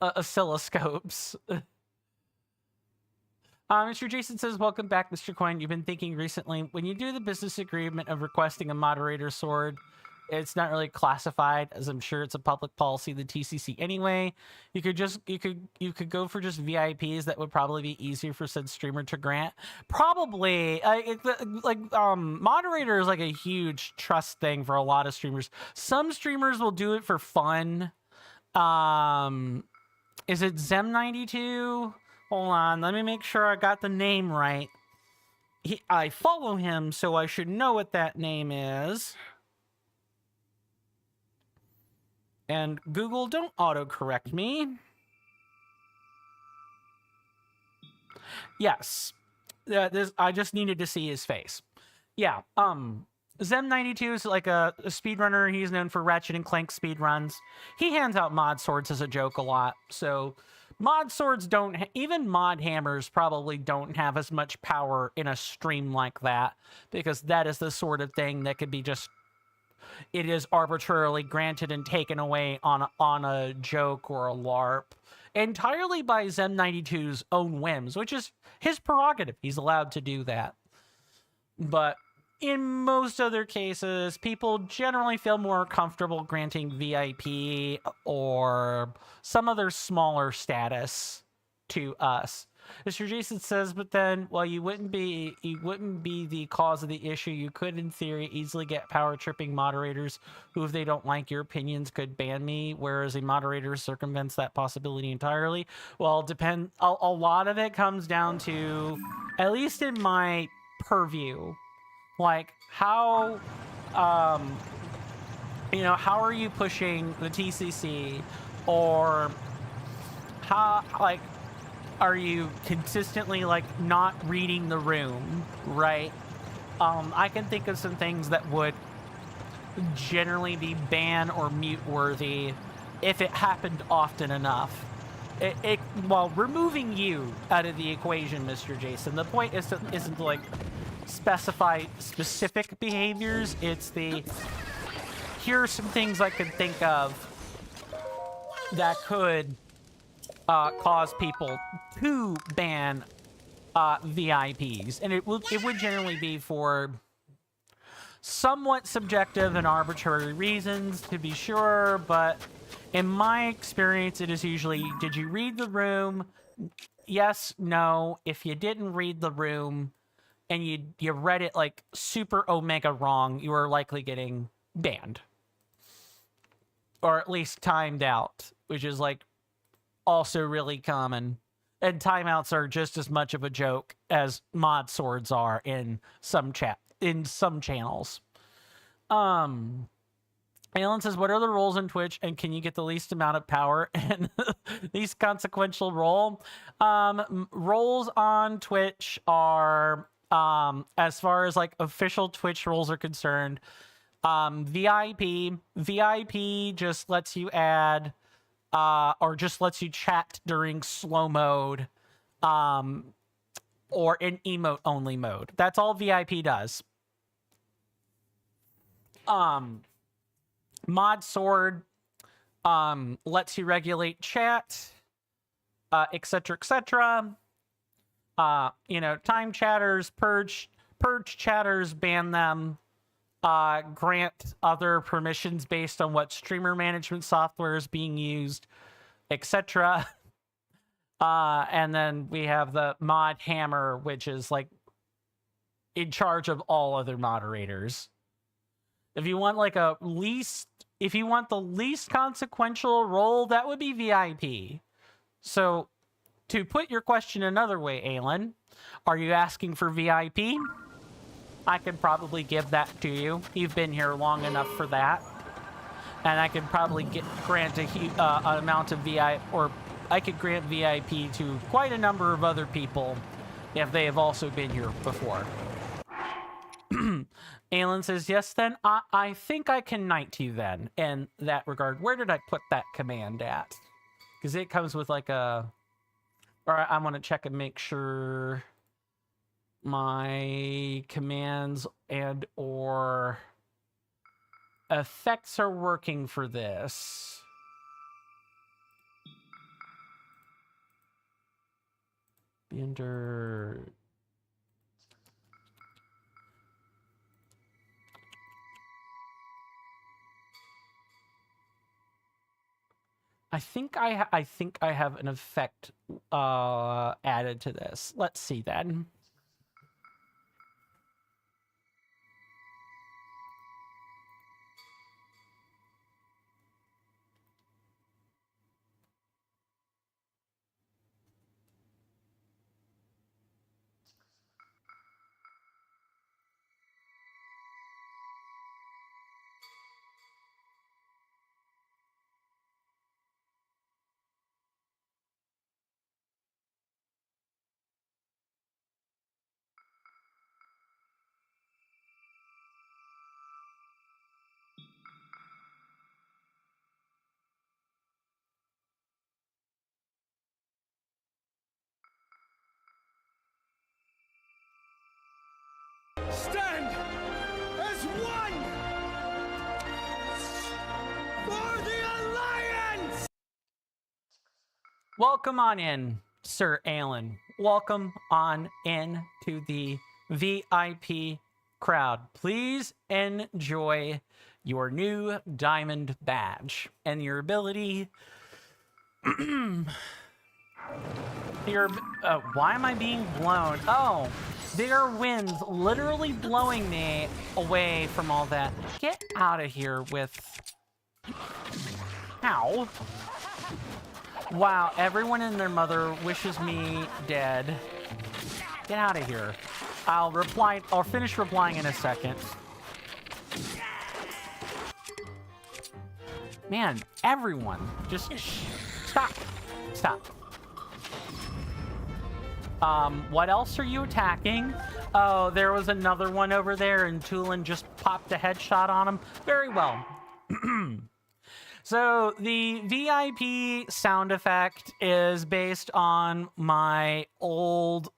oscilloscopes. Mr. Jason says, welcome back, Mr. Coin. You've been thinking recently, when you do the business agreement of requesting a moderator sword, it's not really classified, as I'm sure it's a public policy, the TCC anyway. You could go for just VIPs. That would probably be easier for said streamer to grant. Probably, moderator is like a huge trust thing for a lot of streamers. Some streamers will do it for fun. Is it Zem92? Hold on, let me make sure I got the name right. I follow him, so I should know what that name is. And Google, don't autocorrect me. Yes. I just needed to see his face. Yeah, Zem92 is like a speedrunner. He's known for Ratchet and Clank speedruns. He hands out mod swords as a joke a lot, so... Mod swords don't, even mod hammers probably don't have as much power in a stream like that, because that is the sort of thing that could be just, it is arbitrarily granted and taken away on a joke or a LARP, entirely by Zem92's own whims, which is his prerogative. He's allowed to do that. But in most other cases, people generally feel more comfortable granting VIP or some other smaller status to us. Mr. Jason says, but then, while you wouldn't be the cause of the issue, you could, in theory, easily get power tripping moderators who, if they don't like your opinions, could ban me, whereas a moderator circumvents that possibility entirely. Well, a lot of it comes down to, at least in my purview, like, how are you pushing the TCC, or how, like, are you consistently, like, not reading the room, right? I can think of some things that would generally be ban or mute worthy if it happened often enough. While removing you out of the equation, Mr. Jason, the point isn't to, like, specify specific behaviors. It's here are some things I could think of that could cause people to ban VIPs, and it would generally be for somewhat subjective and arbitrary reasons, to be sure, but in my experience it is usually, did you read the room? Yes, no. If you didn't read the room and you read it like super omega wrong, you are likely getting banned. Or at least timed out, which is like also really common. And timeouts are just as much of a joke as mod swords are in some channels. Alan says, what are the roles in Twitch, and can you get the least amount of power and least consequential role? Roles on Twitch are, as far as like official Twitch roles are concerned, VIP just lets you add, or just lets you chat during slow mode, or in emote only mode. That's all VIP does. Mod sword lets you regulate chat. etc., etc. You know, time chatters, purge chatters, ban them, grant other permissions based on what streamer management software is being used, etc. And then we have the mod hammer, which is like in charge of all other moderators. If you want like if you want the least consequential role, that would be VIP. So to put your question another way, Aelin, are you asking for VIP? I could probably give that to you. You've been here long enough for that. And I could probably grant an amount of VIP, or I could grant VIP to quite a number of other people if they have also been here before. Aelin says, yes, then I think I can knight you then in that regard. Where did I put that command at? Because it comes with like a... Or I want to check and make sure my commands and or effects are working for this. Be under... I think I have an effect added to this. Let's see then. Stand as one for the Alliance! Welcome on in, Sir Aelin. Welcome on in to the VIP crowd. Please enjoy your new diamond badge and your ability... why am I being blown? Oh, there are winds literally blowing me away from all that. Get out of here with... Ow. Wow, everyone and their mother wishes me dead. Get out of here. I'll finish replying in a second. Man, everyone, just stop. Stop. What else are you attacking? Oh, there was another one over there and Tulin just popped a headshot on him. Very well. So the VIP sound effect is based on my old,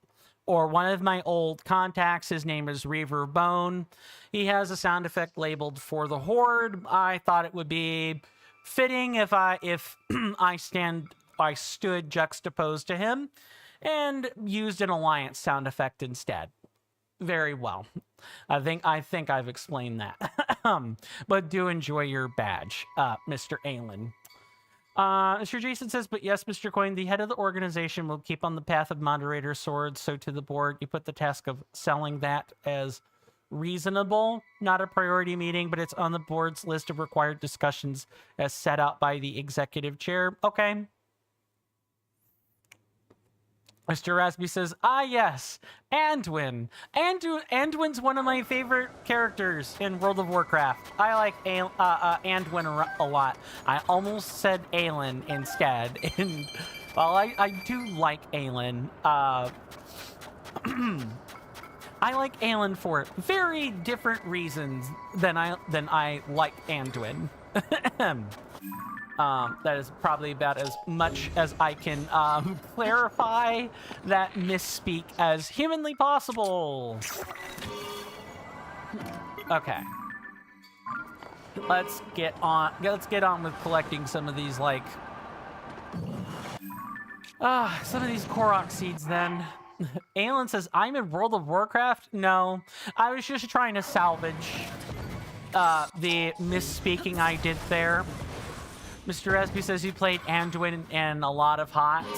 or one of my old contacts. His name is Reaver Bone. He has a sound effect labeled for the Horde. I thought it would be fitting if I stood juxtaposed to him and used an Alliance sound effect instead. Very well. I think I've explained that. But do enjoy your badge, Mr. Aelin. Mr. Jason says, but yes, Mr. Coin, the head of the organization will keep on the path of moderator swords, so to the board, you put the task of selling that as reasonable, not a priority meeting, but it's on the board's list of required discussions as set out by the executive chair. Okay. Mr. Rasby says, yes, Anduin. Anduin's one of my favorite characters in World of Warcraft. I like Anduin a lot. I almost said Aelin instead. And, well, I do like Aelin. I like Aelin for very different reasons than I like Anduin. That is probably about as much as I can clarify that misspeak as humanly possible. Okay. Let's get on with collecting some of these, like, Some of these Korok seeds then. Aelin says, I'm in World of Warcraft? No, I was just trying to salvage the misspeaking I did there. Mr. Resby says you played Anduin and a lot of HOTS.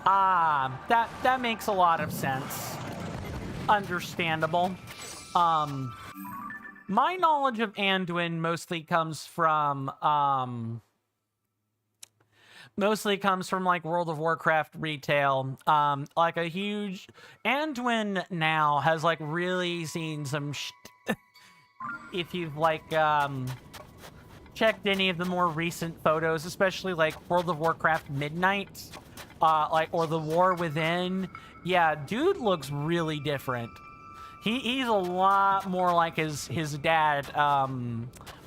That makes a lot of sense. Understandable. My knowledge of Anduin mostly comes from like World of Warcraft retail. Like a huge Anduin now has like really seen some if you've like checked any of the more recent photos, especially like World of Warcraft Midnight, or the War Within. Yeah, dude looks really different. He's a lot more like his dad,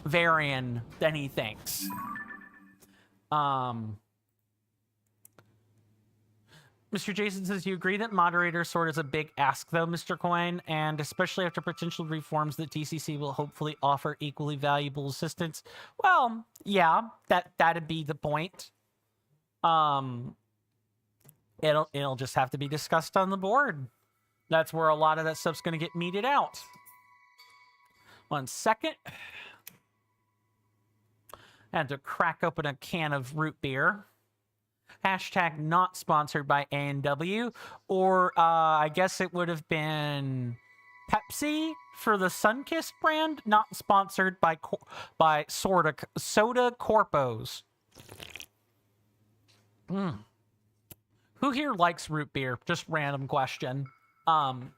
Varian, than he thinks. Mr. Jason says, you agree that moderator sword is a big ask, though, Mr. Coin, and especially after potential reforms that TCC will hopefully offer equally valuable assistance. Well, yeah, that'd be the point. It'll just have to be discussed on the board. That's where a lot of that stuff's going to get meted out. 1 second. I had to crack open a can of root beer. Hashtag not sponsored by A&W, or I guess it would have been Pepsi for the Sunkist brand, not sponsored by Soda Corpos. Who here likes root beer? Just random question. Aelin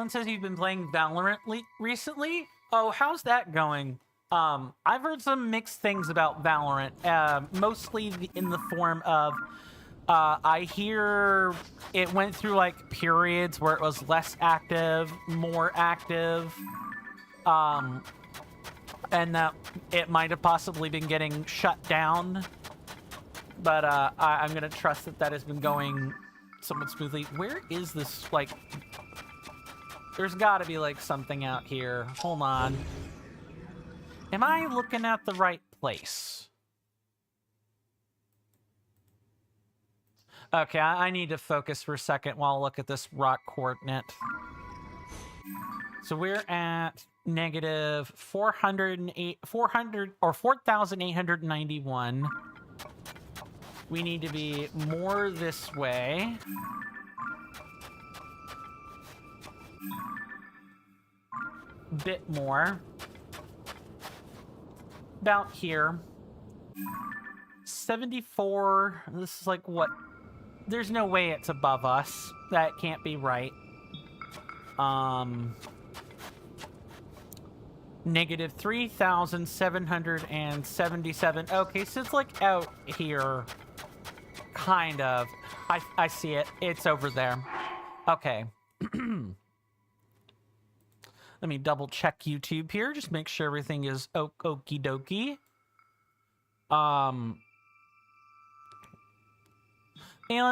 says you've been playing Valorant recently. Oh, how's that going? I've heard some mixed things about Valorant, mostly in the form of, I hear it went through like periods where it was less active, more active, and that it might have possibly been getting shut down, but I'm gonna trust that has been going somewhat smoothly. Where is this, like, there's gotta be like something out here. Hold on. Am I looking at the right place? Okay, I need to focus for a second while I look at this rock coordinate. So we're at negative 4,891. We need to be more this way. Bit more. About here. 74. This is like what? There's no way it's above us. That can't be right. Negative 3,777. Okay, so it's like out here. Kind of. I see it. It's over there. Okay. Let me double check YouTube here. Just make sure everything is okie dokie. Alan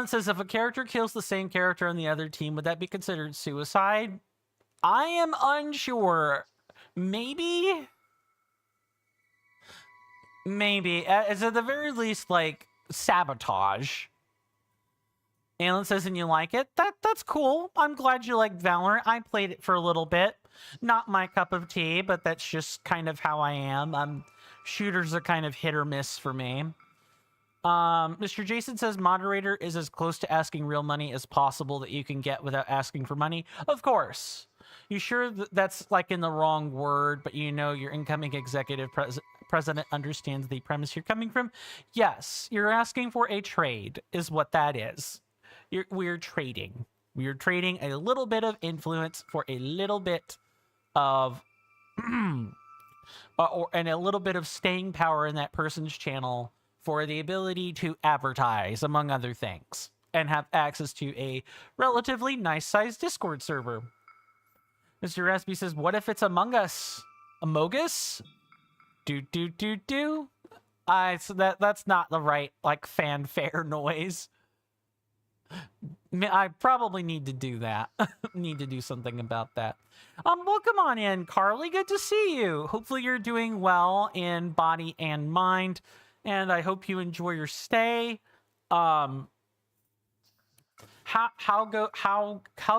says, if a character kills the same character on the other team, would that be considered suicide? I am unsure. Maybe? Maybe. As at the very least, like, sabotage. Alan says, and you like it? That's cool. I'm glad you like Valorant. I played it for a little bit. Not my cup of tea, but that's just kind of how I am. Shooters are kind of hit or miss for me. Mr. Jason says, moderator is as close to asking real money as possible that you can get without asking for money. Of course. You sure that's like in the wrong word, but you know your incoming executive president understands the premise you're coming from? Yes, you're asking for a trade is what that is. We're trading. We're trading a little bit of influence for a little bit of and a little bit of staying power in that person's channel for the ability to advertise, among other things, and have access to a relatively nice-sized Discord server. Mr. Raspy says, what if it's Among Us? Amogus? So that's not the right, like, fanfare noise. I probably need to do that. Need to do something about that. Welcome on in, Carly. Good to see you. Hopefully you're doing well in body and mind, and I hope you enjoy your stay. how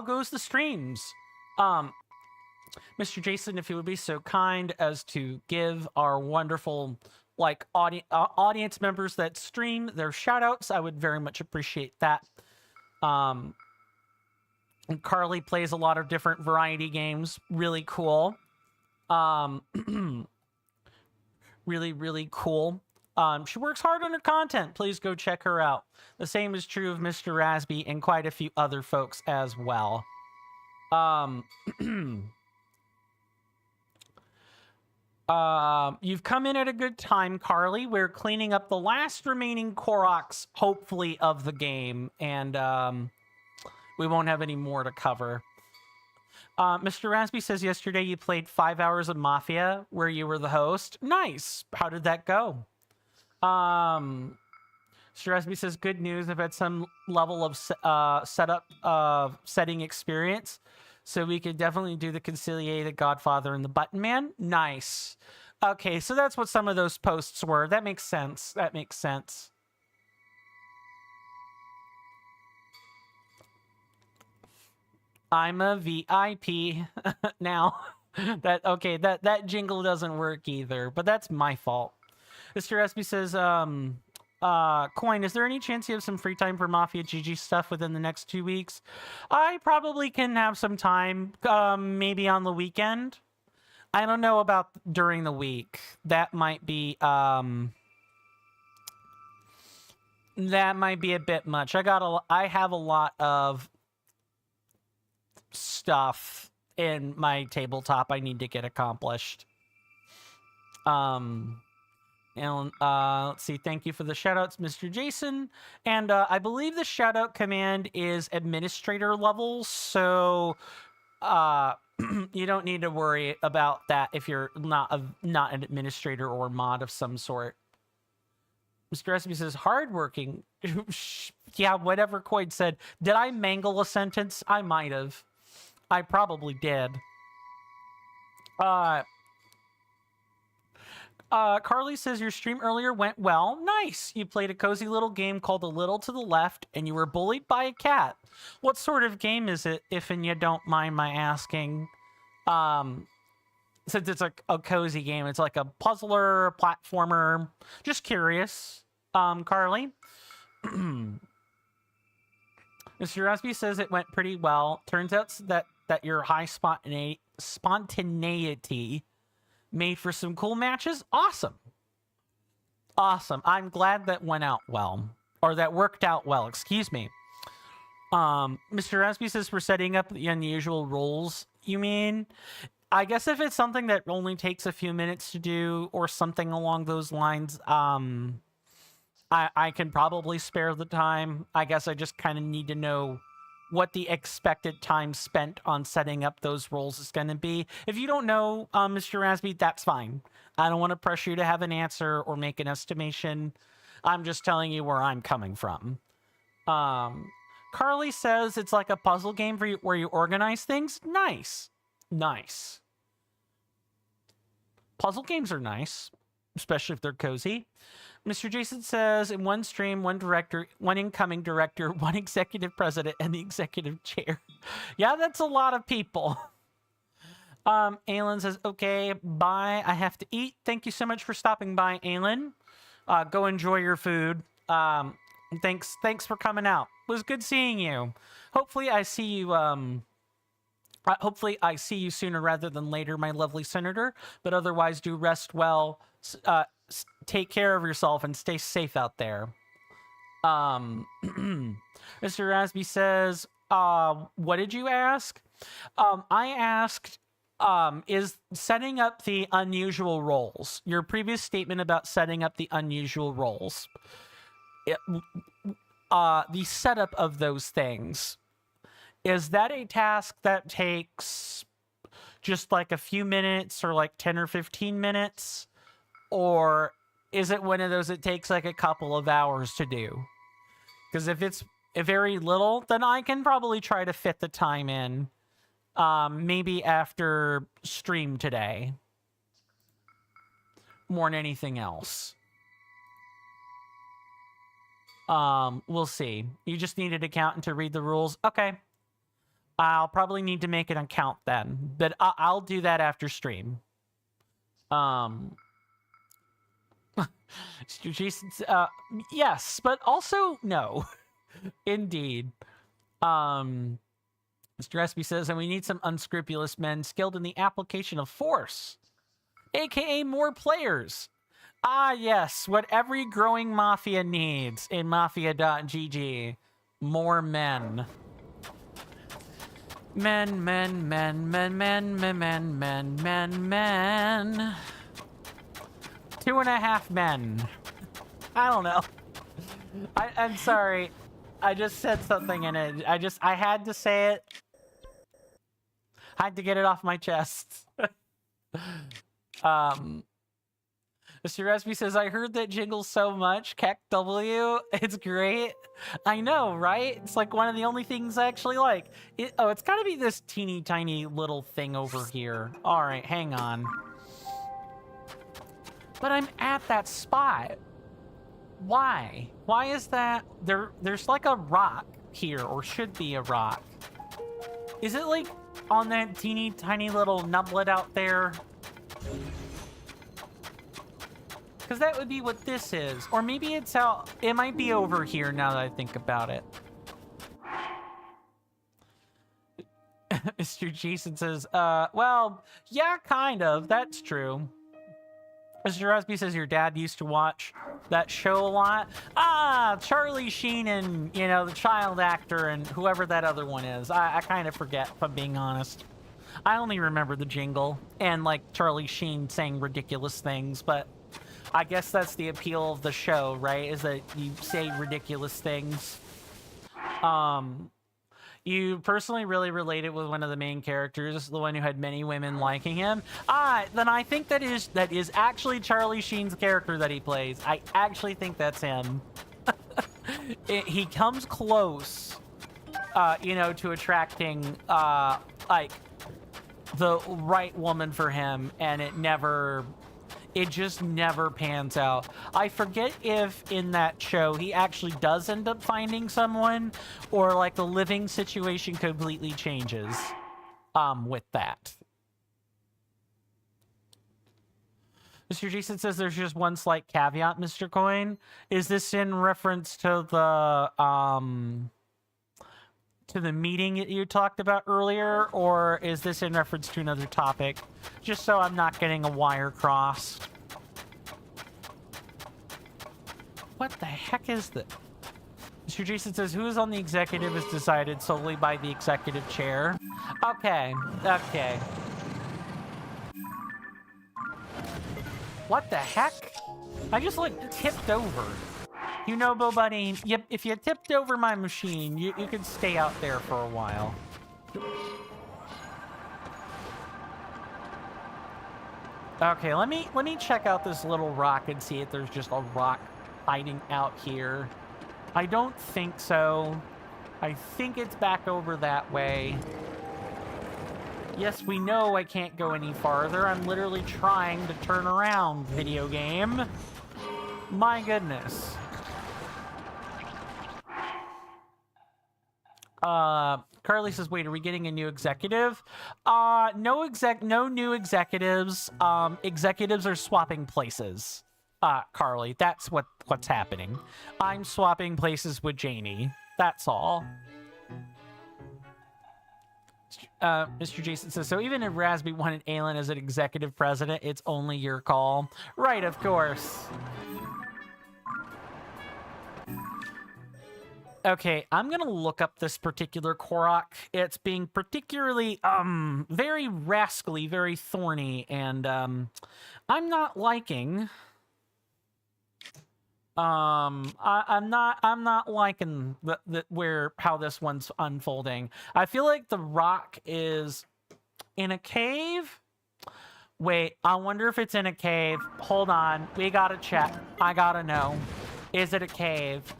goes the streams? Mr. Jason, if you would be so kind as to give our wonderful audience members that stream their shout outs, I would very much appreciate that. And Carly plays a lot of different variety games. Really cool. Really, really cool. She works hard on her content. Please go check her out. The same is true of Mr. Rasby and quite a few other folks as well. You've come in at a good time, Carly. We're cleaning up the last remaining Koroks, hopefully, of the game, and we won't have any more to cover. Mr. Rasby says yesterday you played 5 hours of Mafia where you were the host. Nice. How did that go? Mr. Rasby says good news. I've had some level of setting experience, so we could definitely do the Conciliated Godfather and the Button Man. Nice. Okay, so that's what some of those posts were. That makes sense. That makes sense. I'm a VIP now. That jingle doesn't work either, but that's my fault. Mr. SB says, Coin, is there any chance you have some free time for Mafia GG stuff within the next 2 weeks? I probably can have some time, maybe on the weekend. I don't know about during the week. That might be a bit much. I have a lot of stuff in my tabletop I need to get accomplished. And let's see, thank you for the shoutouts, Mr. Jason. And I believe the shoutout command is administrator level, so you don't need to worry about that if you're not an administrator or mod of some sort. Mr. Recipe says hardworking. Yeah, whatever Coyd said. Did I mangle a sentence? I might have. I probably did. Carly says your stream earlier went well. Nice. You played a cozy little game called A Little to the Left, and you were bullied by a cat. What sort of game is it, if and you don't mind my asking? Since it's a cozy game, it's like a puzzler, a platformer. Just curious, Carly. Mr. Rasby says it went pretty well. Turns out that your high spontaneity made for some cool matches. Awesome. I'm glad that went out well. Or that worked out well, excuse me. Mr. Rasby says we're setting up the unusual roles. You mean? I guess if it's something that only takes a few minutes to do or something along those lines, I can probably spare the time. I guess I just kind of need to know what the expected time spent on setting up those roles is going to be. If you don't know, Mr. Rasby, that's fine. I don't want to pressure you to have an answer or make an estimation. I'm just telling you where I'm coming from. Carly says it's like a puzzle game where you organize things. Nice. Puzzle games are nice, especially if they're cozy. Mr. Jason says, in one stream, one director, one incoming director, one executive president, and the executive chair. Yeah, that's a lot of people. Aylin says, okay, bye. I have to eat. Thank you so much for stopping by, Aylin. Go enjoy your food. Thanks for coming out. It was good seeing you. Hopefully I see you, hopefully I see you sooner rather than later, my lovely senator. But otherwise, do rest well. Take care of yourself and stay safe out there. Mr. Rasby says, what did you ask? I asked, is setting up the unusual roles. Your previous statement about setting up the unusual roles. The setup of those things. Is that a task that takes just like a few minutes or like 10 or 15 minutes? Or is it one of those that takes like a couple of hours to do? Because if it's very little, then I can probably try to fit the time in. Maybe after stream today. More than anything else. We'll see. You just need an accountant to read the rules. Okay. I'll probably need to make an account then, but I'll do that after stream. Jason's, yes, but also no. Indeed. Mr. Espy says, and we need some unscrupulous men skilled in the application of force, aka more players. Ah, yes, what every growing mafia needs in mafia.gg. More men. Men. 2.5 men. I don't know. I'm sorry. I just said something in it. I had to say it. I had to get it off my chest. Mr. Resby says, I heard that jingle so much. Keck W. It's great. I know, right? It's like one of the only things I actually like. It's got to be this teeny tiny little thing over here. All right, hang on. But I'm at that spot. Why? Why is that? There's like a rock here, or should be a rock. Is it like on that teeny tiny little nublet out there? Because that would be what this is. Or maybe it's out... It might be over here now that I think about it. Mr. Jason says, well, yeah, kind of. That's true. Mr. Rusby says your dad used to watch that show a lot. Ah, Charlie Sheen and, you know, the child actor and whoever that other one is. I kind of forget, if I'm being honest. I only remember the jingle and, like, Charlie Sheen saying ridiculous things, but... I guess that's the appeal of the show, right? Is that you say ridiculous things. You personally really related with one of the main characters, the one who had many women liking him. Then I think that is actually Charlie Sheen's character that he plays. I actually think that's him. He comes close, you know, to attracting, like, the right woman for him, and it just never pans out. I forget if in that show he actually does end up finding someone, or like the living situation completely changes with that. Mr. Jason says there's just one slight caveat, Mr. Coin. Is this in reference to the meeting that you talked about earlier, or is this in reference to another topic? Just so I'm not getting a wire crossed. What the heck is this? Mr. Jason says, who is on the executive is decided solely by the executive chair. Okay. What the heck? I just, like, tipped over. You know, Bo Buddy, if you tipped over my machine, you could stay out there for a while. Okay, let me check out this little rock and see if there's just a rock hiding out here. I don't think so. I think it's back over that way. Yes, we know I can't go any farther. I'm literally trying to turn around, video game. My goodness. Carly says, wait, are we getting a new executive? No new executives. Executives are swapping places. Carly, that's what's happening. I'm swapping places with Janie. That's all. Mr. Jason says, so even if Rasby wanted Aelin as an executive president, it's only your call. Right, of course. Okay, I'm gonna look up this particular Korok. It's being particularly, very rascally, very thorny, and, I'm not liking... I'm not liking how this one's unfolding. I feel like the rock is in a cave. Wait, I wonder if it's in a cave. Hold on, we gotta check. I gotta know. Is it a cave?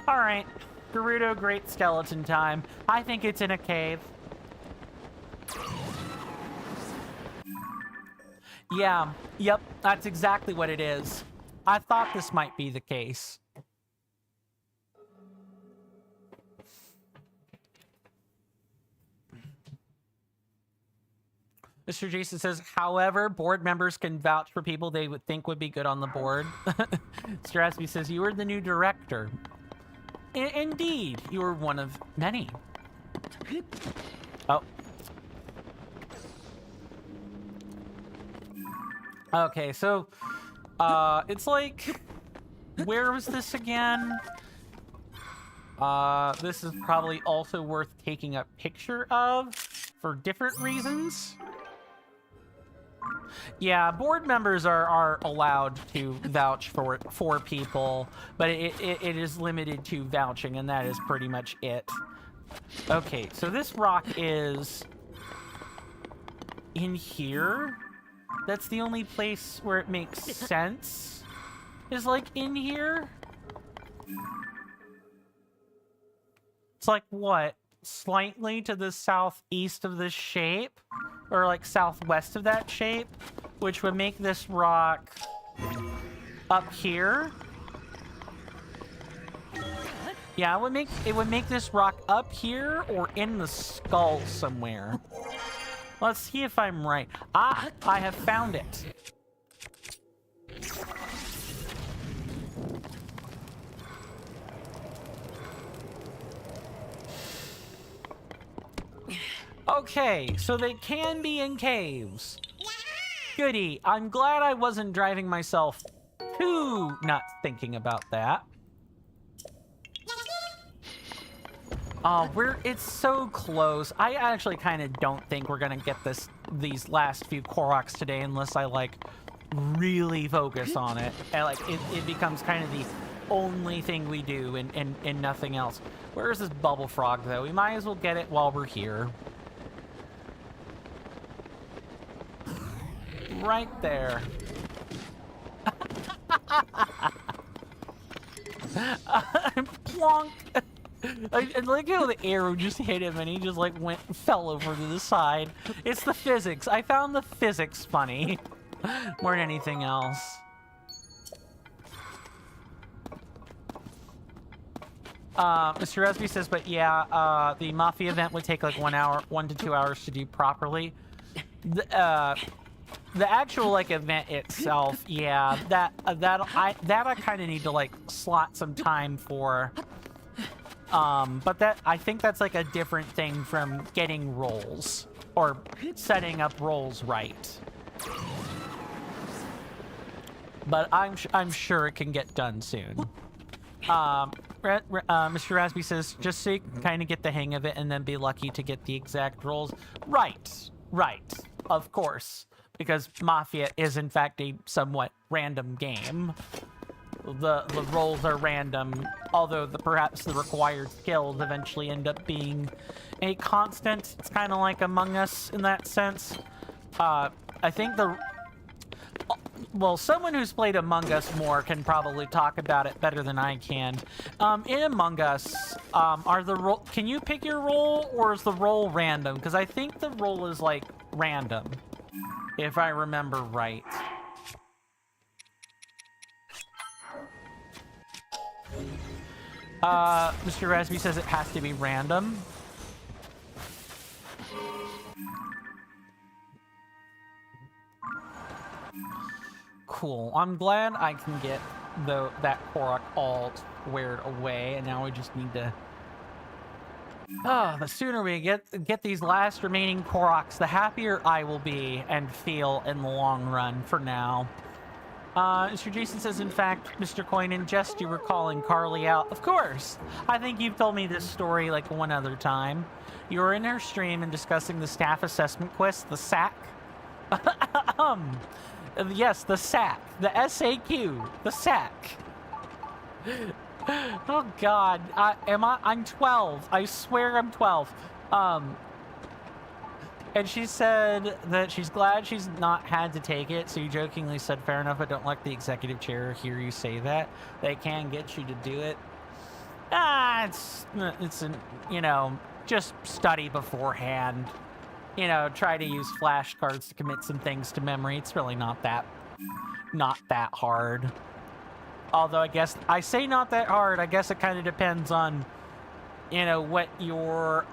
All right, Gerudo, great skeleton time. I think it's in a cave. Yeah, yep, that's exactly what it is. I thought this might be the case. Mr. Jason says, however, board members can vouch for people they would think would be good on the board. Mr. Asby says, you were the new director. Indeed, you were one of many. Oh. Okay, so, it's like, where was this again? This is probably also worth taking a picture of for different reasons. Yeah, board members are allowed to vouch for people, but it is limited to vouching, and that is pretty much it. Okay, so this rock is in here. That's the only place where it makes sense, is like in here. It's like what? Slightly to the southeast of this shape, or like southwest of that shape, which would make this rock up here. Yeah, it would make this rock up here or in the skull somewhere. Let's see if I'm right. Ah, I have found it. Okay, so they can be in caves. Goody. I'm glad I wasn't driving myself too nuts thinking about that. Oh, it's so close. I actually kind of don't think we're gonna get these last few Koroks today unless I like really focus on it. And like it becomes kind of the only thing we do and nothing else. Where is this bubble frog though? We might as well get it while we're here. Right there. Plonk. I like how the arrow just hit him and he just like fell over to the side. It's the physics. I found the physics funny more than anything else. Mr. Resby says, but yeah, the Mafia event would take like 1 to 2 hours to do properly. The actual like event itself, yeah, that I kind of need to like slot some time for. But I think that's like a different thing from getting rolls or setting up rolls right. But I'm sure it can get done soon. Mr. Rasby says, just so you can kind of get the hang of it and then be lucky to get the exact rolls. Right, of course. Because Mafia is, in fact, a somewhat random game. The rolls are random, although perhaps the required skills eventually end up being a constant. It's kind of like Among Us in that sense. I think well, someone who's played Among Us more can probably talk about it better than I can. In Among Us, can you pick your role, or is the role random? Because I think the role is like random, if I remember right. Mr. Rasby says it has to be random. Cool. I'm glad I can get that Korok all squared away, and now we just need to... the sooner we get these last remaining Koroks, the happier I will be and feel in the long run for now. Mr. Jason says, in fact, Mr. Coin, in jest you were calling Carly out. Of course! I think you've told me this story like one other time. You were in her stream and discussing the staff assessment quest, the SAQ. Yes, the SAQ. The SAQ. The SAQ. Oh God, I'm 12. I swear I'm 12. And she said that she's glad she's not had to take it. So you jokingly said, fair enough, I don't like the executive chair. Hear you say that. They can get you to do it. It's just study beforehand. you know, try to use flashcards to commit some things to memory. It's really not that hard. Although I guess I say not that hard. I guess it kind of depends on, you know, what your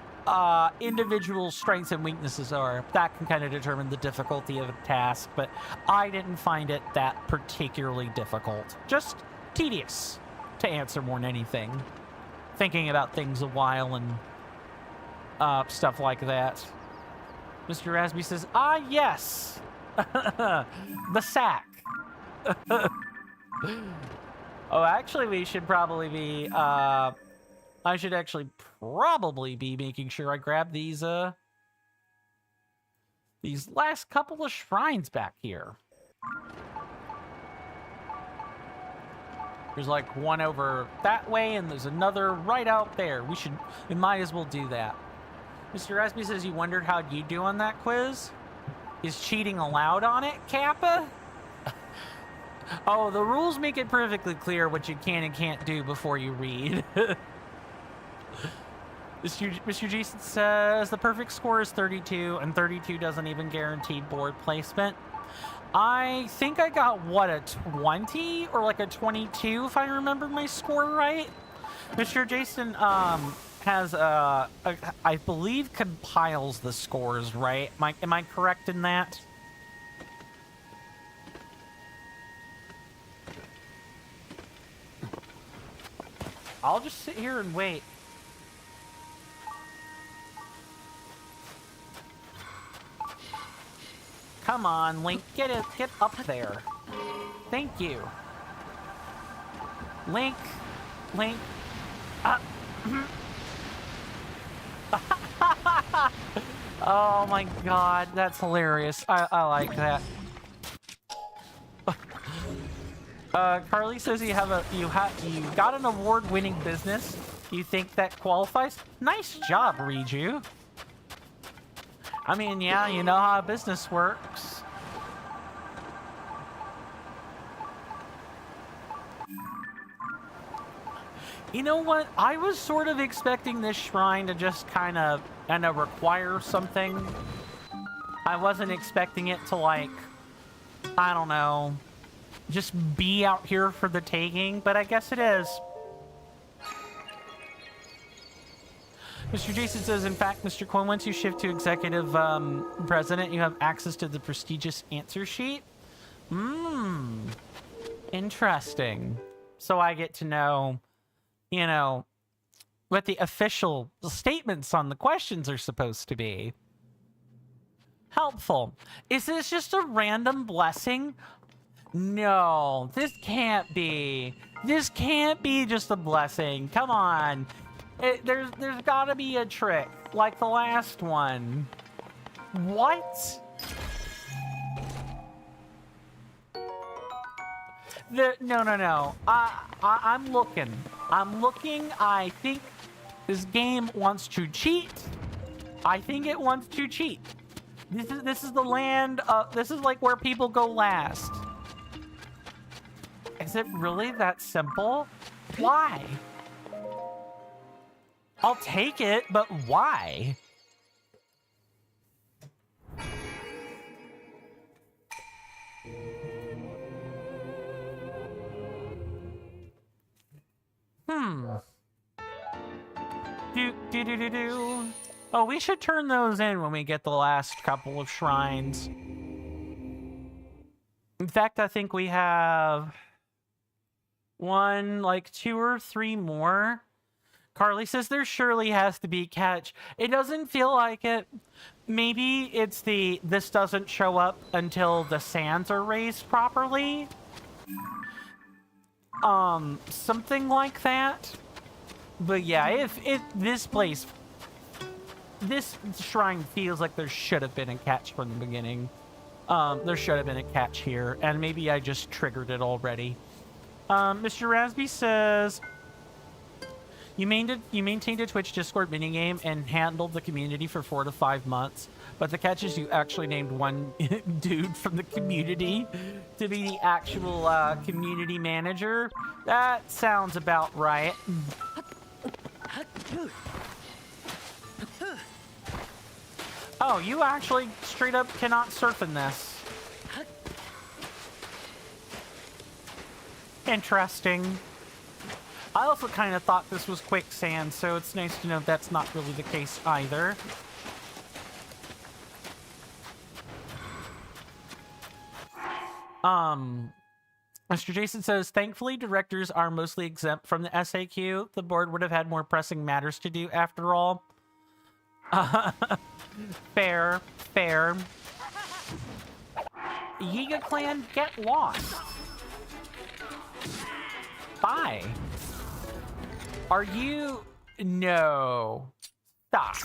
individual strengths and weaknesses are. That can kind of determine the difficulty of a task, but I didn't find it that particularly difficult. Just tedious, to answer more than anything. Thinking about things a while and stuff like that. Mr. Rasby says, ah, yes! The sack. Oh, actually, we should probably be, I should actually probably be making sure I grab these last couple of shrines back here. There's like one over that way, and there's another right out there. We might as well do that. Mr. Rasby says you wondered how you do on that quiz? Is cheating allowed on it, Kappa? Oh, the rules make it perfectly clear what you can and can't do before you read. Mr. Jason says the perfect score is 32, and 32 doesn't even guarantee board placement. I think I got, what, a 20 or like a 22 if I remember my score right. Mr. Jason has, I believe compiles the scores, right? Am I correct in that? I'll just sit here and wait. Come on, Link, get up there. Thank you. Link. Oh my god, that's hilarious. I like that. Carly says you got an award-winning business. You think that qualifies? Nice job, Riju. I mean, yeah, you know how business works. You know what? I was sort of expecting this shrine to just kind of require something. I wasn't expecting it to, like, I don't know, just be out here for the taking, but I guess it is. Mr. Jason says, in fact, Mr. Quinn, once you shift to executive president, you have access to the prestigious answer sheet. Interesting. So I get to know, you know, what the official statements on the questions are supposed to be. Helpful. Is this just a random blessing? No, this can't be. This can't be just a blessing. Come on. There's gotta be a trick, like the last one. What? No. I'm looking. I think this game wants to cheat. I think it wants to cheat. This is the land. This is like where people go last. Is it really that simple? Why? I'll take it, but why? Do. Oh, we should turn those in when we get the last couple of shrines. In fact, I think we have like 2 or 3 more. Carly says there surely has to be catch. It doesn't feel like it. Maybe it's this doesn't show up until the sands are raised properly. Something like that. But yeah, if this shrine feels like there should have been a catch from the beginning. There should have been a catch here, and maybe I just triggered it already. Mr. Rasby says, you maintained a Twitch Discord minigame and handled the community for 4 to 5 months, but the catch is you actually named one dude from the community to be the actual community manager. That sounds about right. Oh, you actually straight up cannot surf in this. Interesting. I also kind of thought this was quicksand, so it's nice to know that's not really the case either. Mr. Jason says, thankfully, directors are mostly exempt from the SAQ. The board would have had more pressing matters to do after all. Fair, fair. Yiga Clan, get lost. Bye. Are you... No. Stop.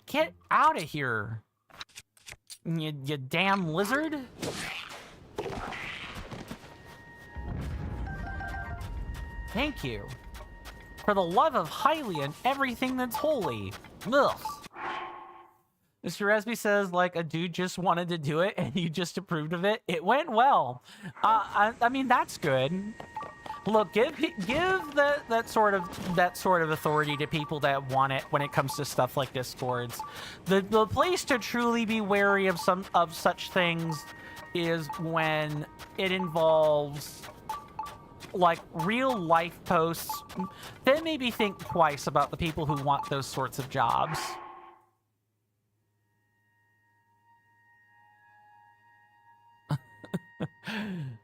Get out of here. You damn lizard. Thank you. For the love of Hylia and everything that's holy. Ugh. Mr. Resby says, like, a dude just wanted to do it and you just approved of it. It went well. I mean, that's good. Look, give that sort of authority to people that want it when it comes to stuff like Discords. The place to truly be wary of such things is when it involves like real life posts. Then maybe think twice about the people who want those sorts of jobs.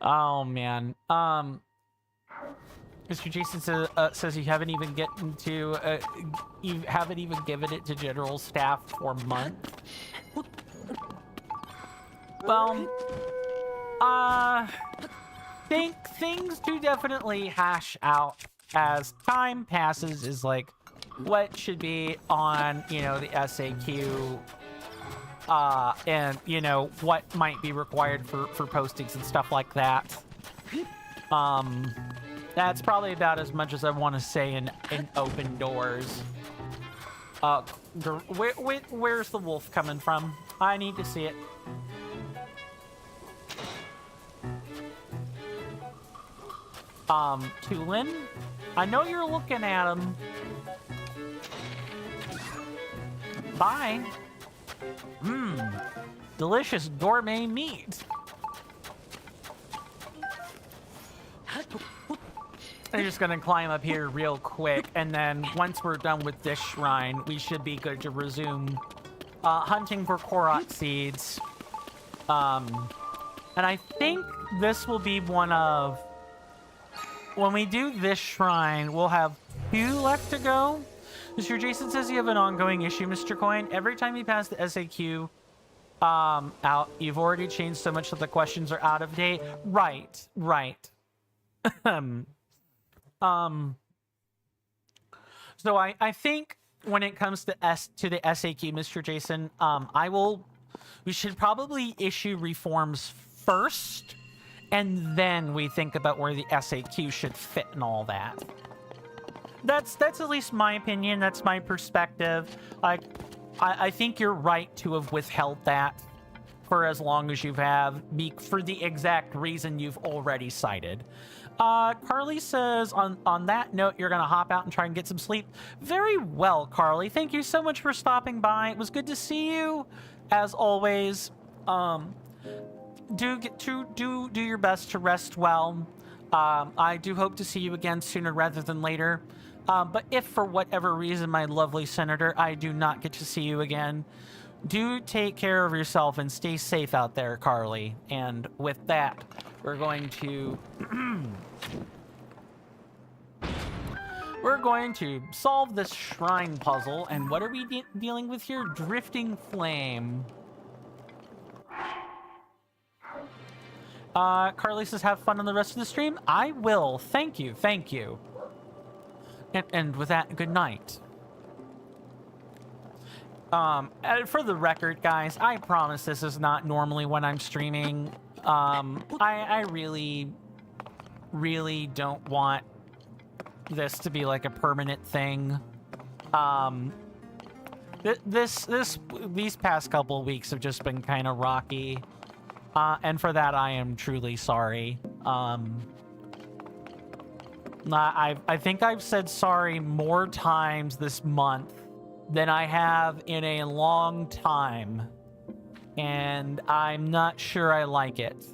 Oh man. Mr. Jason says you haven't even you haven't even given it to general staff for months. Well, think things do definitely hash out as time passes. Is like what should be on, you know, the SAQ. And you know what might be required for postings and stuff like that. That's probably about as much as I want to say in open doors. Where's the wolf coming from? I need to see it. Tulin, I know you're looking at him. Bye. Delicious gourmet meat. I'm just gonna climb up here real quick, and then once we're done with this shrine, we should be good to resume hunting for Korok seeds. And I think this will be one of... When we do this shrine, we'll have 2 left to go. Mr. Jason says you have an ongoing issue, Mr. Coin. Every time you pass the SAQ out, you've already changed so much that the questions are out of date. Right. So I think when it comes to the SAQ, Mr. Jason, we should probably issue reforms first, and then we think about where the SAQ should fit and all that. That's at least my opinion. That's my perspective. I think you're right to have withheld that for as long as you have, for the exact reason you've already cited. Carly says, on that note, you're going to hop out and try and get some sleep. Very well, Carly. Thank you so much for stopping by. It was good to see you, as always. Do your best to rest well. I do hope to see you again sooner rather than later. But if for whatever reason, my lovely senator, I do not get to see you again, do take care of yourself and stay safe out there, Carly. And with that, we're going to... we're going to solve this shrine puzzle. And what are we dealing with here? Drifting flame. Carly says, have fun on the rest of the stream. I will. Thank you. Thank you. And with that, good night. For the record, guys, I promise this is not normally when I'm streaming. I really don't want this to be like a permanent thing. These past couple of weeks have just been kind of rocky. And for that, I am truly sorry. I think I've said sorry more times this month than I have in a long time. And I'm not sure I like it.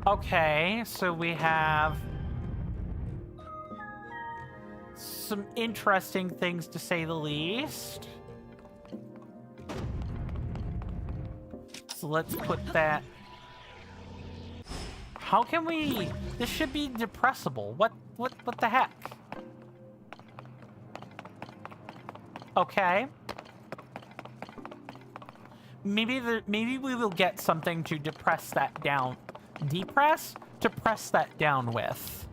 Okay, so we have some interesting things to say the least. So let's put that. How can we? This should be depressible. What the heck? Okay. Maybe we will get something to depress that down. Depress? To press that down with.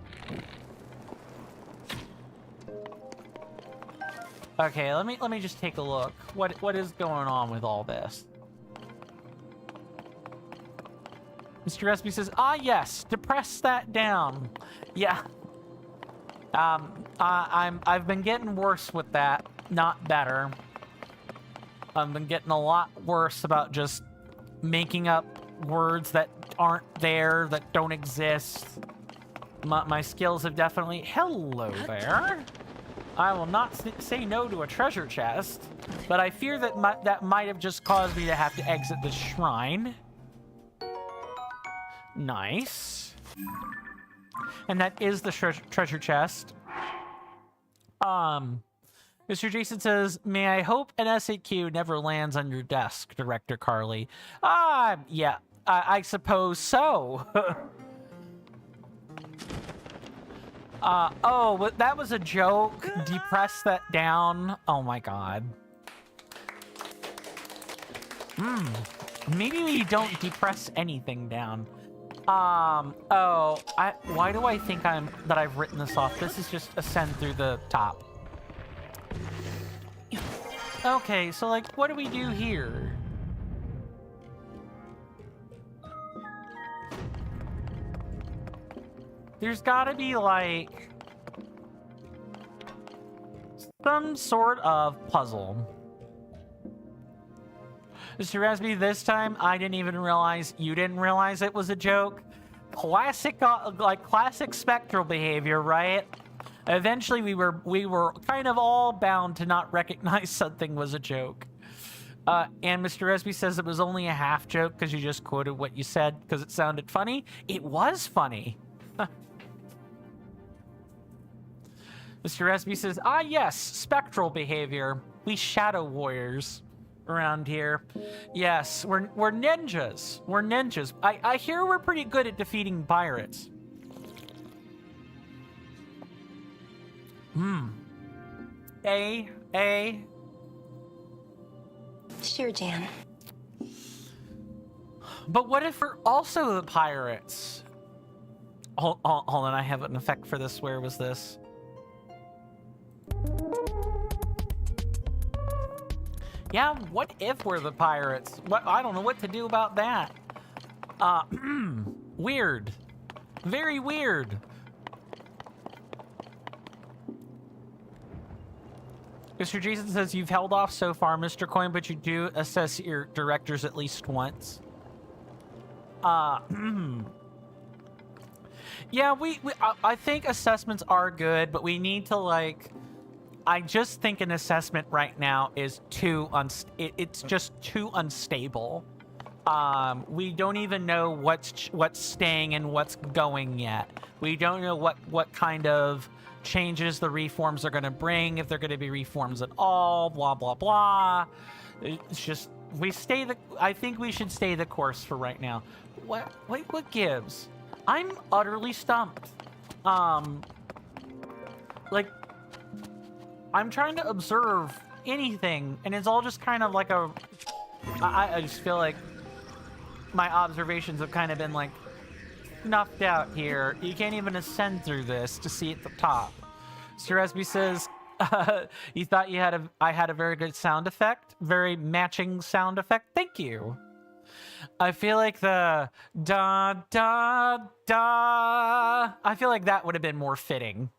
Okay, let me just take a look. What is going on with all this? Mr. Recipe says, yes, depress that down. Yeah. I've been getting worse with that, not better. I've been getting a lot worse about just making up words that aren't there, that don't exist. My skills have definitely... Hello there. I will not say no to a treasure chest, but I fear that that might have just caused me to have to exit the shrine. Nice. And that is the treasure chest. Mr. Jason says, may I hope an SAQ never lands on your desk, Director Carly. Yeah, I suppose so. Oh, but that was a joke. Depress that down. Oh my god. Maybe we don't depress anything down. Why do I think that I've written this off? This is just ascend through the top. Okay, so like, what do we do here? There's gotta be like some sort of puzzle. Mr. Raspy, this time I didn't even realize you didn't realize it was a joke. Classic, classic spectral behavior, right? Eventually we were kind of all bound to not recognize something was a joke. And Mr. Raspy says it was only a half joke because you just quoted what you said because it sounded funny. It was funny. Mr. Raspy says, yes, spectral behavior. We shadow warriors around here. Yes, we're ninjas. We're ninjas. I hear we're pretty good at defeating pirates. Sure, Jan. But what if we're also the pirates? Hold on, I have an effect for this. Where was this? Yeah, what if we're the pirates? I don't know what to do about that. Weird. Very weird. Mr. Jason says you've held off so far, Mr. Coin, but you do assess your directors at least once. Yeah, I think assessments are good, but we need to like... I just think an assessment right now is it's just too unstable. We don't even know what's staying and what's going yet. We don't know what kind of changes the reforms are going to bring, if they're going to be reforms at all, blah blah blah. It's just I think we should stay the course for right now. What gives? I'm utterly stumped. Like, I'm trying to observe anything, and it's all just kind of like I just feel like my observations have kind of been like snuffed out here. You can't even ascend through this to see at the top. Sir Esby says, you thought I had a very good sound effect, very matching sound effect. Thank you. I feel like the da da da. I feel like that would have been more fitting,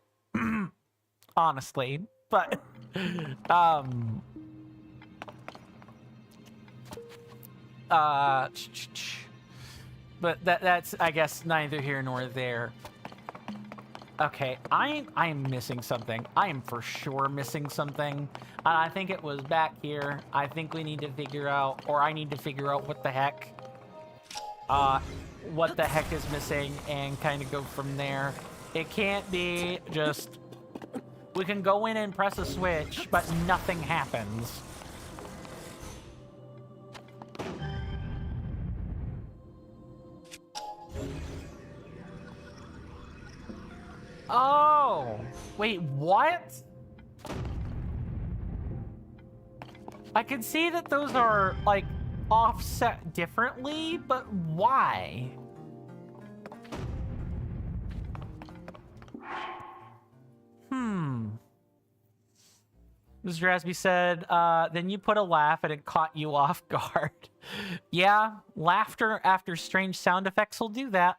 honestly. But But that's, I guess, neither here nor there. Okay, I am missing something. I am for sure missing something. I think it was back here. I think we need to figure out, or I need to figure out what the heck is missing and kind of go from there. It can't be just, we can go in and press a switch, but nothing happens. Oh, wait, what? I can see that those are, like, offset differently, but why? Mr. Rasby said, then you put a laugh and it caught you off guard. Yeah, laughter after strange sound effects will do that.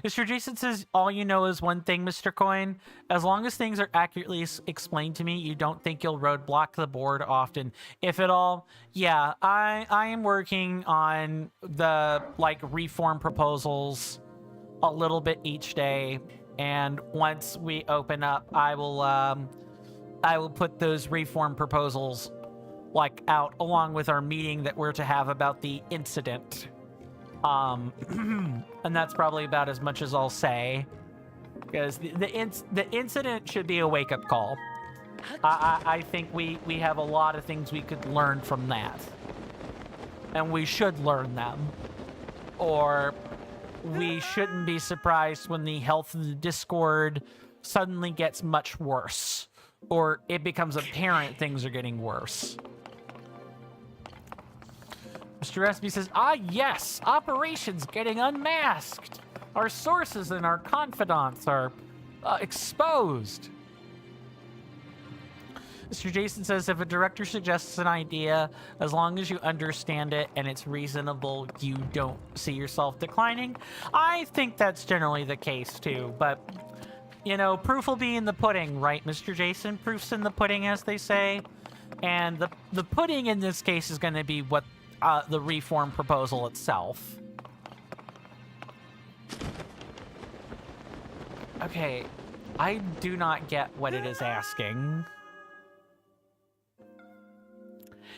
Mr. Jason says, all you know is one thing, Mr. Coin. As long as things are accurately explained to me, you don't think you'll roadblock the board often, if at all. Yeah, I am working on the, like, reform proposals a little bit each day. And once we open up, I will put those reform proposals, like, out along with our meeting that we're to have about the incident. And that's probably about as much as I'll say, because the incident should be a wake-up call. I think we have a lot of things we could learn from that, and we should learn them, or we shouldn't be surprised when the health of the Discord suddenly gets much worse, or it becomes apparent things are getting worse. Mr. Espy says, yes, operations getting unmasked. Our sources and our confidants are exposed. Mr. Jason says, if a director suggests an idea, as long as you understand it and it's reasonable, you don't see yourself declining. I think that's generally the case, too. But, you know, proof will be in the pudding, right, Mr. Jason? Proof's in the pudding, as they say. And the pudding in this case is going to be what the reform proposal itself. Okay, I do not get what it is asking.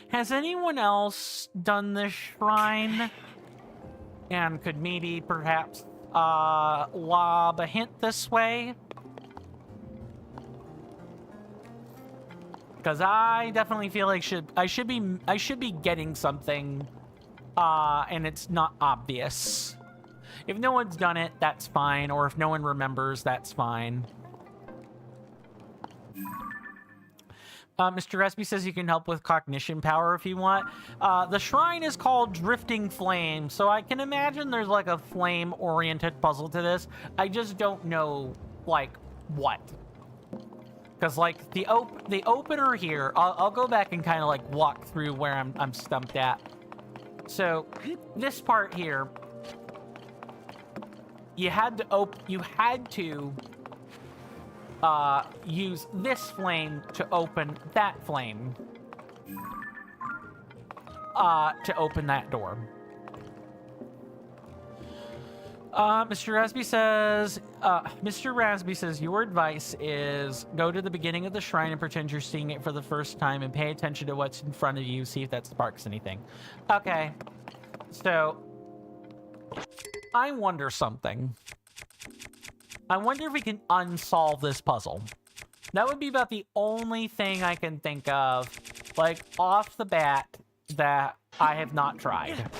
Has anyone else done this shrine? And could maybe perhaps lob a hint this way? Because I definitely feel like I should be getting something, and it's not obvious. If no one's done it, that's fine. Or if no one remembers, that's fine. Mr. Resby says you can help with cognition power if you want. The shrine is called Drifting Flame, so I can imagine there's like a flame-oriented puzzle to this. I just don't know, like, what. Because, like, the opener here, I'll go back and kind of, like, walk through where I'm stumped at. So, this part here, you had to use this flame to open that flame. To open that door. Mr. Rasby says, your advice is go to the beginning of the shrine and pretend you're seeing it for the first time and pay attention to what's in front of you, see if that sparks anything. Okay. So, I wonder something. I wonder if we can unsolve this puzzle. That would be about the only thing I can think of, like, off the bat, that I have not tried.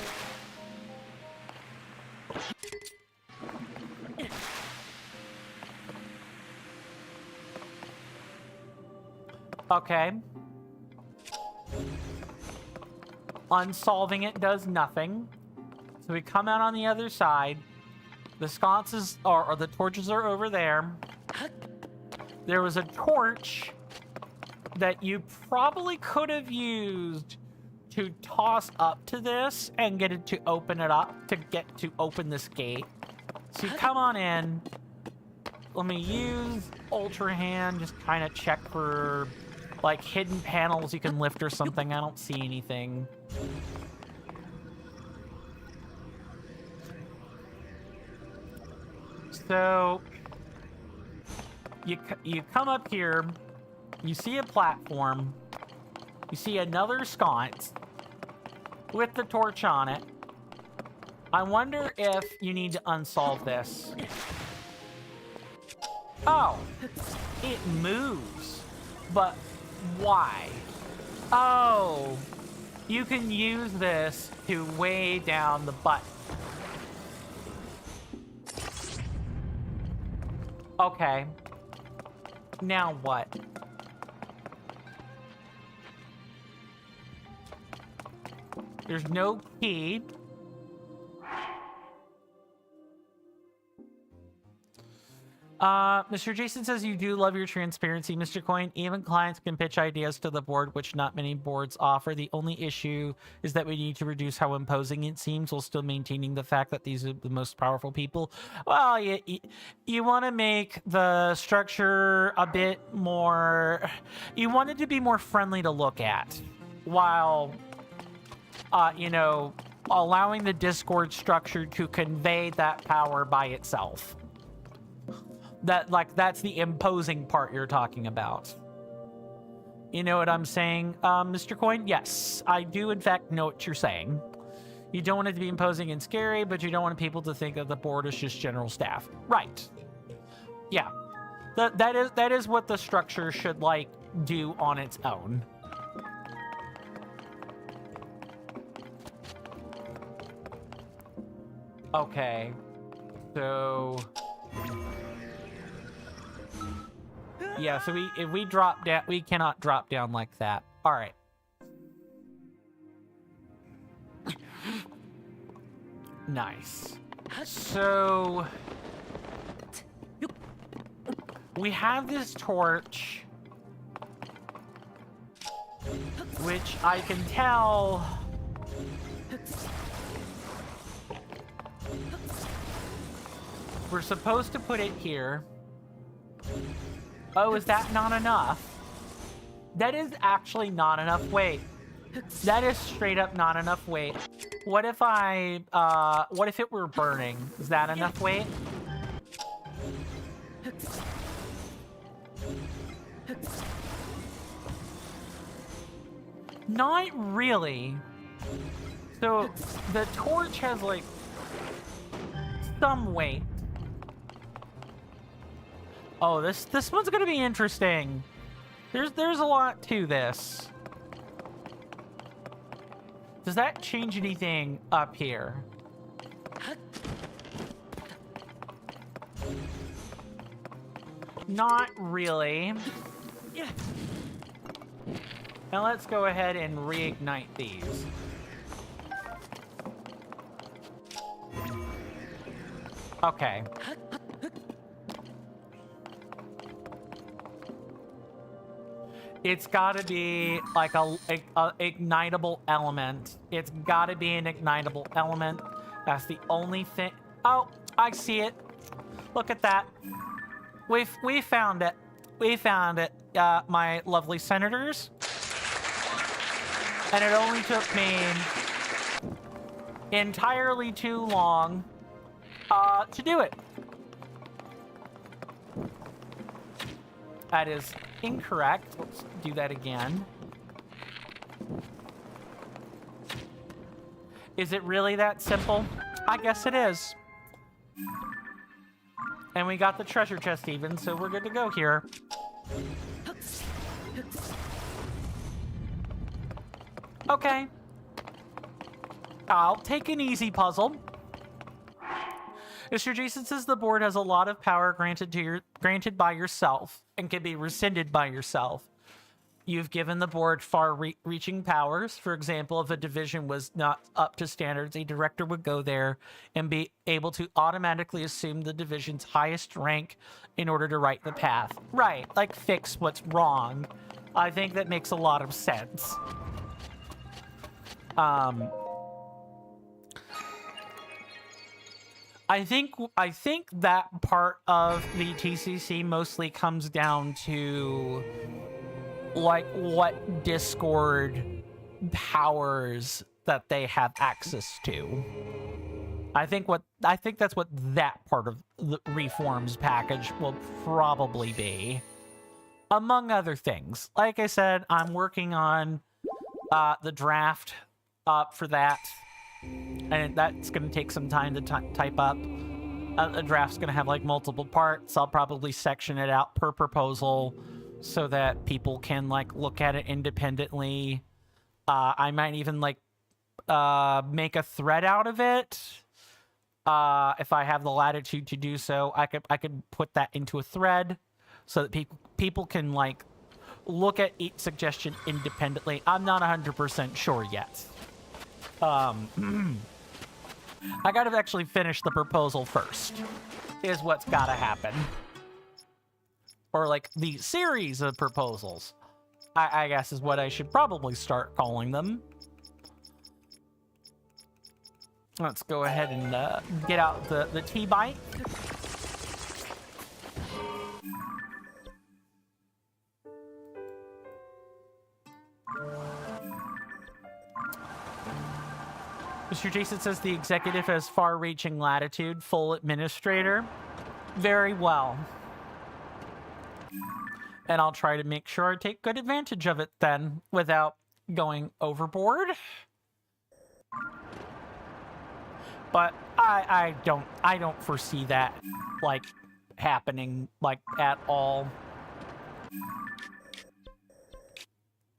Okay. Unsolving it does nothing. So we come out on the other side. The sconces or the torches are over there. There was a torch that you probably could have used to toss up to this and get it to open it up, to get to open this gate. So you come on in. Let me use Ultra Hand, just kind of check for, like, hidden panels you can lift or something. I don't see anything. So you come up here, you see a platform, you see another sconce with the torch on it. I wonder if you need to unsolve this. Oh, it moves, but why? Oh, you can use this to weigh down the button. Okay. Now what? There's no key. Mr. Jason says you do love your transparency, Mr. Coin. Even clients can pitch ideas to the board, which not many boards offer. The only issue is that we need to reduce how imposing it seems while still maintaining the fact that these are the most powerful people. Well, you want to make the structure a bit more... You want it to be more friendly to look at, while, you know, allowing the Discord structure to convey that power by itself. That's the imposing part you're talking about. You know what I'm saying, Mr. Coin? Yes, I do in fact know what you're saying. You don't want it to be imposing and scary, but you don't want people to think that the board is just general staff. Right. Yeah. That is what the structure should, like, do on its own. Okay. So... Yeah, so if we drop down, we cannot drop down like that. All right. Nice. So we have this torch, which I can tell we're supposed to put it here. Oh, is that not enough? That is actually not enough weight. That is straight up not enough weight. What if what if it were burning? Is that enough weight? Not really. So the torch has, like, some weight. Oh, this one's gonna be interesting. There's a lot to this. Does that change anything up here? Not really. Now let's go ahead and reignite these. Okay. It's gotta be like a ignitable element. It's gotta be an ignitable element. That's the only thing. Oh, I see it. Look at that. We found it. We found it, my lovely senators. And it only took me entirely too long to do it. That is incorrect. Let's do that again. Is it really that simple? I guess it is. And we got the treasure chest even, so we're good to go here. Okay. I'll take an easy puzzle. Mr. Jason says the board has a lot of power granted by yourself and can be rescinded by yourself. You've given the board far-reaching powers. For example, if a division was not up to standards, a director would go there and be able to automatically assume the division's highest rank in order to right the path. Right, like fix what's wrong. I think that makes a lot of sense. I think that part of the TCC mostly comes down to, like, what Discord powers that they have access to. I think that's what that part of the reforms package will probably be, among other things. Like I said, I'm working on the draft for that, and that's going to take some time to type up. A draft's going to have like multiple parts. I'll probably section it out per proposal so that people can like look at it independently. I might even like make a thread out of it. If I have the latitude to do so, I could put that into a thread so that people can like look at each suggestion independently. I'm not 100% sure yet. I gotta actually finish the proposal first, is what's gotta happen. Or like the series of proposals, I guess is what I should probably start calling them. Let's go ahead and get out the T-bike. Mr. Jason says the executive has far-reaching latitude, full administrator. Very well. And I'll try to make sure I take good advantage of it then, without going overboard. But I don't foresee that like happening like at all.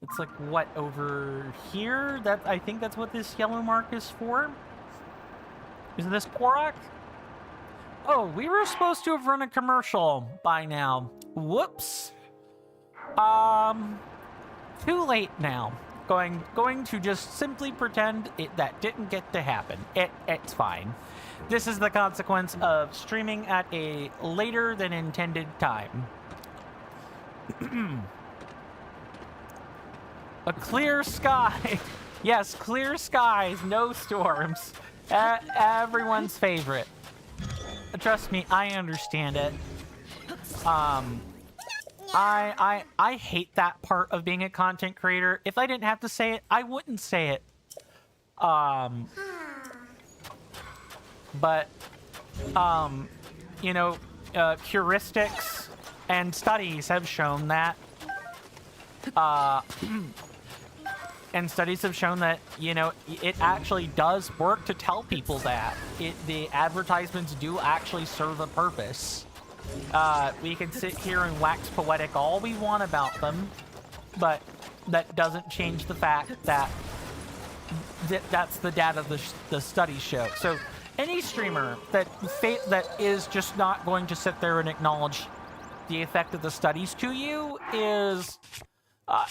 It's like what over here? I think that's what this yellow mark is for. Is this Korok? Oh, we were supposed to have run a commercial by now. Whoops. Too late now. Going to just simply pretend that didn't get to happen. It's fine. This is the consequence of streaming at a later than intended time. A clear sky. Yes, clear skies, no storms. Everyone's favorite. Trust me, I understand it. I hate that part of being a content creator. If I didn't have to say it, I wouldn't say it. But you know, heuristics and studies have shown that you know, it actually does work to tell people that the advertisements do actually serve a purpose. We can sit here and wax poetic all we want about them, but that doesn't change the fact that that's the data the studies show. So any streamer that is just not going to sit there and acknowledge the effect of the studies to you is,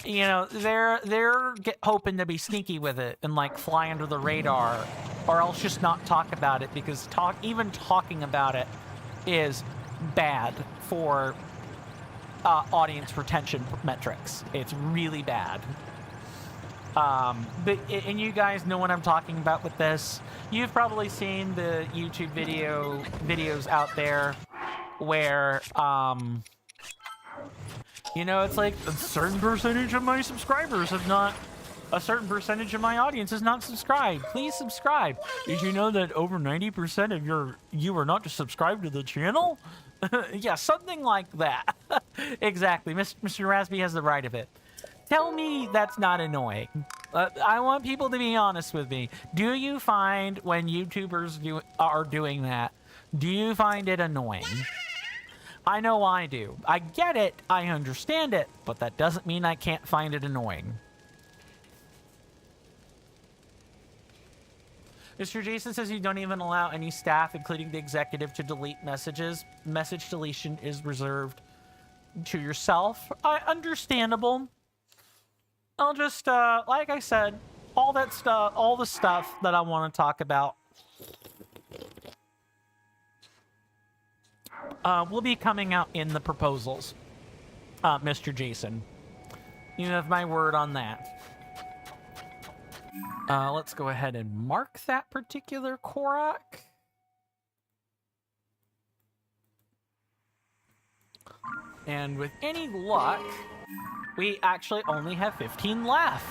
you know, they're hoping to be sneaky with it and like fly under the radar, or else just not talk about it, because even talking about it is bad for audience retention metrics. It's really bad. And you guys know what I'm talking about with this. You've probably seen the YouTube videos out there where you know, it's like a certain percentage of my subscribers have not, a certain percentage of my audience is not subscribed. Please subscribe. Did you know that over 90% of you are not subscribed to the channel? Yeah, something like that. Exactly. Mr. Raspy has the right of it. Tell me that's not annoying. I want people to be honest with me. Do you find when YouTubers are doing that, do you find it annoying? I know I do. I get it, I understand it, but that doesn't mean I can't find it annoying. Mr. Jason says you don't even allow any staff, including the executive, to delete messages. Message deletion is reserved to yourself. Understandable. I'll just, like I said, all the stuff that I want to talk about will be coming out in the proposals, Mr. Jason. You have my word on that. Let's go ahead and mark that particular Korok. And with any luck, we actually only have 15 left.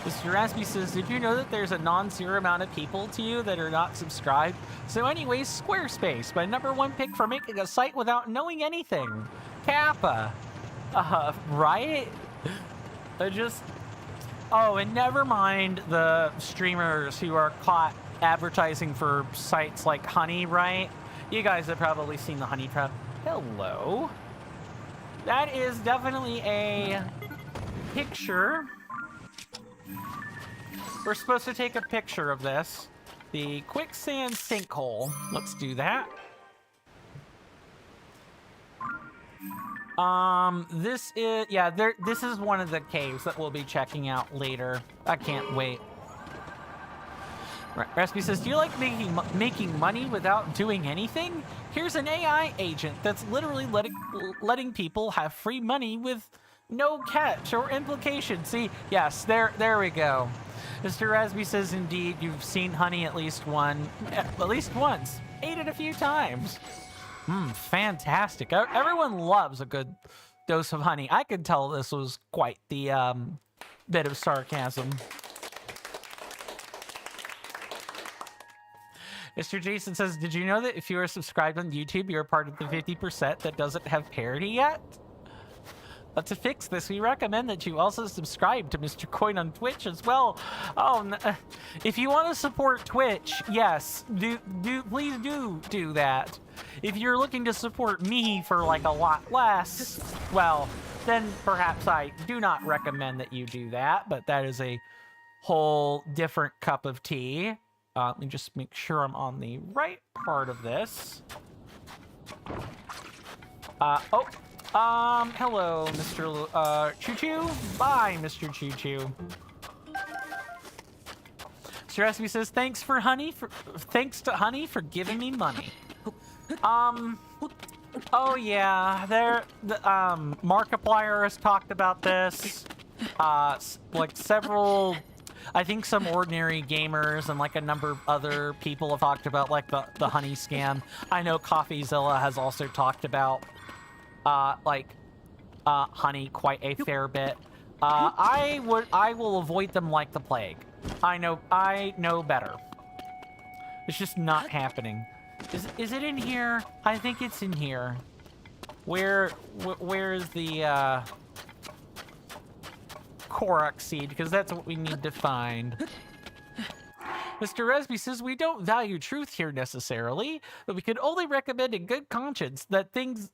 Mr. Raspy says, did you know that there's a non-zero amount of people to you that are not subscribed? So anyways, Squarespace, my #1 pick for making a site without knowing anything. Kappa. Right? Oh, and never mind the streamers who are caught advertising for sites like Honey, right? You guys have probably seen the Honey Trap. Hello. That is definitely a picture. We're supposed to take a picture of this. The quicksand sinkhole. Let's do that. This is, yeah, this is one of the caves that we'll be checking out later. I can't wait. Recipe says, do you like making money without doing anything? Here's an AI agent that's literally letting people have free money with no catch or implication. See, yes, there we go. Mr. Rasby says, indeed, you've seen Honey at least once. Ate it a few times. Fantastic. Everyone loves a good dose of honey. I could tell this was quite the bit of sarcasm. Mr. Jason says, did you know that if you are subscribed on YouTube, you're part of the 50% that doesn't have parody yet? To fix this, we recommend that you also subscribe to Mr. Coin on Twitch as well. Oh, if you want to support Twitch, yes, please do that. If you're looking to support me for like a lot less, well, then perhaps I do not recommend that you do that, but that is a whole different cup of tea. Let me just make sure I'm on the right part of this. Hello, Mr. Choo-Choo. Bye, Mr. Choo-Choo. Mr. Recipe says, thanks to Honey for giving me money. Oh yeah, Markiplier has talked about this. Like several, I think some ordinary gamers and like a number of other people have talked about like the Honey scam. I know CoffeeZilla has also talked about Honey quite a fair bit. I will avoid them like the plague. I know better. It's just not happening. Is it in here? I think it's in here. Where is the Korok seed? Because that's what we need to find. Mr. Resby says, we don't value truth here necessarily, but we can only recommend in good conscience that things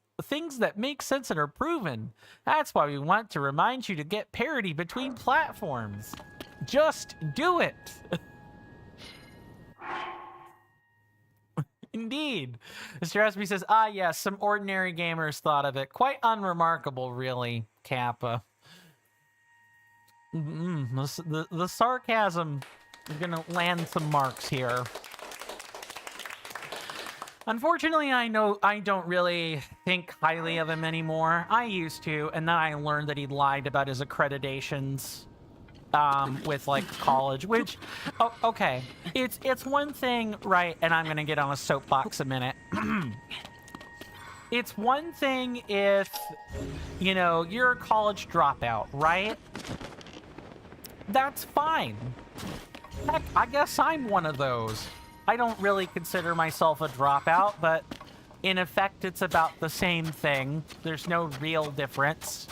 that make sense and are proven. That's why we want to remind you to get parity between platforms. Just do it. Indeed. Mr. Resby says, yes, some ordinary gamers thought of it. Quite unremarkable, really, Kappa. The sarcasm is gonna land some marks here. Unfortunately, I don't really think highly of him anymore. I used to, and then I learned that he lied about his accreditations with like college, which, okay, it's one thing, right? And I'm gonna get on a soapbox a minute. It's one thing if, you're a college dropout, right? That's fine. Heck, I guess I'm one of those. I don't really consider myself a dropout, but in effect, it's about the same thing. There's no real difference.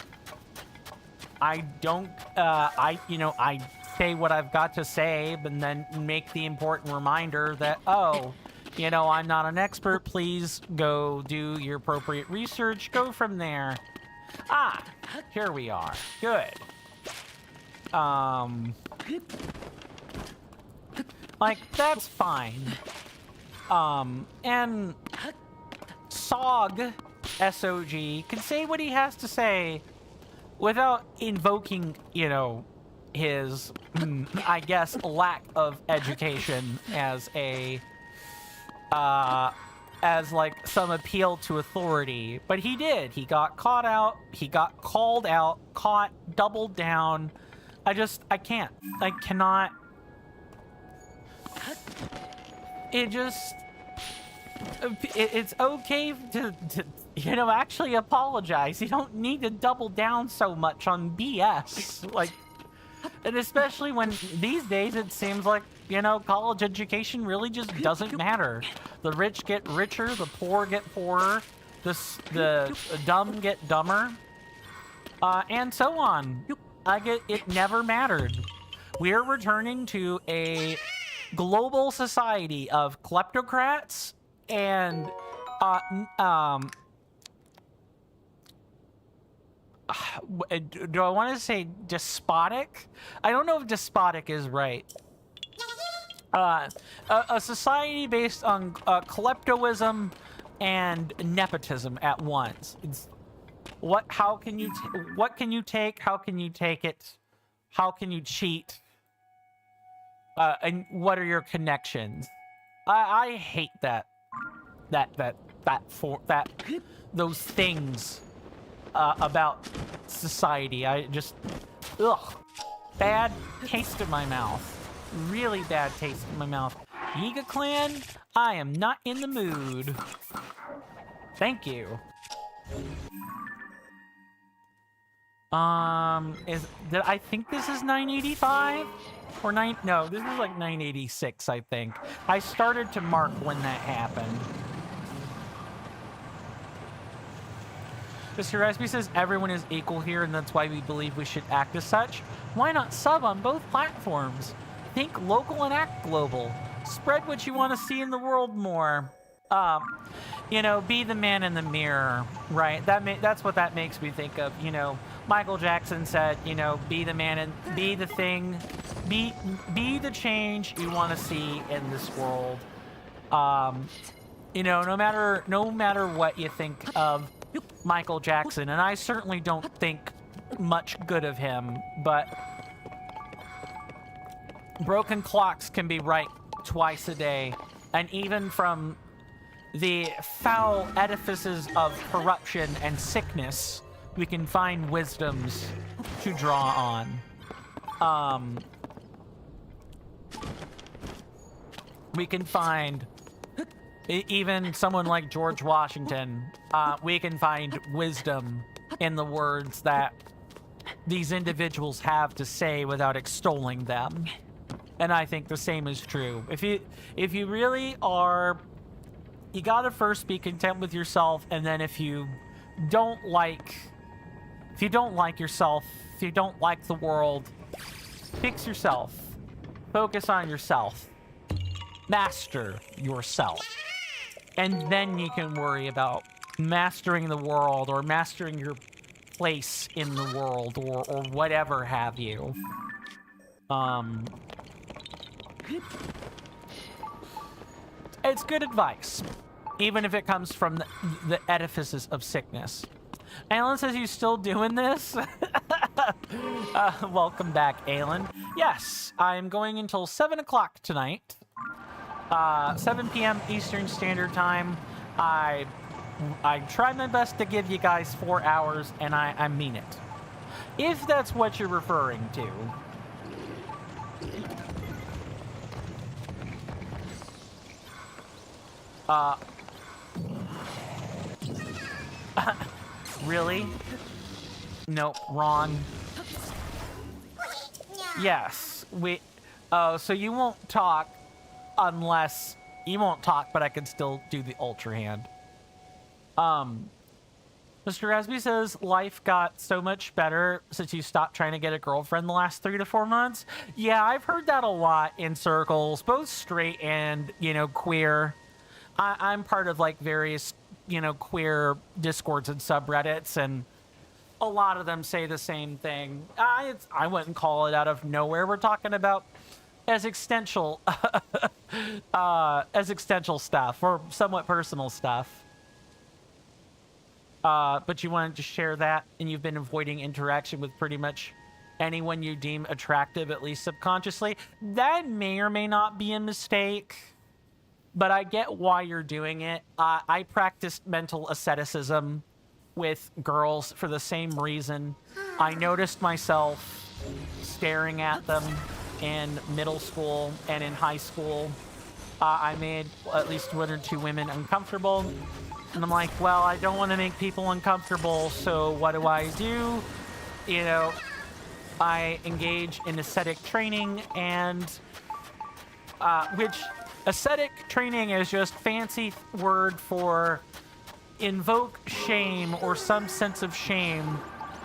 I say what I've got to say, but then make the important reminder that, I'm not an expert. Please go do your appropriate research. Go from there. Here we are. Good. Like, that's fine. And SOG, S-O-G, can say what he has to say without invoking, his, I guess, lack of education as like some appeal to authority. But he did. He got caught out. He got called out, caught, doubled down. I can't. I cannot. It's okay to actually apologize. You don't need to double down so much on BS. Like, And especially when these days it seems like, you know, college education really just doesn't matter. The rich get richer, the poor get poorer, the dumb get dumber, and so on. It never mattered. We're returning to a global society of kleptocrats and do I want to say despotic? I don't know if despotic is right. A society based on kleptoism and nepotism at once. It's what can you take? How can you take it? How can you cheat? And what are your connections? I hate those things about society. I just, ugh, bad taste in my mouth. Really bad taste in my mouth. Yiga Clan, I am not in the mood. Thank you. I think this is 985 or no, this is like 986, I think. I started to mark when that happened. Mr. Resby says everyone is equal here, and that's why we believe we should act as such. Why not sub on both platforms? Think local and act global. Spread what you want to see in the world more. You know, be the man in the mirror, right? That's what that makes me think of. You know, Michael Jackson said, you know, be the man and be the thing, be the change you want to see in this world. You know, no matter what you think of Michael Jackson, and I certainly don't think much good of him, but broken clocks can be right twice a day, and even from the foul edifices of corruption and sickness, we can find wisdoms to draw on. We can find even someone like George Washington. We can find wisdom in the words that these individuals have to say without extolling them. And I think the same is true. If you really are, you gotta first be content with yourself, and then if you don't like yourself, if you don't like the world, fix yourself. Focus on yourself. Master yourself. And then you can worry about mastering the world or mastering your place in the world or whatever have you. It's good advice, even if it comes from the edifices of sickness. Alan says, you still doing this? Welcome back, Alan. Yes, I'm going until 7 o'clock tonight. 7 p.m. Eastern Standard Time. I try my best to give you guys 4 hours, and I mean it. If that's what you're referring to. Really? Nope, wrong. Yes, so you won't talk unless... You won't talk, but I can still do the ultra hand. Mr. Rasby says, life got so much better since you stopped trying to get a girlfriend the last 3 to 4 months. Yeah, I've heard that a lot in circles, both straight and, you know, queer. I'm part of, like, various, you know, queer discords and subreddits, and a lot of them say the same thing. I wouldn't call it out of nowhere. We're talking about existential stuff or somewhat personal stuff. But you wanted to share that, and you've been avoiding interaction with pretty much anyone you deem attractive, at least subconsciously. That may or may not be a mistake, but I get why you're doing it. I practiced mental asceticism with girls for the same reason. I noticed myself staring at them in middle school and in high school. I made at least 1 or 2 women uncomfortable. And I'm like, well, I don't want to make people uncomfortable, so what do? You know, I engage in ascetic training, and which ascetic training is just fancy word for invoke shame or some sense of shame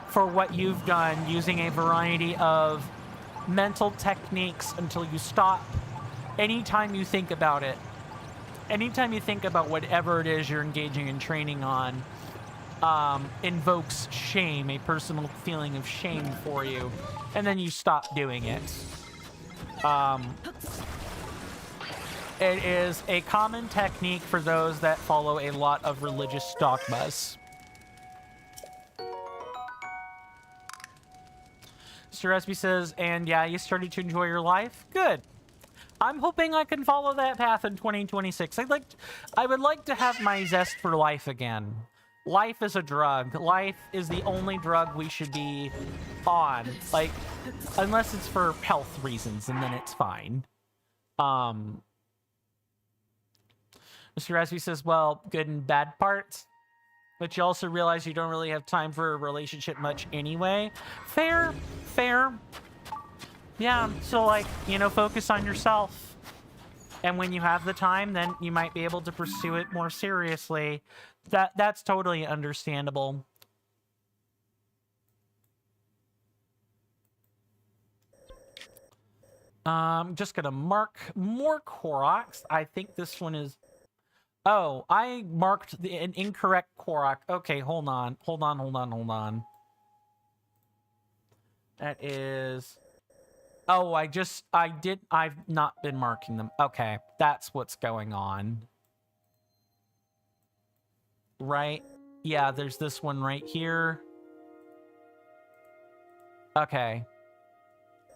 for what you've done using a variety of mental techniques until you stop. Anytime you think about it, anytime you think about whatever it is you're engaging in training on, invokes shame, a personal feeling of shame for you, and then you stop doing it. It is a common technique for those that follow a lot of religious dogmas. Mr. Espy says, and yeah, you started to enjoy your life? Good. I'm hoping I can follow that path in 2026. I would like to have my zest for life again. Life is a drug. Life is the only drug we should be on. Like, unless it's for health reasons, and then it's fine. Mr. Raspy says, well, good and bad parts. But you also realize you don't really have time for a relationship much anyway. Fair, fair. Yeah, so like, you know, focus on yourself. And when you have the time, then you might be able to pursue it more seriously. That's totally understandable. I'm just gonna mark more Koroks. I think this one is... Oh, I marked an incorrect Korok. Okay, hold on. That is... Oh, I've not been marking them. Okay, that's what's going on. Right? Yeah, there's this one right here. Okay.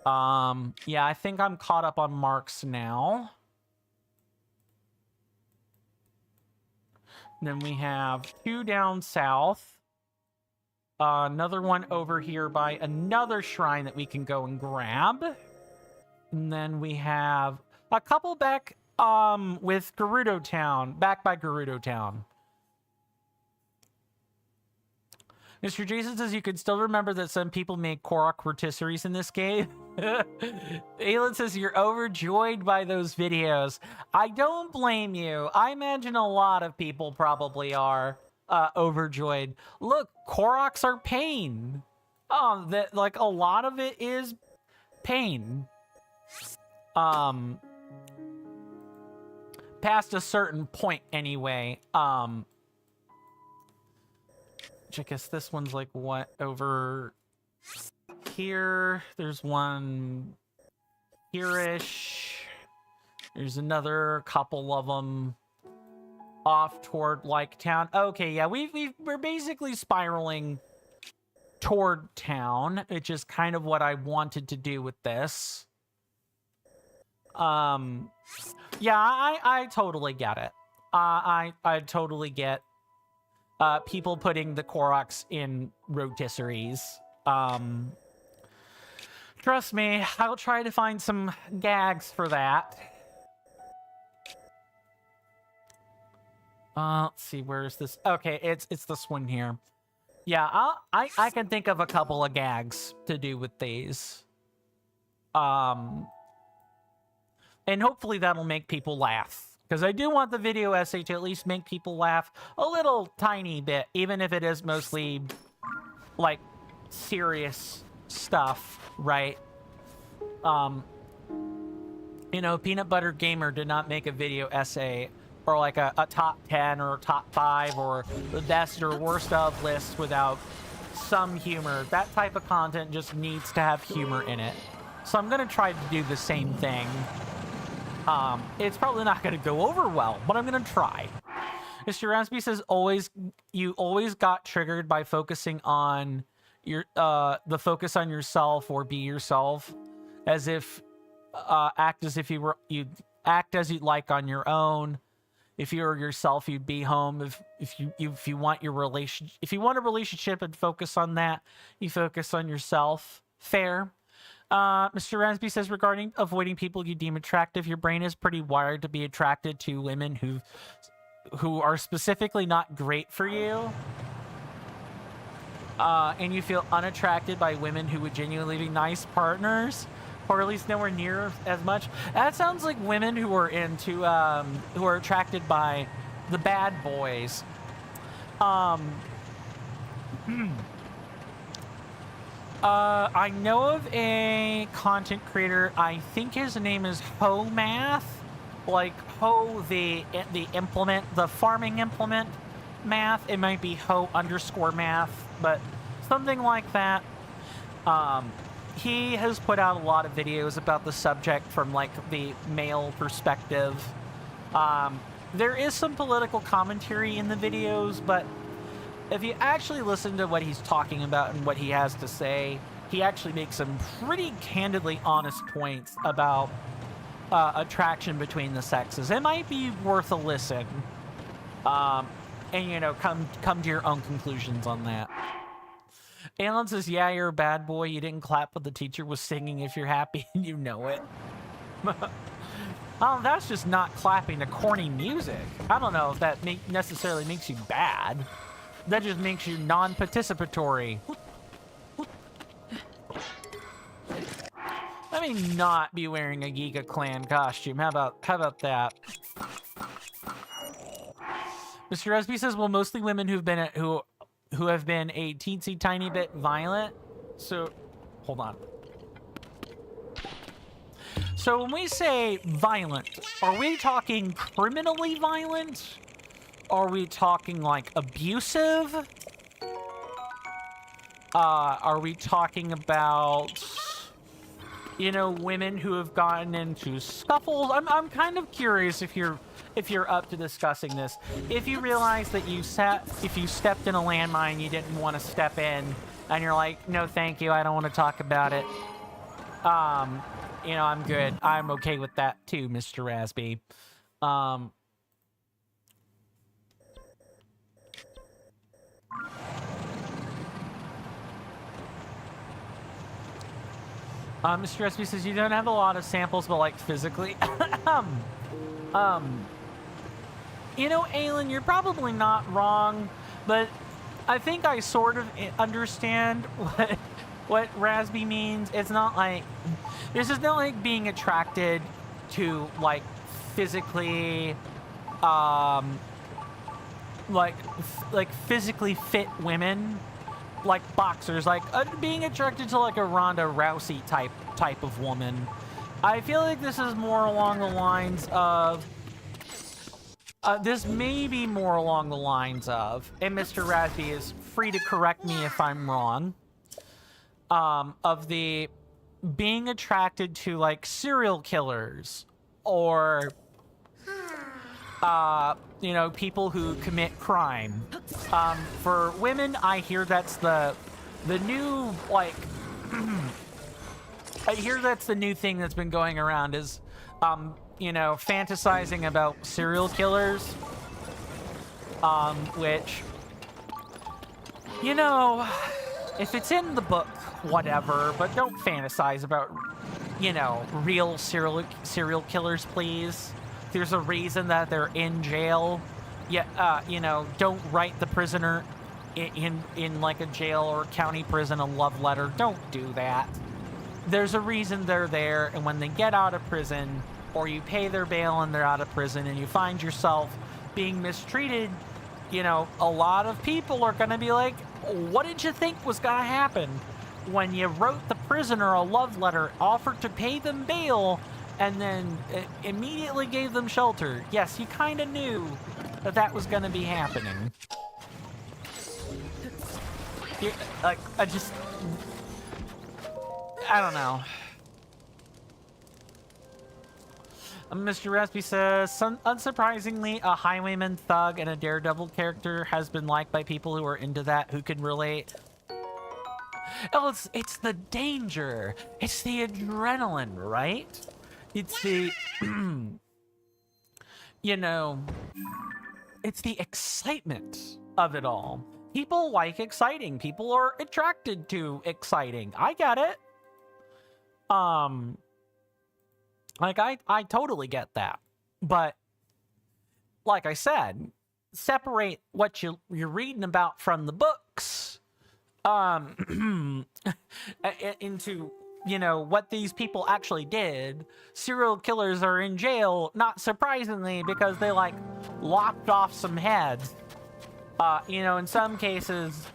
Yeah, I think I'm caught up on marks now. Then we have 2 down south. Another one over here by another shrine that we can go and grab. And then we have a couple back with Gerudo Town, back by Gerudo Town. Mr. Jason says you can still remember that some people make Korok rotisseries in this game. Aelin says you're overjoyed by those videos. I don't blame you. I imagine a lot of people probably are overjoyed. Look, Koroks are pain. That like a lot of it is pain. Past a certain point anyway. Which I guess this one's like what over here. There's one here-ish. There's another couple of them off toward like town. Okay, yeah, we're basically spiraling toward town, which is kind of what I wanted to do with this. Yeah, I totally get it. I totally get people putting the Koroks in rotisseries. Trust me, I'll try to find some gags for that. Let's see, where is this? Okay, it's this one here. Yeah, I can think of a couple of gags to do with these. And hopefully that'll make people laugh. Because I do want the video essay to at least make people laugh a little tiny bit, even if it is mostly, like, serious stuff, right? You know, Peanut Butter Gamer did not make a video essay or, like, a top 10 or top 5 or the best or worst of list without some humor. That type of content just needs to have humor in it. So I'm going to try to do the same thing. It's probably not going to go over well, but I'm going to try. Mr. Raspy says, you always got triggered by focusing on your, the focus on yourself or be yourself, as if, act as if you'd act as you'd like on your own. If you were yourself, you'd be home. If you want your if you want a relationship and focus on that, you focus on yourself. Fair. Mr. Ransby says, regarding avoiding people you deem attractive, your brain is pretty wired to be attracted to women who are specifically not great for you. and you feel unattracted by women who would genuinely be nice partners, or at least nowhere near as much. That sounds like women who are into, who are attracted by the bad boys. I know of a content creator, I think his name is Ho Math, like Ho the implement, the farming implement math. It might be Ho _ math, but something like that. He has put out a lot of videos about the subject from like the male perspective. There is some political commentary in the videos, but if you actually listen to what he's talking about and what he has to say, he actually makes some pretty candidly honest points about attraction between the sexes. It might be worth a listen. And, you know, come to your own conclusions on that. Alan says, yeah, you're a bad boy. You didn't clap when the teacher was singing if you're happy and you know it. Oh, that's just not clapping to corny music. I don't know if that necessarily makes you bad. That just makes you non-participatory. Let me not be wearing a Giga Clan costume. How about that? Mr. Resby says, well, mostly women who have been a teensy tiny bit violent. So, hold on. So when we say violent, are we talking criminally violent? Are we talking like abusive? Are we talking about, you know, women who have gotten into scuffles? I'm kind of curious if you're up to discussing this. If you realize that if you stepped in a landmine you didn't want to step in, and you're like, no thank you, I don't want to talk about it. You know, I'm good. I'm okay with that too, Mr. Rasby. Mr. Resby says you don't have a lot of samples, but like physically. You know, Alan, you're probably not wrong, but I think I sort of understand what Rasby means. It's not like, this is not like being attracted to like physically, like physically fit women, like boxers, like being attracted to like a Ronda Rousey type of woman. I feel like this is more along the lines of, this may be more along the lines of, and Mr. Rasby is free to correct me if I'm wrong, of the being attracted to like serial killers or, you know, people who commit crime. For women, I hear that's the new, like, I hear that's the new thing that's been going around is, you know, fantasizing about serial killers, which, you know, if it's in the book, whatever, but don't fantasize about, you know, real serial killers, please. There's a reason that they're in jail. Yeah, you know, don't write the prisoner in like a jail or county prison a love letter. Don't do that. There's a reason they're there, and when they get out of prison, or you pay their bail and they're out of prison, and you find yourself being mistreated, you know, a lot of people are going to be like, what did you think was going to happen when you wrote the prisoner a love letter, offered to pay them bail, and then immediately gave them shelter? Yes, you kind of knew that that was going to be happening. Like, I don't know. Mr. Raspy says, unsurprisingly, a highwayman thug and a daredevil character has been liked by people who are into that, who can relate. Oh, it's the danger. It's the adrenaline, right? It's the, you know, it's the excitement of it all. People like exciting. People are attracted to exciting. I get it. Like, I totally get that. But, like I said, separate what you're reading about from the books, into, you know, what these people actually did. Serial killers are in jail, not surprisingly, because they, like, lopped off some heads. You know, in some cases,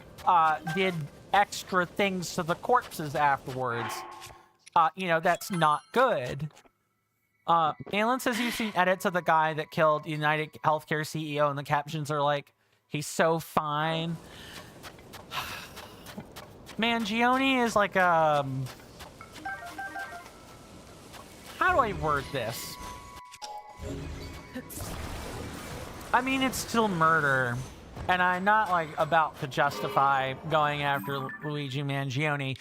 did extra things to the corpses afterwards. You know, that's not good. Alan says you've seen edits of the guy that killed United Healthcare CEO, and the captions are like, he's so fine. Mangione is like, how do I word this? I mean, it's still murder. And I'm not, like, about to justify going after Luigi Mangione.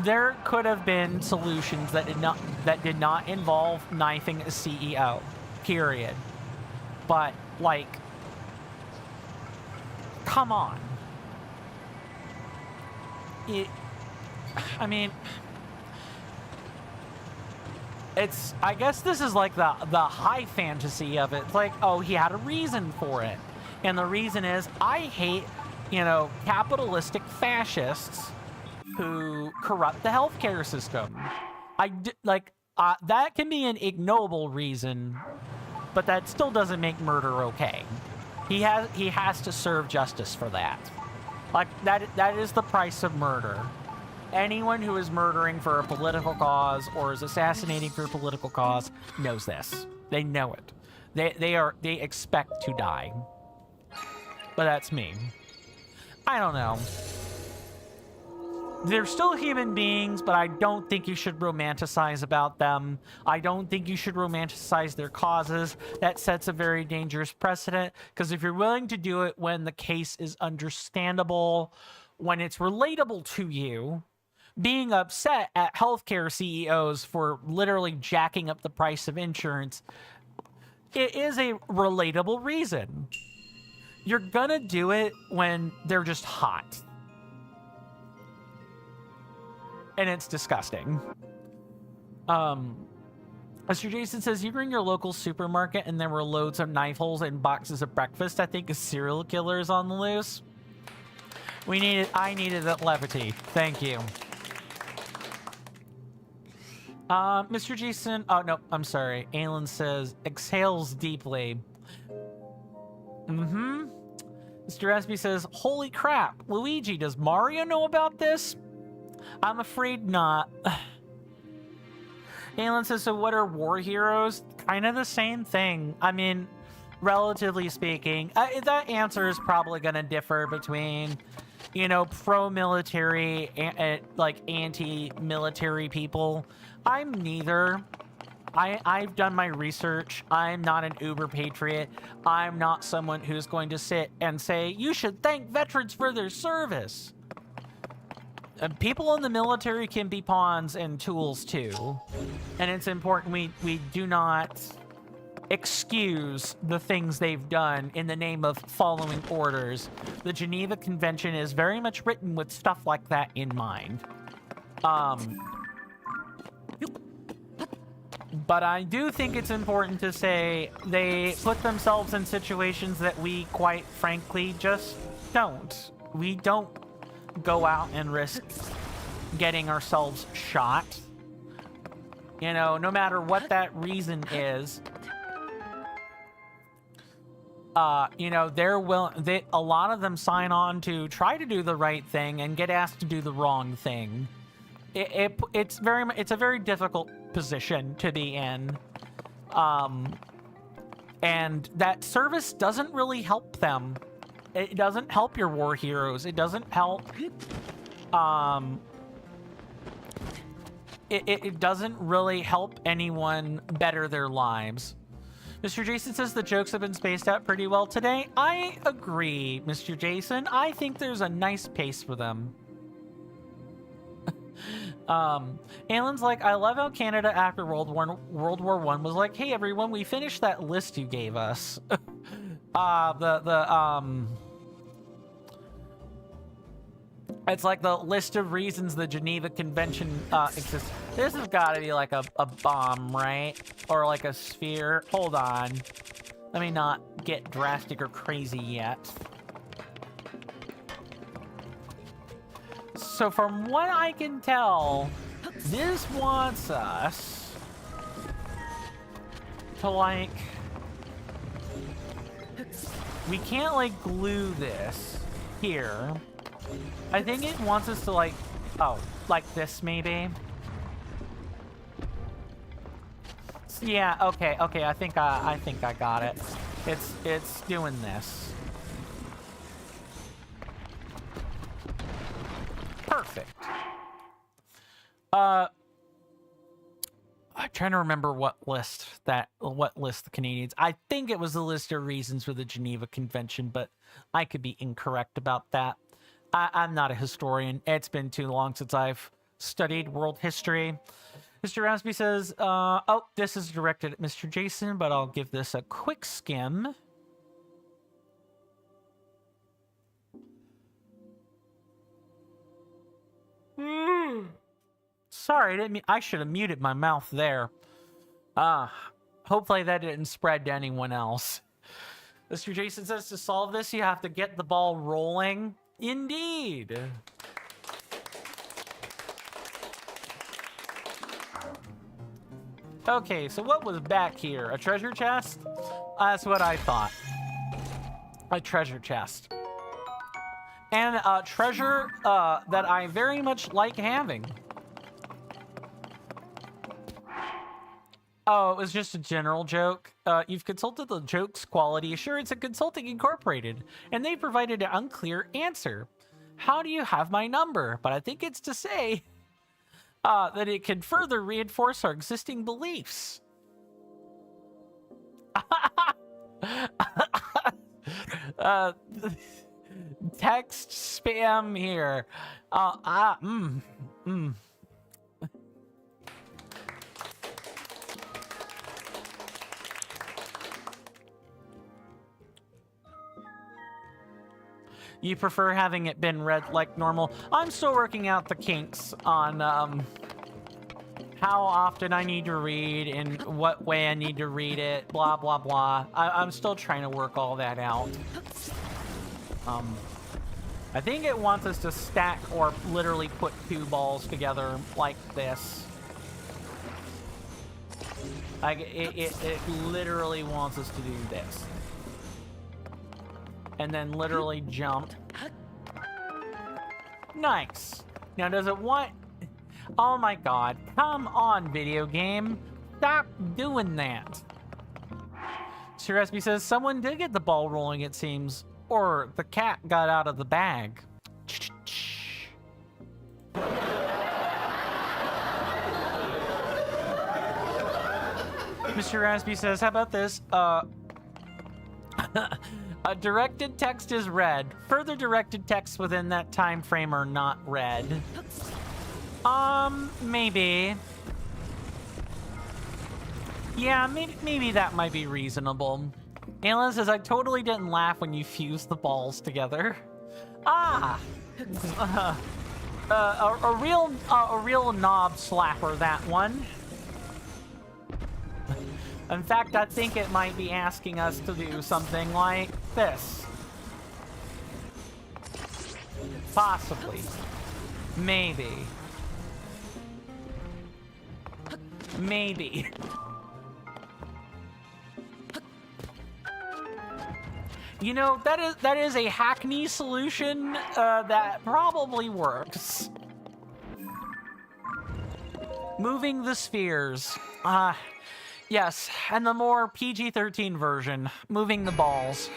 There could have been solutions that did not involve knifing a CEO. Period. But, like, come on. I mean, I guess this is like the high fantasy of it. It's like, oh, he had a reason for it. And the reason is, I hate, you know, capitalistic fascists who corrupt the healthcare system. That can be an ignoble reason, but that still doesn't make murder okay. He has to serve justice for that. Like, that is the price of murder. Anyone who is murdering for a political cause or is assassinating for a political cause knows this. They know it. They expect to die. But that's me. I don't know. They're still human beings, but I don't think you should romanticize about them. I don't think you should romanticize their causes. That sets a very dangerous precedent, because if you're willing to do it when the case is understandable, when it's relatable to you, being upset at healthcare CEOs for literally jacking up the price of insurance, it is a relatable reason. You're gonna do it when they're just hot. And it's disgusting. Mr. Jason says, you were in your local supermarket and there were loads of knife holes and boxes of breakfast. I think a serial killer is on the loose. I needed that levity. Thank you. Mr. Jason, oh no, I'm sorry. Alan says, exhales deeply. Mr. Espy says, holy crap, Luigi, does Mario know about this? I'm afraid not. Alan says, so what are war heroes? Kind of the same thing. I mean, relatively speaking, that answer is probably going to differ between, you know, pro-military and like anti-military people. I'm neither. I've done my research. I'm not an uber patriot. I'm not someone who's going to sit and say, you should thank veterans for their service. People in the military can be pawns and tools too. And it's important we do not excuse the things they've done in the name of following orders. The Geneva Convention is very much written with stuff like that in mind. But I do think it's important to say they put themselves in situations that we, quite frankly, just don't. We don't go out and risk getting ourselves shot. You know, no matter what that reason is. You know, a lot of them sign on to try to do the right thing and get asked to do the wrong thing. It's a very difficult position to be in. And that service doesn't really help them. It doesn't help your war heroes. It doesn't help, it doesn't really help anyone better their lives. Mr. Jason says the jokes have been spaced out pretty well today. I agree, Mr. Jason. I think there's a nice pace for them. Alan's like, I love how Canada after World War I was like, hey everyone, we finished that list you gave us. It's like the list of reasons the Geneva Convention exists. This has got to be like a bomb, right? Or like a sphere. Hold on. Let me not get drastic or crazy yet. So from what I can tell, this wants us to, like... We can't, like, glue this here. I think it wants us to, like... Oh, like this, maybe? Yeah, okay, I think I got it. It's doing this. Perfect. I'm trying to remember what list the Canadians. I think it was the list of reasons for the Geneva Convention, but I could be incorrect about that. I'm not a historian. It's been too long since I've studied world history. Mr. Raspy says, oh, this is directed at Mr. Jason, but I'll give this a quick skim. Sorry, I should have muted my mouth there. Hopefully that didn't spread to anyone else. Mr. Jason says to solve this, you have to get the ball rolling. Indeed. Okay, so what was back here? A treasure chest? That's what I thought. A treasure chest. And a treasure that I very much like having. Oh, it was just a general joke. You've consulted the joke's quality assurance at Consulting Incorporated, and they provided an unclear answer. How do you have my number? But I think it's to say that it can further reinforce our existing beliefs. Text spam here. You prefer having it been read like normal? I'm still working out the kinks on how often I need to read and what way I need to read it, blah, blah, blah. I'm still trying to work all that out. I think it wants us to stack or literally put two balls together like this. Like, it literally wants us to do this. And then literally jumped. Nice. Now, does it want... Oh my god. Come on, video game. Stop doing that. Sir Recipe says, someone did get the ball rolling, it seems. Or the cat got out of the bag. Mr. Raspy says, how about this? A directed text is read. Further directed texts within that time frame are not read. Maybe. Yeah, maybe that might be reasonable. Alan says, I totally didn't laugh when you fused the balls together. Ah! A real knob slapper, that one. In fact, I think it might be asking us to do something like this. Possibly. Maybe. Maybe. You know, that is a hackney solution that probably works. Moving the spheres. Yes, and the more PG-13 version, moving the balls.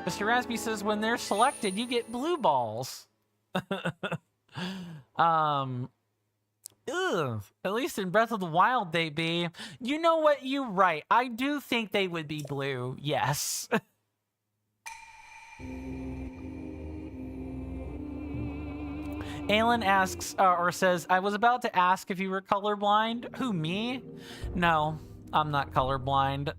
Mr. Raspy says, when they're selected, you get blue balls. At least in Breath of the Wild they be. You know what? You're right. I do think they would be blue. Yes. Alan asks, or says, I was about to ask if you were colorblind. Who, me? No, I'm not colorblind.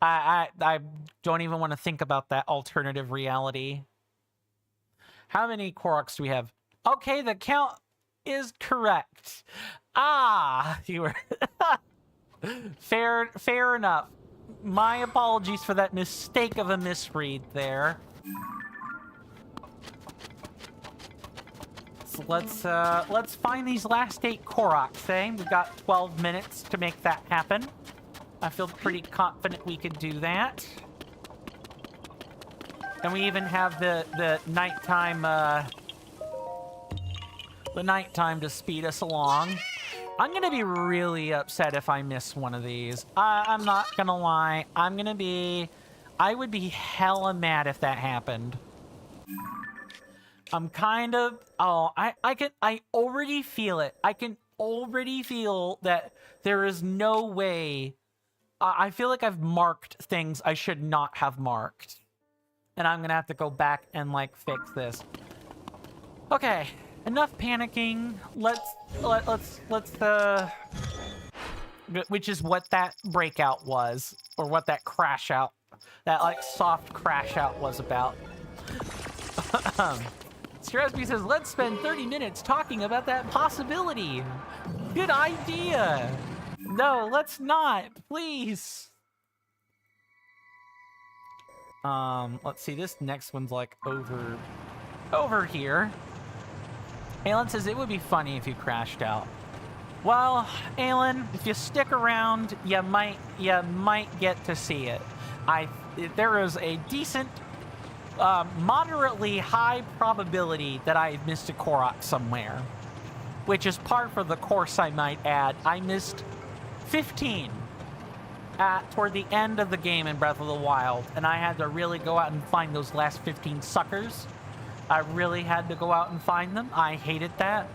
I don't even want to think about that alternative reality. How many Koroks do we have? Okay, the count is correct. Ah, you were... Fair enough. My apologies for that mistake of a misread there. So let's find these last 8 Koroks, eh? We've got 12 minutes to make that happen. I feel pretty confident we could do that. And we even have the nighttime to speed us along. I'm gonna be really upset if I miss one of these. I'm not gonna lie. I would be hella mad if that happened. I'm kind of, I already feel it. I can already feel that there is no way. I feel like I've marked things I should not have marked. And I'm gonna have to go back and like fix this. Okay, enough panicking. Let's which is what that breakout was, or what that crash out, that like soft crash out was about. Stresby says, let's spend 30 minutes talking about that possibility. Good idea. No, let's not, please. Let's see, this next one's like over here. Alan says it would be funny if you crashed out. Well, Alan, if you stick around, you might get to see it. There is a decent, moderately high probability that I missed a Korok somewhere, which is par for the course, I might add. I missed 15 toward the end of the game in Breath of the Wild, and I had to really go out and find those last 15 suckers. I really had to go out and find them. I hated that.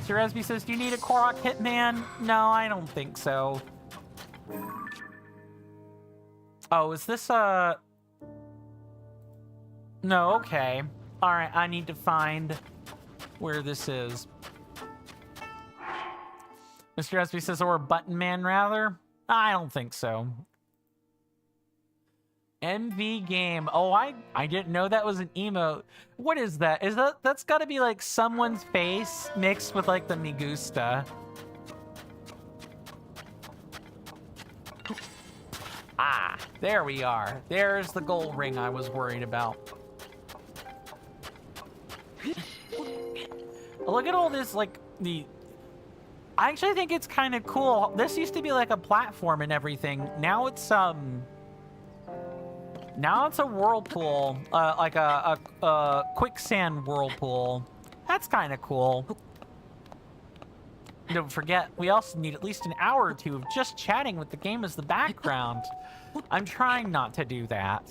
Sir Esby says, do you need a Korok Hitman? No, I don't think so. Oh, is this a... No, okay. Alright, I need to find where this is. Mr. Esby says, or Button Man, rather? I don't think so. MV game. Oh, I didn't know that was an emote. What is that? That's gotta be like someone's face mixed with like the Migusta. Ah, there we are. There's the gold ring I was worried about. Look at all this, like, I actually think it's kind of cool. This used to be like a platform and everything. Now it's a whirlpool, like a quicksand whirlpool. That's kind of cool. Don't forget, we also need at least an hour or two of just chatting with the game as the background. I'm trying not to do that.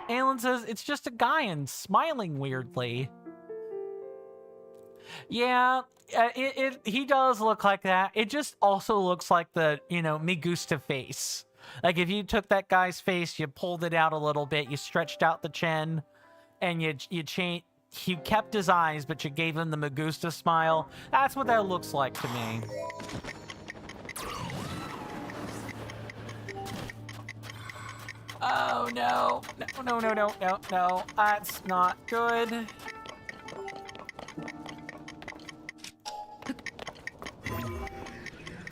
Alan says, it's just a guy and smiling weirdly. Yeah, he does look like that. It just also looks like the, Migusta face. Like if you took that guy's face, you pulled it out a little bit, you stretched out the chin, and you kept his eyes, but you gave him the Migusta smile. That's what that looks like to me. Oh no. No. That's not good.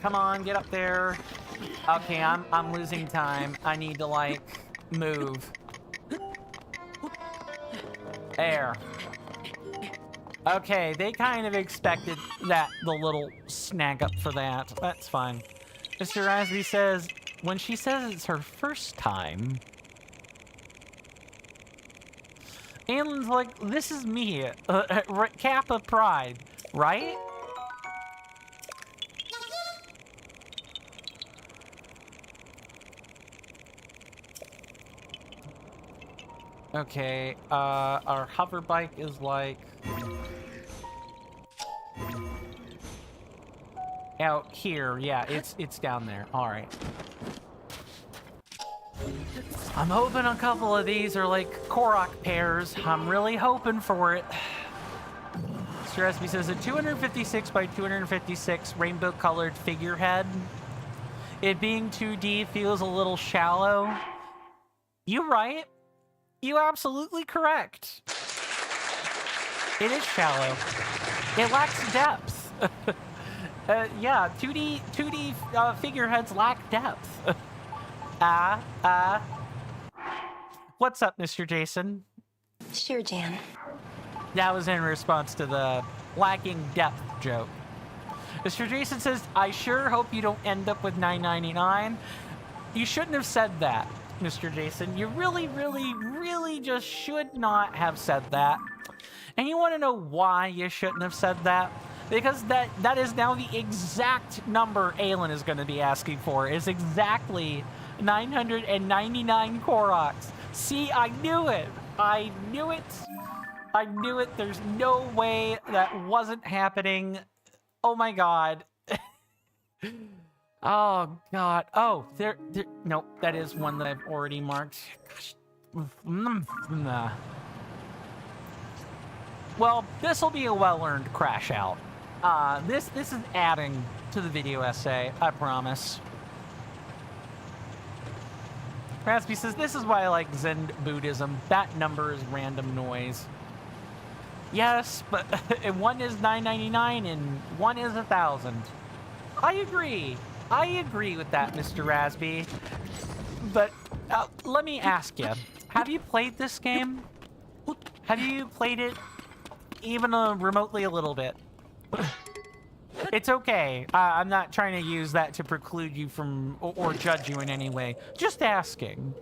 Come on, get up there. Okay, I'm losing time. I need to like move. There. Okay, they kind of expected the little snag up for that. That's fine. Mr. Rasby says, when she says it's her first time, Alan's like, this is me, Kappa Pride, right? Okay, our hover bike is like out here. Yeah, it's down there. All right. I'm hoping a couple of these are like Korok pairs. I'm really hoping for it. Mr. SB says a 256 by 256 rainbow colored figurehead. It being 2D feels a little shallow. You're right. You absolutely correct. It is shallow. It lacks depth. Yeah, 2D figureheads lack depth. What's up, Mr. Jason? Sure, Jan. That was in response to the lacking depth joke. Mr. Jason says, I sure hope you don't end up with $9.99. You shouldn't have said that, Mr. Jason. You really, really, really just should not have said that. And you want to know why you shouldn't have said that? Because that is now the exact number Aelin is going to be asking for, is exactly 999 Koroks. See, I knew it. I knew it. I knew it. There's no way that wasn't happening. Oh my god. Oh god. Oh, there. No, that is one that I've already marked. Gosh. Nah. Well, this will be a well-earned crash out. This is adding to the video essay, I promise. Raspy says, this is why I like Zen Buddhism. That number is random noise. Yes, but one is $9.99 and one is 1,000. I agree. I agree with that, Mr. Raspy. But let me ask you, have you played this game? Have you played it even remotely a little bit? It's okay. I'm not trying to use that to preclude you from or judge you in any way. Just asking.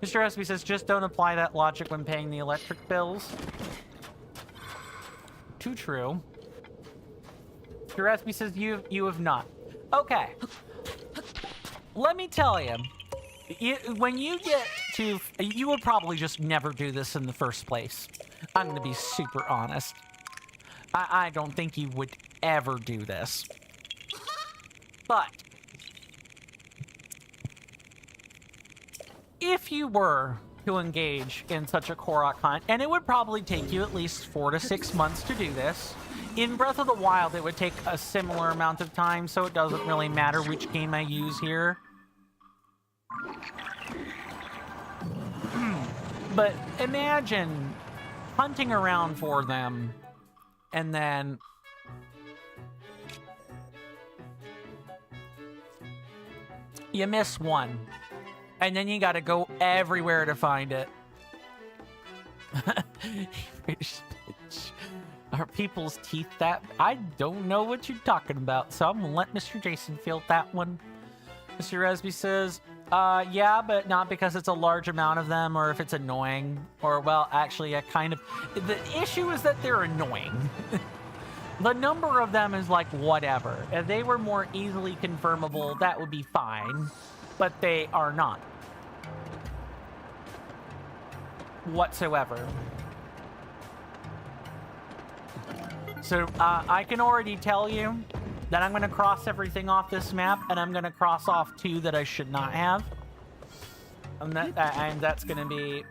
Mr. Raspy says, just don't apply that logic when paying the electric bills. Too true. Mr. Raspy says, you have not. Okay. Let me tell you, when you get to... You would probably just never do this in the first place. I'm going to be super honest. I don't think you would ever do this. But if you were to engage in such a Korok hunt, and it would probably take you at least 4 to 6 months to do this. In Breath of the Wild, it would take a similar amount of time, so it doesn't really matter which game I use here. But imagine hunting around for them, and then you miss one, and then you gotta go everywhere to find it. Are people's teeth that... I don't know what you're talking about, so I'm gonna let Mr. Jason field that one. Mr. Resby says, yeah, but not because it's a large amount of them, or if it's annoying, or, well, actually, I kind of... The issue is that they're annoying. The number of them is like, whatever. If they were more easily confirmable, that would be fine, but they are not. Whatsoever. So, I can already tell you that I'm going to cross everything off this map, and I'm going to cross off 2 that I should not have. And that's going to be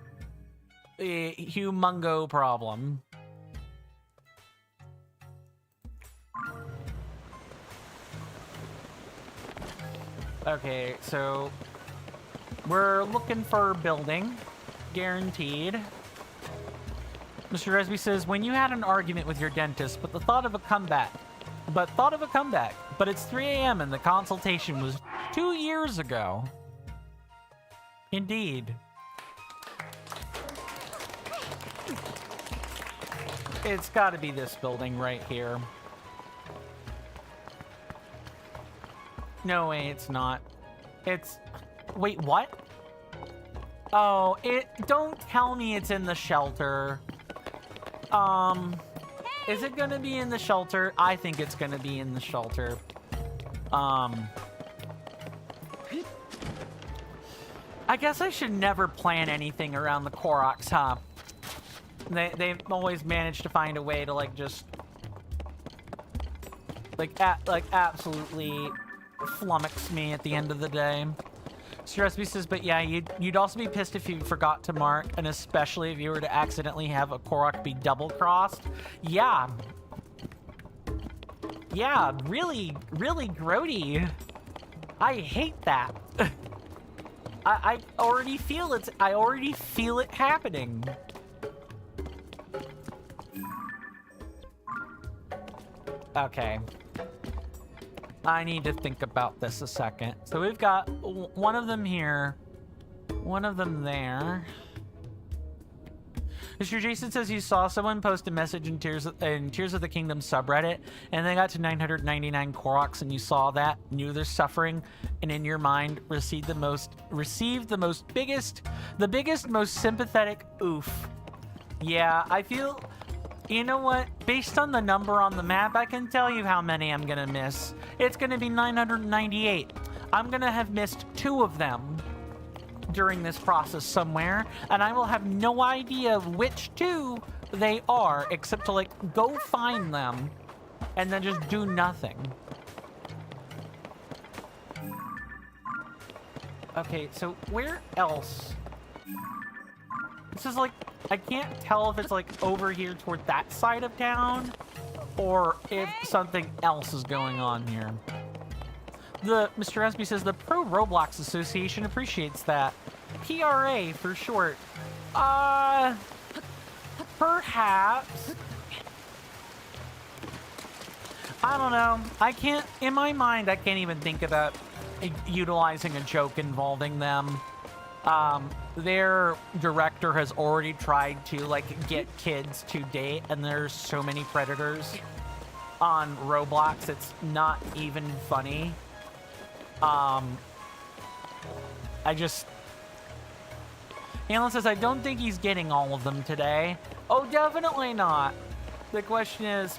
a humongo problem. Okay, so we're looking for building, guaranteed. Mr. Resby says, when you had an argument with your dentist, but thought of a comeback, but it's 3 a.m. and the consultation was 2 years ago. Indeed. It's got to be this building right here. No way, it's not. It's... Wait, what? Oh, don't tell me it's in the shelter. Is it gonna be in the shelter? I think it's gonna be in the shelter. I guess I should never plan anything around the Koroks, huh? They've always managed to find a way to, like, just... Like, absolutely flummox me at the end of the day. Stressby says, but yeah, you'd also be pissed if you forgot to mark, and especially if you were to accidentally have a Korok be double-crossed. Yeah. Yeah, really, really grody. I hate that. I already feel it. I already feel it happening. Okay. I need to think about this a second. So we've got one of them here, one of them there. Mr. Jason says you saw someone post a message in Tears of the Kingdom subreddit, and they got to 999 Koroks, and you saw that, knew they're suffering, and in your mind received the biggest, most sympathetic oof. Yeah, I feel, you know what? Based on the number on the map, I can tell you how many I'm gonna miss. It's gonna be 998. I'm gonna have missed 2 of them during this process somewhere, and I will have no idea which 2 they are, except to like go find them and then just do nothing. Okay, so where else? This is like, I can't tell if it's like over here toward that side of town or if something else is going on here. Mr. Resby says the Pro Roblox Association appreciates that. PRA for short. Perhaps. I don't know. In my mind, I can't even think about utilizing a joke involving them. Their director has already tried to like get kids to date, and there's so many predators on Roblox, it's not even funny. Alan says, I don't think he's getting all of them today. Oh, definitely not. The question is,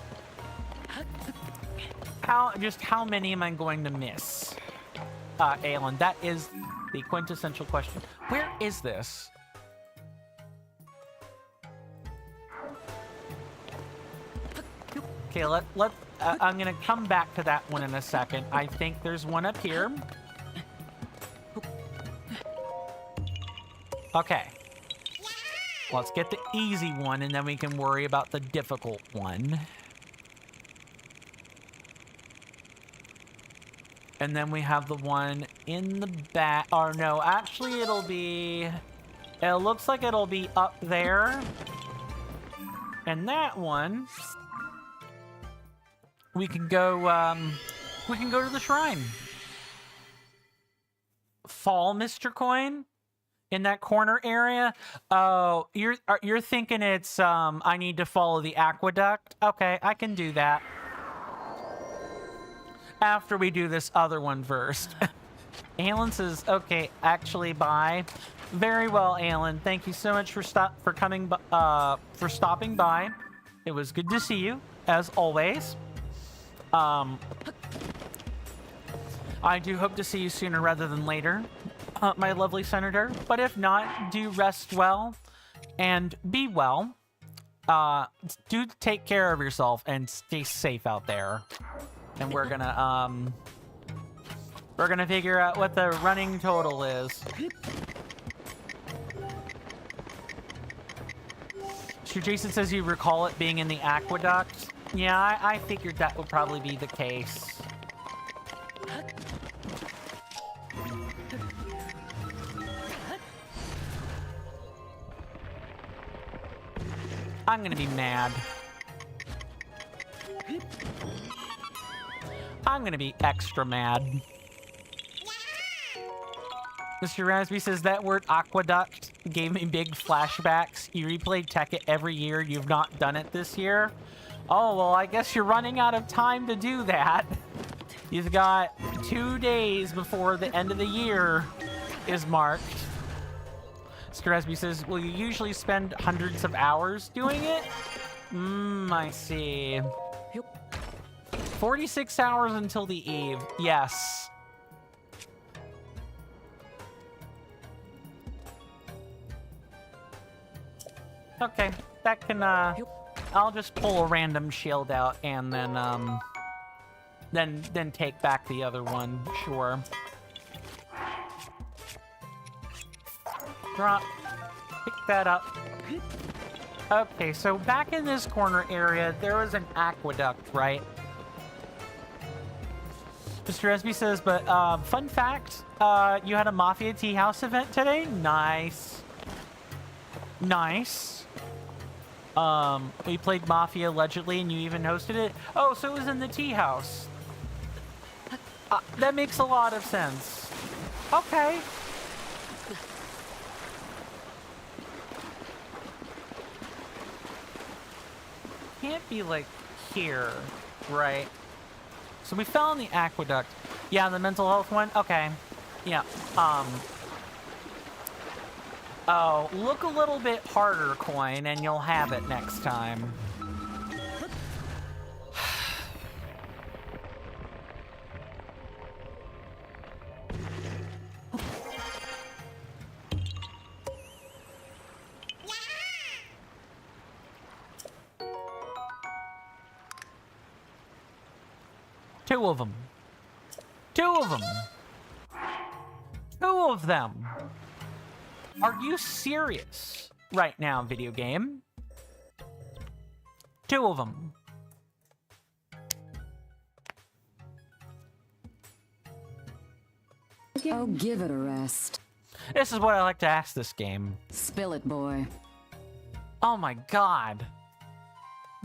how many am I going to miss? Alan, that is the quintessential question. Where is this? Okay, I'm gonna come back to that one in a second. I think there's one up here. Okay. Let's get the easy one, and then we can worry about the difficult one. And then we have the one in the back. Or no, actually it looks like it'll be up there. And that one, we can go to the shrine. Fall, Mr. Coin? In that corner area? Oh, you're thinking it's, I need to follow the aqueduct? Okay, I can do that. After we do this other one first. Alan says, okay, actually, bye. Very well, Alan. Thank you so much for stopping by. It was good to see you, as always. I do hope to see you sooner rather than later, my lovely senator. But if not, do rest well and be well. Do take care of yourself and stay safe out there. And we're gonna figure out what the running total is. Sir Jason says you recall it being in the aqueduct. Yeah, I figured that would probably be the case. I'm gonna be mad. I'm gonna be extra mad. Mr. Rasby says that word aqueduct gave me big flashbacks. You replay TotK every year. You've not done it this year. Oh, well, I guess you're running out of time to do that. You've got 2 days before the end of the year is marked. Mr. Rasby says, will you usually spend hundreds of hours doing it? I see. 46 hours until the eve. Yes. Okay, that can, I'll just pull a random shield out and then take back the other one. Sure. Drop. Pick that up. Okay, so back in this corner area, there was an aqueduct, right? Mr. Esby says, but fun fact, you had a Mafia Tea House event today? Nice. Nice. We played Mafia allegedly and you even hosted it? Oh, so it was in the tea house. That makes a lot of sense. Okay. Can't be like here, right? So we fell in the aqueduct. Yeah, the mental health one? Okay. Yeah. Oh, look a little bit harder, Coin, and you'll have it next time. Two of them. Two of them. Two of them. Are you serious right now, video game? Two of them. Oh, give it a rest. This is what I like to ask this game. Spill it, boy. Oh my god.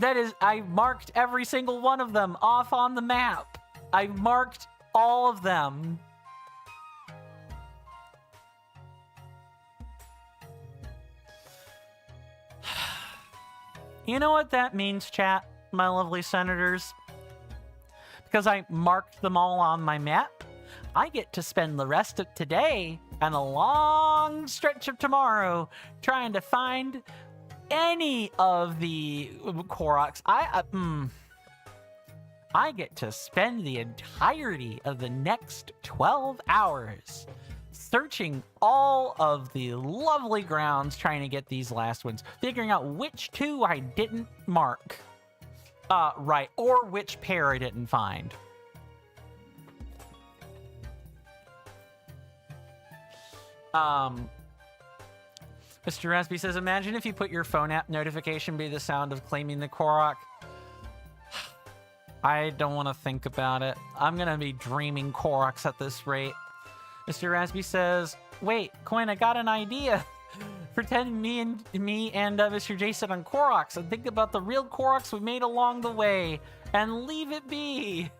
That is, I marked every single one of them off on the map. I marked all of them. You know what that means, chat, my lovely senators? Because I marked them all on my map, I get to spend the rest of today and a long stretch of tomorrow trying to find any of the Koroks. I get to spend the entirety of the next 12 hours searching all of the lovely grounds, trying to get these last ones, figuring out which two I didn't mark. Right, or which pair I didn't find. Mr. Raspy says, imagine if you put your phone app notification be the sound of claiming the Korok. I don't want to think about it. I'm going to be dreaming Koroks at this rate. Mr. Raspy says, wait, Coin, I got an idea. Pretend me and Mr. Jason on Koroks and think about the real Koroks we made along the way and leave it be.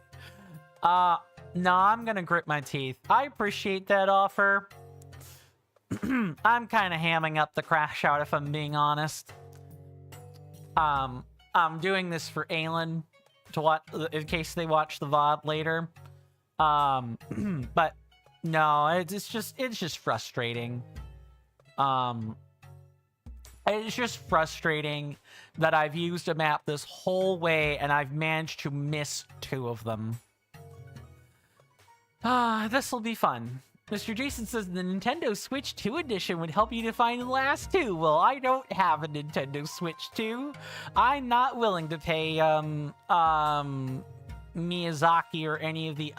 No, I'm going to grit my teeth. I appreciate that offer. I'm kind of hamming up the crash out if I'm being honest. I'm doing this for Aelin to watch in case they watch the VOD later. But no, it's just frustrating. It's just frustrating that I've used a map this whole way and I've managed to miss two of them. This will be fun. Mr. Jason says the Nintendo Switch 2 edition would help you to find the last two. Well, I don't have a Nintendo Switch 2. I'm not willing to pay Miyazaki or any of the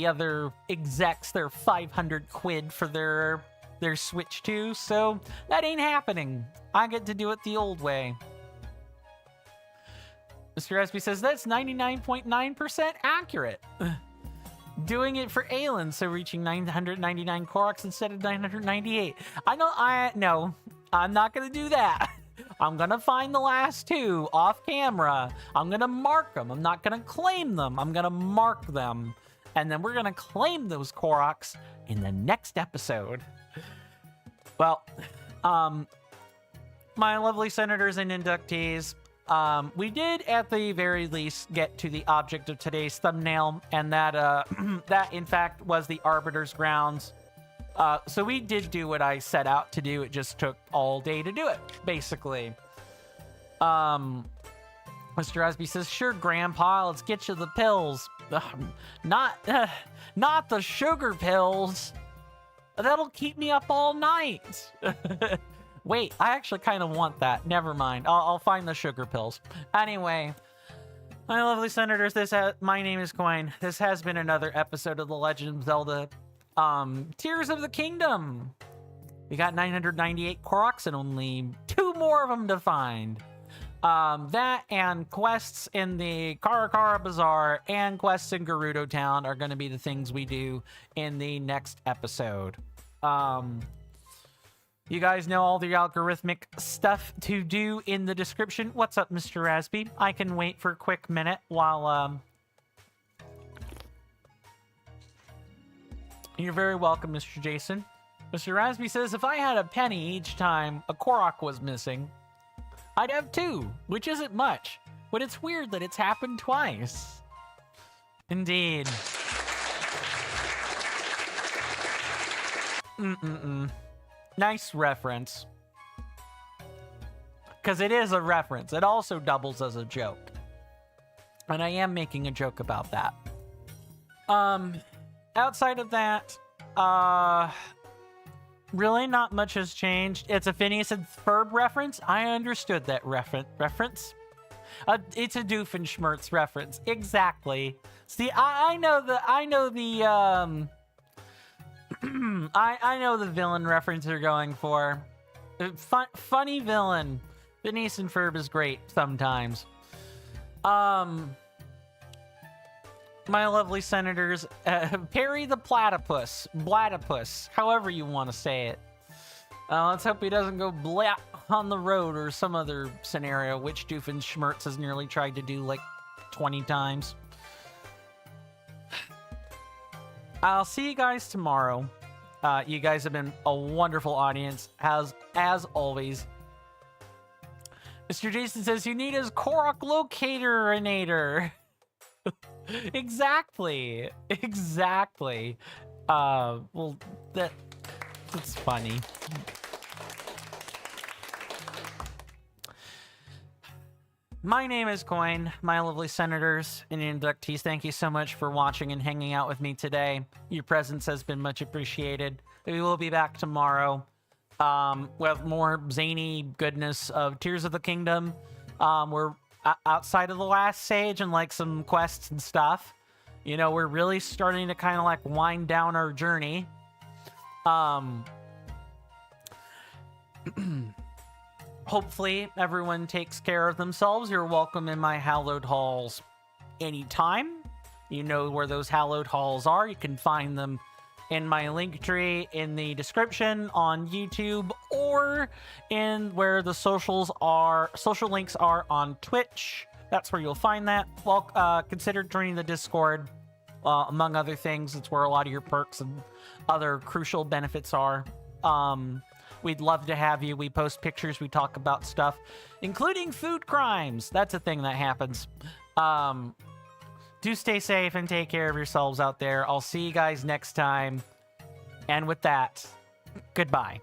other execs their 500 quid for their Switch 2, so that ain't happening. I get to do it the old way. Mr. Espy says that's 99.9% accurate. Doing it for Aelin, so reaching 999 Koroks instead of 998. No, I'm not gonna do that. I'm gonna find the last two off camera. I'm gonna mark them. I'm not gonna claim them. I'm gonna mark them. And then we're gonna claim those Koroks in the next episode. Well, my lovely senators and inductees, we did at the very least get to the object of today's thumbnail, and that that in fact was the Arbiter's grounds. So we did do what I set out to do. It just took all day to do it, basically. Mr. Osby says, sure, Grandpa, let's get you the pills. Not the sugar pills. That'll keep me up all night. Wait, I actually kind of want that. Never mind. I'll find the sugar pills. Anyway, my lovely senators, my name is Coin. This has been another episode of The Legend of Zelda Tears of the Kingdom. We got 998 Koroks and only 2 more of them to find. That and quests in the Karakara Bazaar and quests in Gerudo Town are going to be the things we do in the next episode. You guys know all the algorithmic stuff to do in the description. What's up, Mr. Raspy? I can wait for a quick minute while You're very welcome, Mr. Jason. Mr. Rasby says, if I had a penny each time a Korok was missing, I'd have 2, which isn't much. But it's weird that it's happened twice. Indeed. Nice reference. Because it is a reference. It also doubles as a joke. And I am making a joke about that. Outside of that, really not much has changed. It's a Phineas and Ferb reference. I understood that reference. It's a Doofenshmirtz reference. Exactly. See, I know the I know the villain reference you're going for. Funny villain. Phineas and Ferb is great sometimes. My lovely senators, Perry the Platypus, Blattypus, however you want to say it. Let's hope he doesn't go blat on the road or some other scenario, which Doofenshmirtz has nearly tried to do like 20 times. I'll see you guys tomorrow. You guys have been a wonderful audience, as always. Mr. Jason says you need his Korok locator-inator. Exactly. Well, that's funny. My name is Coin, my lovely senators and inductees. Thank you so much for watching and hanging out with me today. Your presence has been much appreciated. We will be back tomorrow with more zany goodness of Tears of the Kingdom. We're outside of the last stage and like some quests and stuff. You know, we're really starting to kind of like wind down our journey. Hopefully everyone takes care of themselves. You're welcome in my hallowed halls anytime. You know where those hallowed halls are. You can find them in my link tree in the description on YouTube, or in where the social links are on Twitch. That's where you'll find that. Well, consider joining the Discord. Among other things, it's where a lot of your perks and other crucial benefits are. We'd love to have you. We post pictures, we talk about stuff, including food crimes. That's a thing that happens. Do stay safe and take care of yourselves out there. I'll see you guys next time. And with that, goodbye.